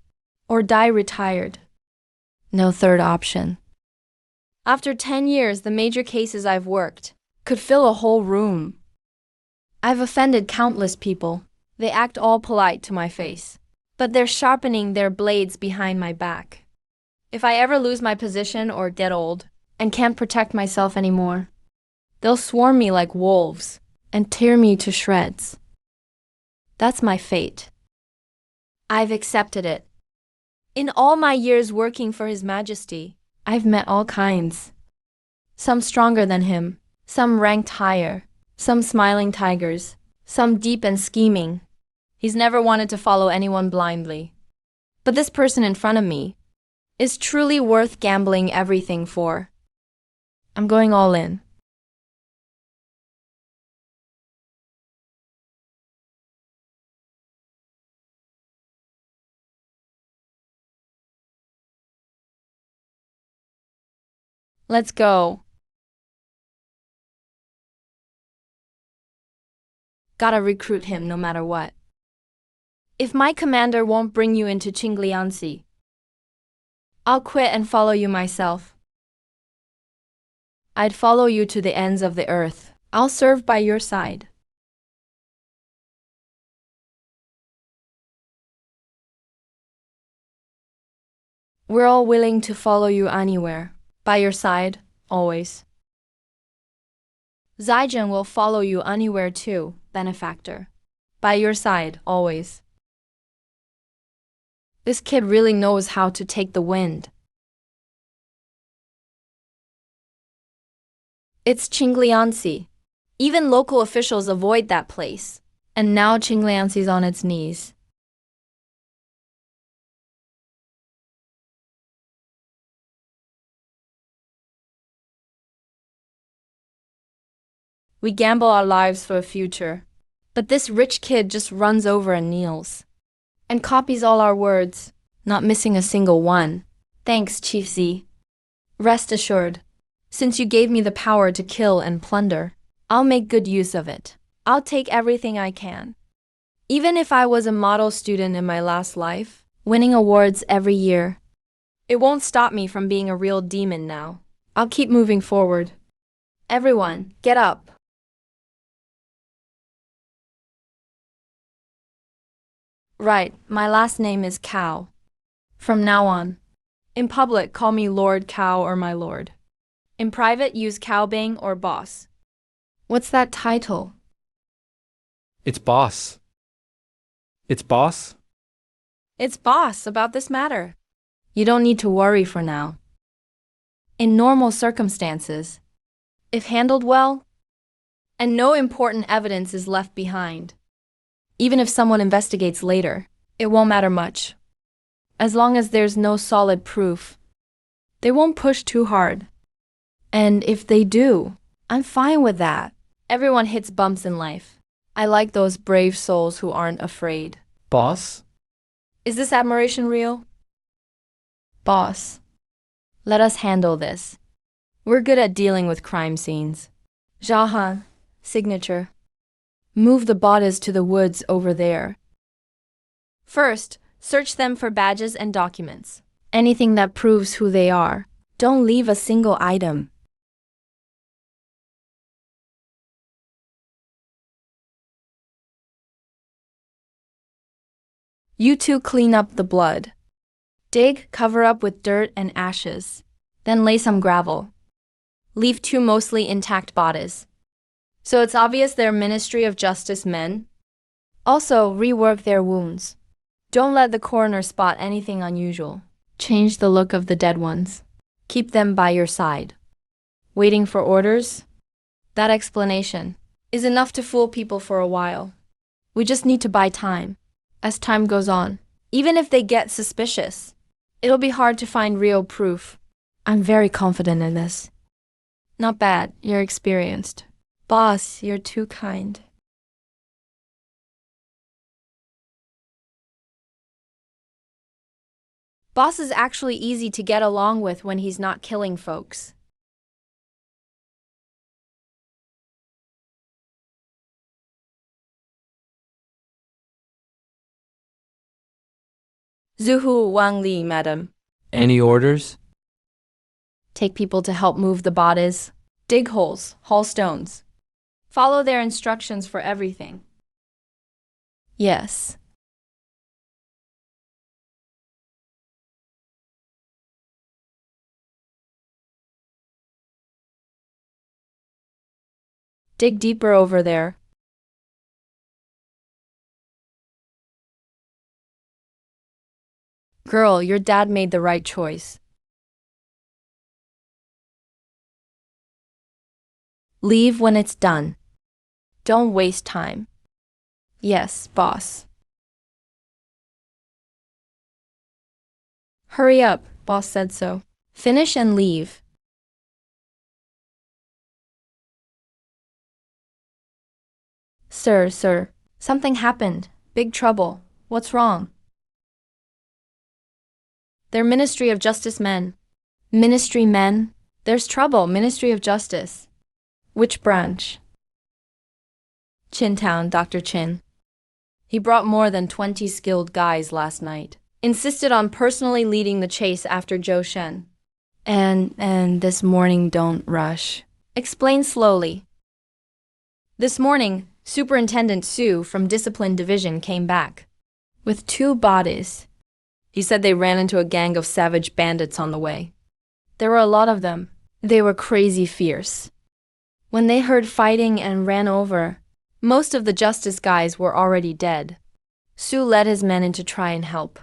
or die retired. No third option. After 10 years, the major cases I've worked could fill a whole room. I've offended countless people. They act all polite to my face, but they're sharpening their blades behind my back. If I ever lose my position or get old and can't protect myself anymore, they'll swarm me like wolves and tear me to shreds. That's my fate. I've accepted it. In all my years working for His Majesty, I've met all kinds. Some stronger than him, some ranked higher, some smiling tigers, some deep and scheming. He's never wanted to follow anyone blindly. But this person in front of me is truly worth gambling everything for. I'm going all in. Let's go. Gotta recruit him no matter what. If my commander won't bring you into Qinglianxi, I'll quit and follow you myself. I'd follow you to the ends of the earth. I'll serve by your side. We're all willing to follow you anywhere. By your side, always. Zaijin will follow you anywhere too, benefactor. By your side, always. This kid really knows how to take the wind. It's Qingliansi. Even local officials avoid that place. And now Qingliansi's on its knees. We gamble our lives for a future. But this rich kid just runs over and kneels. And copies all our words, not missing a single one. Thanks, Chief Z. Rest assured, since you gave me the power to kill and plunder, I'll make good use of it. I'll take everything I can. Even if I was a model student in my last life, winning awards every year, it won't stop me from being a real demon now. I'll keep moving forward. Everyone, get up. Right, my last name is Cow. From now on. In public, call me Lord Cow or my lord. In private, use Cowbang or boss. What's that title? It's boss. It's boss? It's boss about this matter. You don't need to worry for now. In normal circumstances, if handled well, and no important evidence is left behind, even if someone investigates later, it won't matter much. As long as there's no solid proof, they won't push too hard. And if they do, I'm fine with that. Everyone hits bumps in life. I like those brave souls who aren't afraid. Boss? Is this admiration real? Boss, let us handle this. We're good at dealing with crime scenes. Jahan, signature. Move the bodies to the woods over there. First, search them for badges and documents. Anything that proves who they are. Don't leave a single item. You two clean up the blood. Dig, cover up with dirt and ashes. Then lay some gravel. Leave two mostly intact bodies. So it's obvious they're Ministry of Justice men. Also, rework their wounds. Don't let the coroner spot anything unusual. Change the look of the dead ones. Keep them by your side. Waiting for orders? That explanation is enough to fool people for a while. We just need to buy time. As time goes on, even if they get suspicious, it'll be hard to find real proof. I'm very confident in this. Not bad, you're experienced. Boss, you're too kind. Boss is actually easy to get along with when he's not killing folks. Zuhu Wang Li, madam. Any orders? Take people to help move the bodies. Dig holes, haul stones. Follow their instructions for everything. Yes. Dig deeper over there. Girl, your dad made the right choice. Leave when it's done. Don't waste time. Yes, boss. Hurry up, boss said so. Finish and leave. Sir, something happened. Big trouble. What's wrong? They're Ministry of Justice men. Ministry men? There's trouble, Ministry of Justice. Which branch? Chintown, Dr. Chin. He brought more than 20 skilled guys last night. Insisted on personally leading the chase after Zhou Shen. And this morning don't rush. Explain slowly. This morning, Superintendent Su from Discipline Division came back. With 2 bodies. He said they ran into a gang of savage bandits on the way. There were a lot of them. They were crazy fierce. When they heard fighting and ran over, most of the justice guys were already dead. Su led his men in to try and help.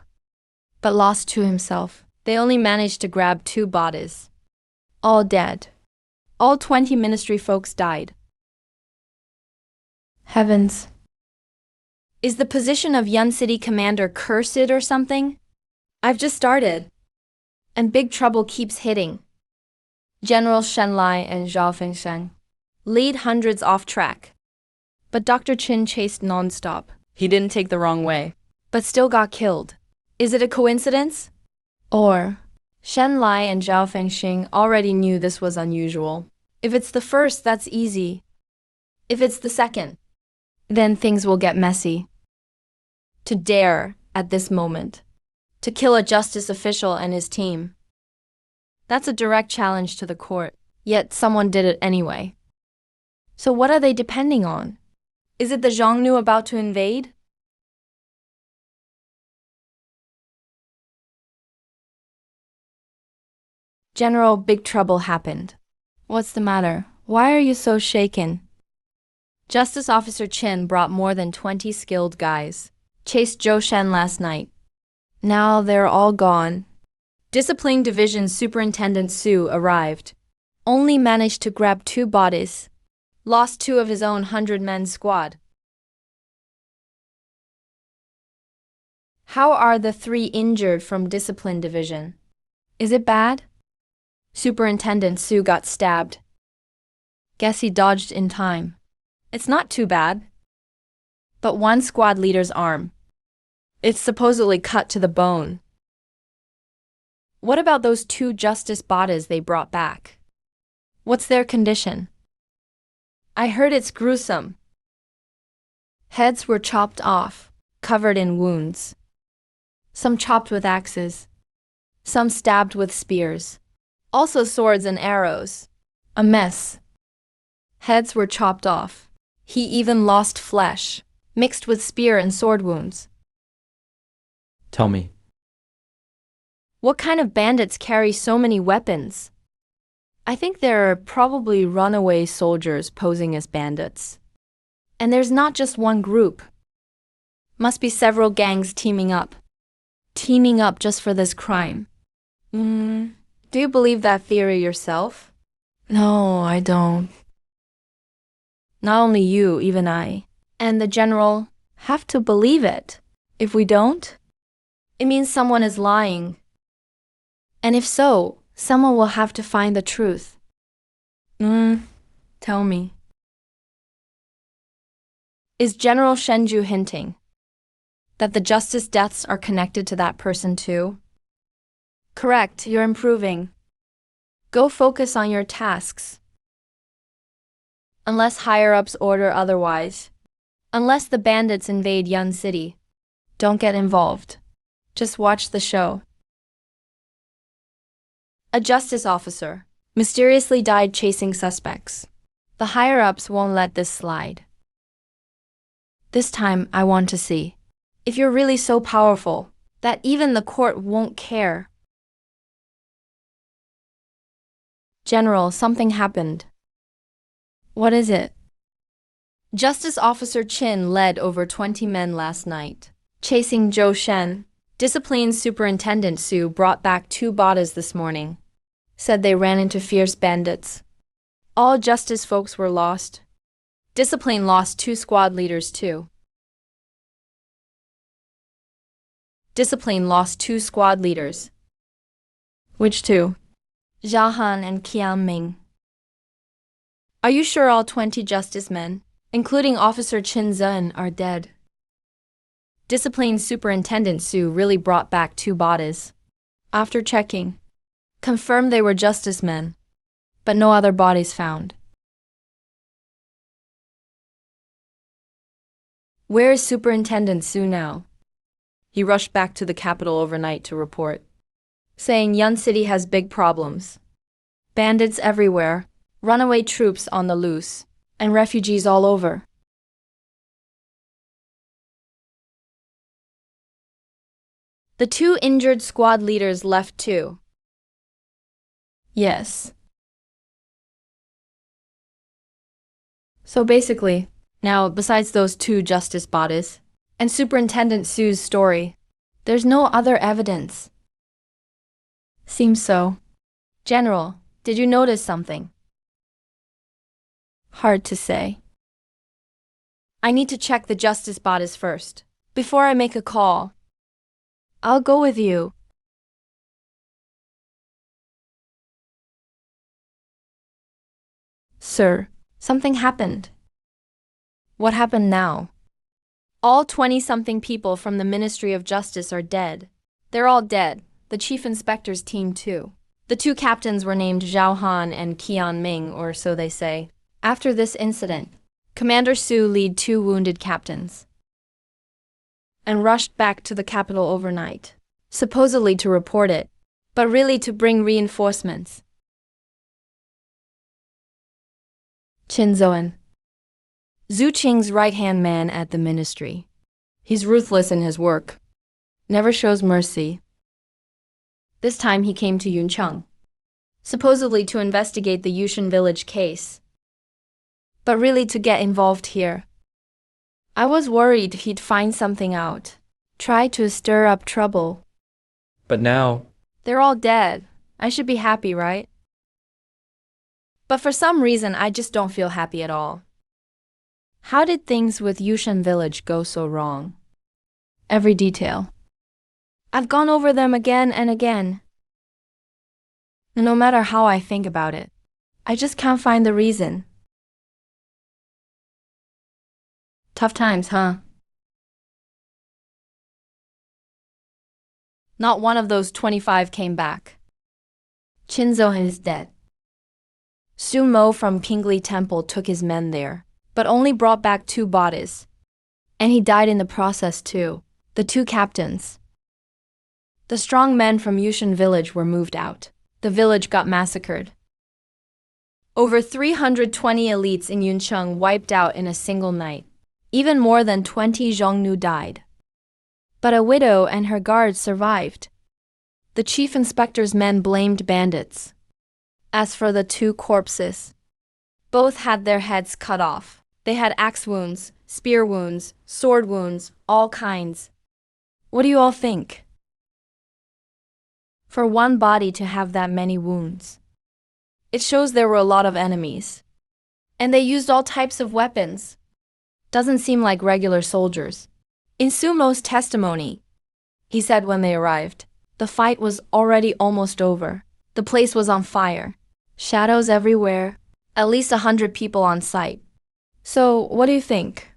but lost to himself. They only managed to grab 2 bodies. All dead. All 20 ministry folks died. Heavens. Is the position of Yun City commander cursed or something? I've just started. And big trouble keeps hitting. General Shen Lai and Zhao Fengshen lead hundreds off track. But Dr. Qin chased nonstop. He didn't take the wrong way, but still got killed. Is it a coincidence? Or Shen Lai and Zhao Fengxing already knew this was unusual. If it's the first, that's easy. If it's the second, then things will get messy. To dare, at this moment, to kill a justice official and his team. That's a direct challenge to the court, yet someone did it anyway. So what are they depending on? Is it the Xiongnu about to invade? General, big trouble happened. What's the matter? Why are you so shaken? Justice Officer Qin brought more than 20 skilled guys. Chased Zhou Shen last night. Now they're all gone. Discipline Division Superintendent Su arrived. Only managed to grab 2 bodies. Lost 2 of his own 100-man squad. How are the 3 injured from Discipline Division? Is it bad? Superintendent Su got stabbed. Guess he dodged in time. It's not too bad. But one squad leader's arm. It's supposedly cut to the bone. What about those 2 justice bodies they brought back? What's their condition? I heard it's gruesome. Heads were chopped off, covered in wounds. Some chopped with axes. Some stabbed with spears. Also swords and arrows. A mess. Heads were chopped off. He even lost flesh, mixed with spear and sword wounds. Tell me. What kind of bandits carry so many weapons? I think they're probably runaway soldiers posing as bandits. And there's not just one group. Must be several gangs teaming up. Teaming up just for this crime. Do you believe that theory yourself? No, I don't. Not only you, even I. And the general have to believe it. If we don't, it means someone is lying. And if so, someone will have to find the truth. Tell me. Is General Shenju hinting that the justice deaths are connected to that person too? Correct, you're improving. Go focus on your tasks. Unless higher-ups order otherwise. Unless the bandits invade Yun City. Don't get involved. Just watch the show. A justice officer mysteriously died chasing suspects. The higher-ups won't let this slide. This time, I want to see if you're really so powerful that even the court won't care. General, something happened. What is it? Justice Officer Qin led over 20 men last night, chasing Zhou Shen. Discipline Superintendent Su brought back 2 bodies this morning. Said they ran into fierce bandits. All justice folks were lost. Discipline lost 2 squad leaders too. Discipline lost 2 squad leaders. Which 2? Zhao Han and Qian Ming. Are you sure all 20 justice men, including Officer Qin Zhen, are dead? Discipline Superintendent Su really brought back 2 bodies. After checking, confirmed they were justice men, but no other bodies found. Where is Superintendent Su now? He rushed back to the capital overnight to report, saying Yun City has big problems. Bandits everywhere, runaway troops on the loose, and refugees all over. The 2 injured squad leaders left too. Yes. So basically, now besides those 2 justice bodies, and Superintendent Su's story, There's no other evidence. Seems so. General, did you notice something? Hard to say. I need to check the justice bodies first, before I make a call. I'll go with you. Sir, something happened. What happened now? All 20-something people from the Ministry of Justice are dead. They're all dead, the chief inspector's team too. The two captains were named Zhao Han and Qian Ming, or so they say. After this incident, Commander Su led 2 wounded captains and rushed back to the capital overnight, supposedly to report it, but really to bring reinforcements. Qin Zhuan. Zhu Qing's right-hand man at the ministry. He's ruthless in his work, never shows mercy. This time he came to Yuncheng, supposedly to investigate the Yushan village case, but really to get involved here. I was worried he'd find something out, try to stir up trouble. But now, They're all dead. I should be happy, right? But for some reason, I just don't feel happy at all. How did things with Yushan village go so wrong? Every detail. I've gone over them again and again. And no matter how I think about it, I just can't find the reason. Tough times, huh? Not one of those 25 came back. Qin Zhuan is dead. Su Mo from Pingli Temple took his men there, but only brought back 2 bodies. And he died in the process too, the 2 captains. The strong men from Yushan village were moved out. The village got massacred. Over 320 elites in Yuncheng wiped out in a single night. Even more than 20 Zhongnu died. But a widow and her guards survived. The chief inspector's men blamed bandits. As for the 2 corpses, both had their heads cut off. They had axe wounds, spear wounds, sword wounds, all kinds. What do you all think? For one body to have that many wounds, it shows there were a lot of enemies. And they used all types of weapons. Doesn't seem like regular soldiers. In Sumo's testimony, he said when they arrived, the fight was already almost over. The place was on fire. Shadows everywhere. At least 100 people on site. So, what do you think?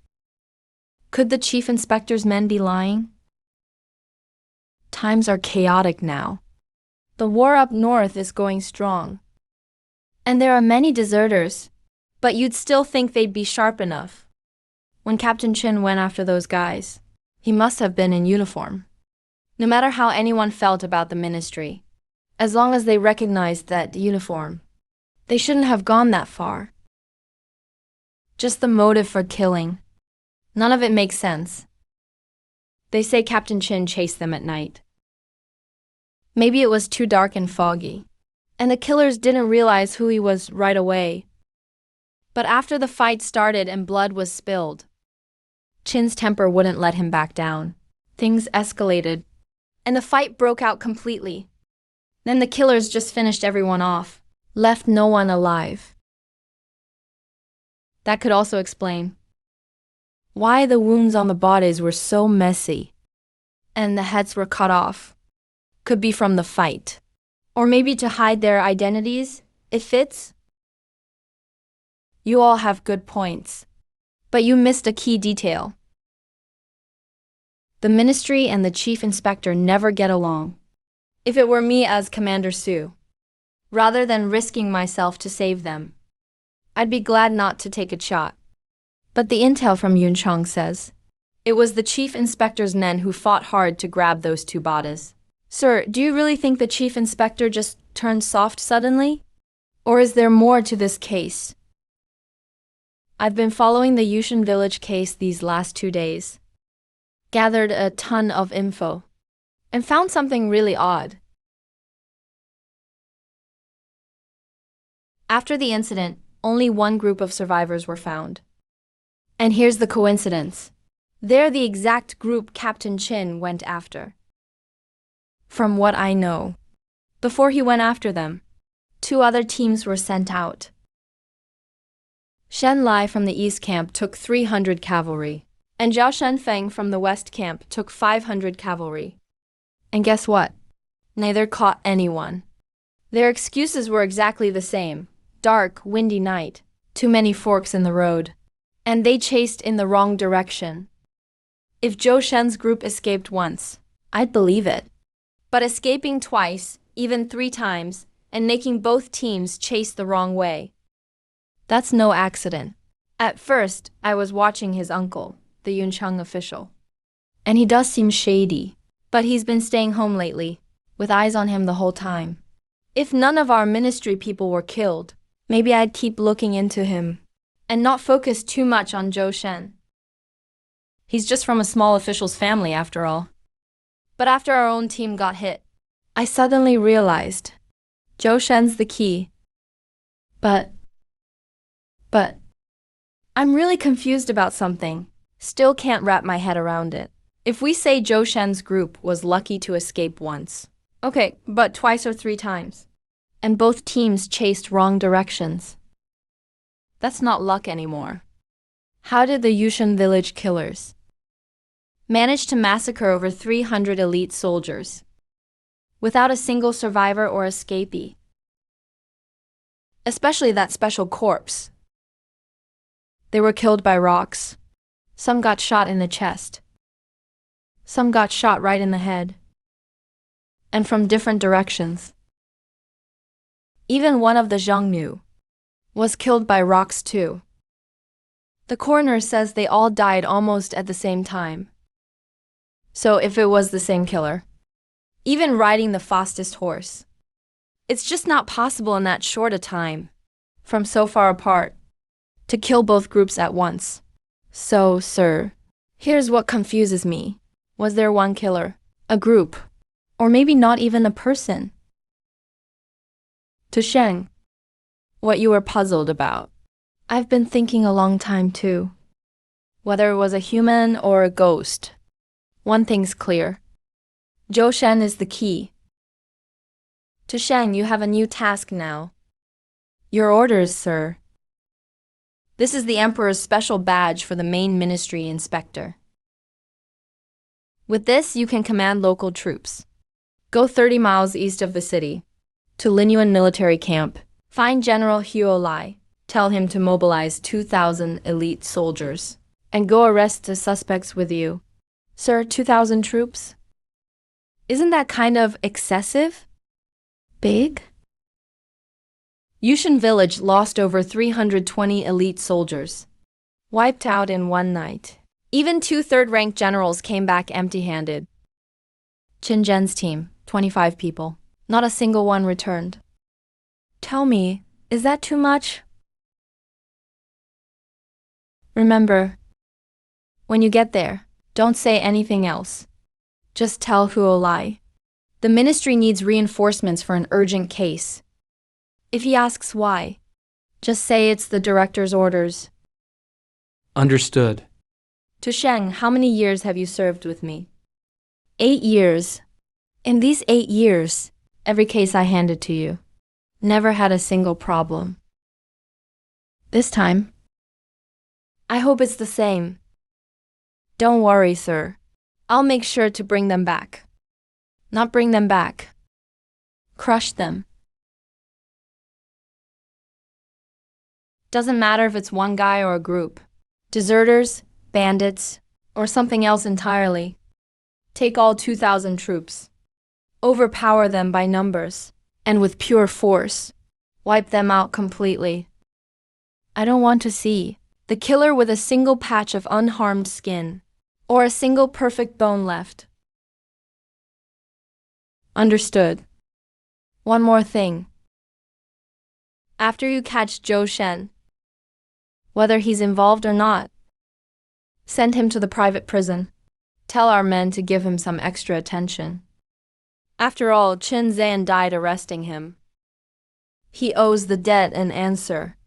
Could the chief inspector's men be lying? Times are chaotic now. The war up north is going strong. And there are many deserters, but you'd still think they'd be sharp enough. When Captain Qin went after those guys, he must have been in uniform. No matter how anyone felt about the ministry, as long as they recognized that uniform, they shouldn't have gone that far. Just the motive for killing. None of it makes sense. They say Captain Qin chased them at night. Maybe it was too dark and foggy, and the killers didn't realize who he was right away. But after the fight started and blood was spilled, Qin's temper wouldn't let him back down. Things escalated, and the fight broke out completely. Then the killers just finished everyone off, left no one alive. That could also explain why the wounds on the bodies were so messy, and the heads were cut off. Could be from the fight. Or maybe to hide their identities. It fits. You all have good points. But you missed a key detail. The ministry and the chief inspector never get along. If it were me as Commander Su, rather than risking myself to save them, I'd be glad not to take a shot. But the intel from Yuncheng says it was the chief inspector's men who fought hard to grab those 2 bodies. Sir, do you really think the chief inspector just turned soft suddenly? Or is there more to this case? I've been following the Yushan village case these last 2 days. Gathered a ton of info. And found something really odd. After the incident, only one group of survivors were found. And here's the coincidence. They're the exact group Captain Qin went after. From what I know, before he went after them, 2 other teams were sent out. Shen Lai from the east camp took 300 cavalry, and Zhao Shenfeng from the west camp took 500 cavalry. And guess what? Neither caught anyone. Their excuses were exactly the same. Dark, windy night, too many forks in the road, and they chased in the wrong direction. If Zhou Shen's group escaped once, I'd believe it. But escaping twice, even 3 times, and making both teams chase the wrong way, that's no accident. At first, I was watching his uncle, the Yuncheng official. And he does seem shady, but he's been staying home lately, with eyes on him the whole time. If none of our ministry people were killed, maybe I'd keep looking into him, and not focus too much on Zhou Shen. He's just from a small official's family after all. But after our own team got hit, I suddenly realized Zhou Shen's the key. But I'm really confused about something. Still can't wrap my head around it. If we say Zhou Shen's group was lucky to escape once, okay, but twice or 3 times, and both teams chased wrong directions, that's not luck anymore. How did the Yushan village killers manage to massacre over 300 elite soldiers without a single survivor or escapee? Especially that special corpse. They were killed by rocks. Some got shot in the chest. Some got shot right in the head. And from different directions. Even one of the Zhangnu was killed by rocks too. The coroner says they all died almost at the same time. So if it was the same killer, even riding the fastest horse, it's just not possible in that short a time, from so far apart, to kill both groups at once. So, sir, here's what confuses me. Was there one killer, a group, or maybe not even a person? To Sheng, what you were puzzled about, I've been thinking a long time too. Whether it was a human or a ghost, one thing's clear. Zhou Shen is the key. To Sheng, you have a new task now. Your orders, sir. This is the Emperor's special badge for the main ministry inspector. With this, you can command local troops. Go 30 miles east of the city, to Linyuan military camp. Find General Huo Lai. Tell him to mobilize 2,000 elite soldiers, and go arrest the suspects with you. Sir, 2,000 troops? Isn't that kind of excessive? Big? Yushan village lost over 320 elite soldiers. Wiped out in one night. Even 2 third-ranked generals came back empty-handed. Qin Zhen's team, 25 people. Not a single one returned. Tell me, is that too much? Remember, when you get there, don't say anything else. Just tell Huo Lai. The ministry needs reinforcements for an urgent case. If he asks why, just say it's the director's orders. Understood. To Sheng, how many years have you served with me? 8 years. In these 8 years, every case I handed to you, never had a single problem. This time, I hope it's the same. Don't worry, sir. I'll make sure to bring them back. Not bring them back. Crush them. Doesn't matter if it's one guy or a group. Deserters, bandits, or something else entirely. Take all 2,000 troops. Overpower them by numbers, and with pure force, wipe them out completely. I don't want to see the killer with a single patch of unharmed skin, or a single perfect bone left. Understood. One more thing. After you catch Zhou Shen, whether he's involved or not, send him to the private prison. Tell our men to give him some extra attention. After all, Qin Zan died arresting him. He owes the debt an answer.